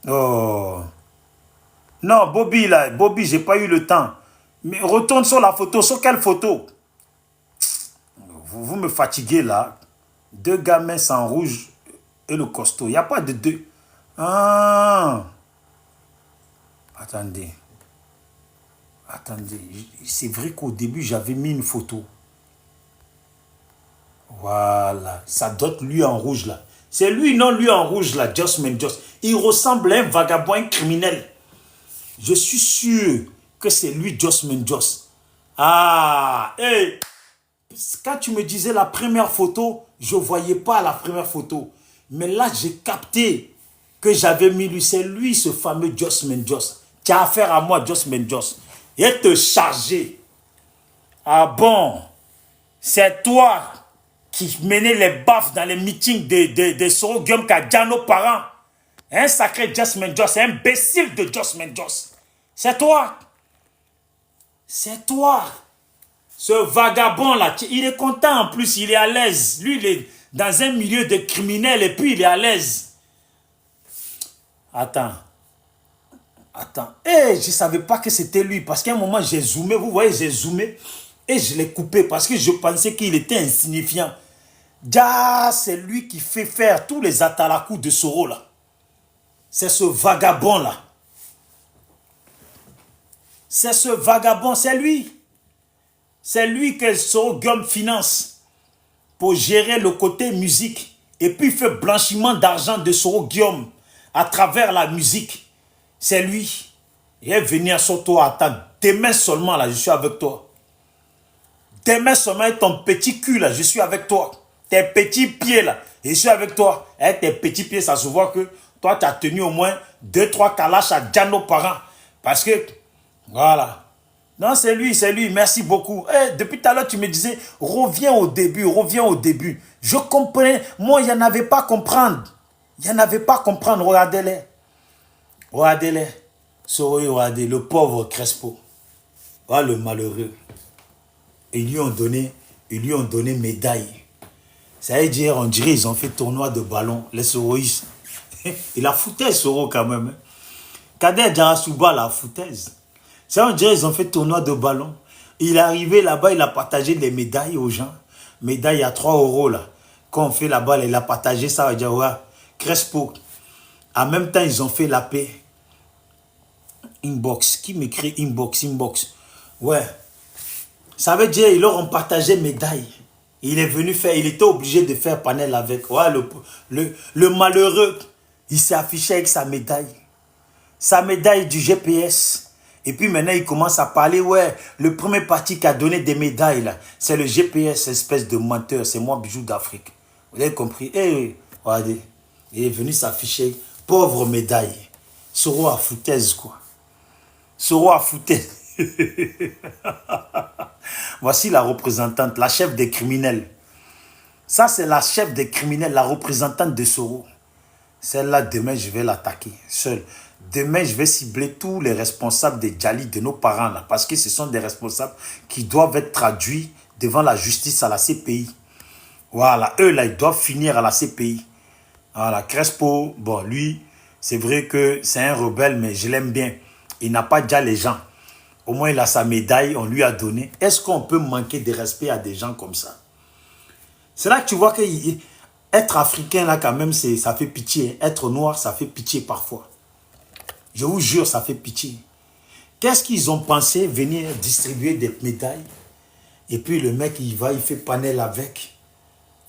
Oh. Non, Bobby là. Bobby, j'ai pas eu le temps. Mais retourne sur la photo. Sur quelle photo? Vous me fatiguez là. Deux gars minces en rouge et le costaud. Il n'y a pas de deux. Ah. Attendez. Attendez, c'est vrai qu'au début, j'avais mis une photo. Voilà, ça doit être lui en rouge là. C'est lui, non, lui en rouge là, Josman Joss. Il ressemble à un vagabond, un criminel. Je suis sûr que c'est lui, Josman Joss. Ah, hey, quand tu me disais la première photo, je ne voyais pas la première photo. Mais là, j'ai capté que j'avais mis lui. C'est lui, ce fameux Josman Joss. Tu as affaire à moi, Josman Joss. Et te charger. Ah bon, c'est toi. qui menait les baffes dans les meetings de Soro Guillaume qui a dit à nos parents. Un sacré Josman Joss, un imbécile de Josman Joss. C'est toi. C'est toi. Ce vagabond-là, il est content en plus, il est à l'aise. Lui, il est dans un milieu de criminels et puis il est à l'aise. Attends. Je ne savais pas que c'était lui parce qu'à un moment, j'ai zoomé. Vous voyez, j'ai zoomé et je l'ai coupé parce que je pensais qu'il était insignifiant. C'est lui qui fait faire tous les atalakus de Soro là. C'est ce vagabond-là. C'est ce vagabond, c'est lui. C'est lui que Soro Guillaume finance pour gérer le côté musique. Et puis il fait blanchiment d'argent de Soro Guillaume à travers la musique. C'est lui. Il est venu à Soto, attends. Demain seulement, là, je suis avec toi. Demain seulement, avec ton petit cul, là, je suis avec toi. Tes petits pieds, là, je suis avec toi. Avec tes petits pieds, ça se voit que toi, tu as tenu au moins 2-3 calaches à déjà nos parents. Parce que, voilà. Non, c'est lui, merci beaucoup. Depuis tout à l'heure, tu me disais, reviens au début. Je comprenais, moi, il n'y en avait pas à comprendre. Regardez-les. Regardez, le pauvre Crespo. Voilà le malheureux. Ils lui ont donné médaille. Ça veut dire, on dirait, ils ont fait tournoi de ballon, les Soroïs. Il a foutu Soro quand même. Kader Djarasouba la foutaise. Ça, on dirait, ils ont fait tournoi de ballon. Il est arrivé là-bas, il a partagé des médailles aux gens. Médaille à 3 € là. Quand on fait la balle, il a partagé ça. Il a dit, ouais, Crespo. En même temps, ils ont fait la paix. Inbox. Qui m'écrit inbox? Ouais. Ça veut dire, ils leur ont partagé médailles. Il est venu faire, il était obligé de faire panel avec. Ouais, le malheureux, il s'est affiché avec sa médaille. Sa médaille du GPS. Et puis maintenant, il commence à parler, ouais, le premier parti qui a donné des médailles, là, c'est le GPS, espèce de menteur, c'est moi, Bijou d'Afrique. Vous avez compris? Regardez, il est venu s'afficher, pauvre médaille. Soro à foutaise, quoi. Soro à foutaise. Voici la représentante, la chef des criminels. Ça, c'est la chef des criminels, la représentante de Soro. Celle-là, demain, je vais l'attaquer, seule. Demain, je vais cibler tous les responsables des Djali, de nos parents, là, parce que ce sont des responsables qui doivent être traduits devant la justice à la CPI. Voilà, eux, là, ils doivent finir à la CPI. Voilà, Crespo, bon, lui, c'est vrai que c'est un rebelle, mais je l'aime bien. Il n'a pas déjà les gens. Au moins, il a sa médaille, on lui a donné. Est-ce qu'on peut manquer de respect à des gens comme ça? C'est là que tu vois que être africain, là, quand même, ça fait pitié. Être noir, ça fait pitié parfois. Je vous jure, ça fait pitié. Qu'est-ce qu'ils ont pensé venir distribuer des médailles? Et puis le mec, il va, il fait panel avec.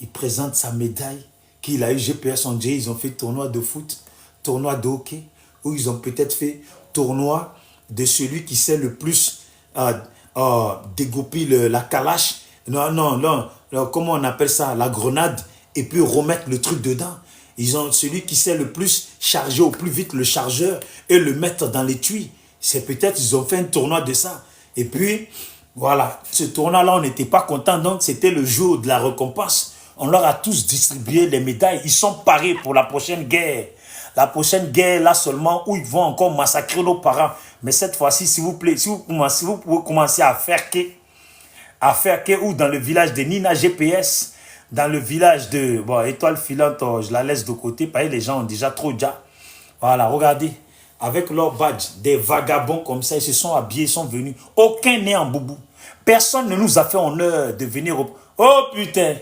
Il présente sa médaille qu'il a eu GPS. On dit, ils ont fait tournoi de foot, tournoi de hockey, ou ils ont peut-être fait tournoi de celui qui sait le plus dégoupiller la calache. Non, comment on appelle ça? La grenade. Et puis remettre le truc dedans. Ils ont celui qui sait le plus charger au plus vite le chargeur et le mettre dans l'étui. C'est peut-être, ils ont fait un tournoi de ça. Et puis, voilà, ce tournoi-là, on n'était pas content. Donc, c'était le jour de la récompense. On leur a tous distribué les médailles. Ils sont parés pour la prochaine guerre. La prochaine guerre, là seulement, où ils vont encore massacrer nos parents. Mais cette fois-ci, s'il vous plaît, si vous pouvez commencer à faire que, ou dans le village de Nina GPS, dans le village de Étoile Filante, je la laisse de côté, parce que les gens ont déjà trop déjà. Voilà, regardez, avec leur badge, des vagabonds comme ça, ils se sont habillés, ils sont venus. Aucun n'est en boubou. Personne ne nous a fait honneur de venir. Oh putain.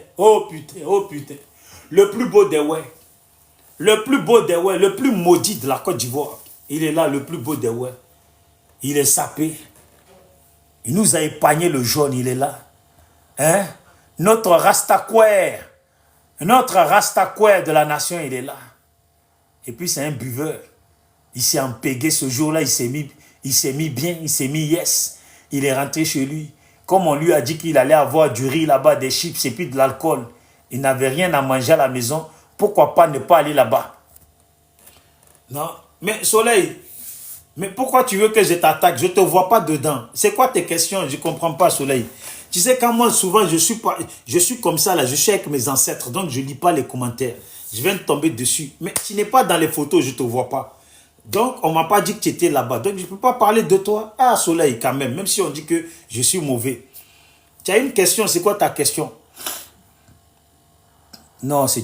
Le plus beau des ouais. Le plus maudit de la Côte d'Ivoire. Il est là, le plus beau des ouais. Il est sapé. Il nous a épargné le jaune, il est là. Hein? Notre Rastaquaire de la nation, il est là. Et puis c'est un buveur. Il s'est empégué ce jour-là, il s'est mis bien, il s'est mis yes. Il est rentré chez lui. Comme on lui a dit qu'il allait avoir du riz là-bas, des chips et puis de l'alcool. Il n'avait rien à manger à la maison. Pourquoi pas ne pas aller là-bas? Non, mais Soleil, mais pourquoi tu veux que je t'attaque? Je ne te vois pas dedans. C'est quoi tes questions? Je ne comprends pas, Soleil. Tu sais, quand moi, souvent, je suis comme ça, là, je suis avec mes ancêtres, donc je ne lis pas les commentaires. Je viens de tomber dessus. Mais tu n'es pas dans les photos, je ne te vois pas. Donc, on ne m'a pas dit que tu étais là-bas. Donc, je ne peux pas parler de toi. Ah, Soleil, quand même si on dit que je suis mauvais. Tu as une question, c'est quoi ta question? Non, c'est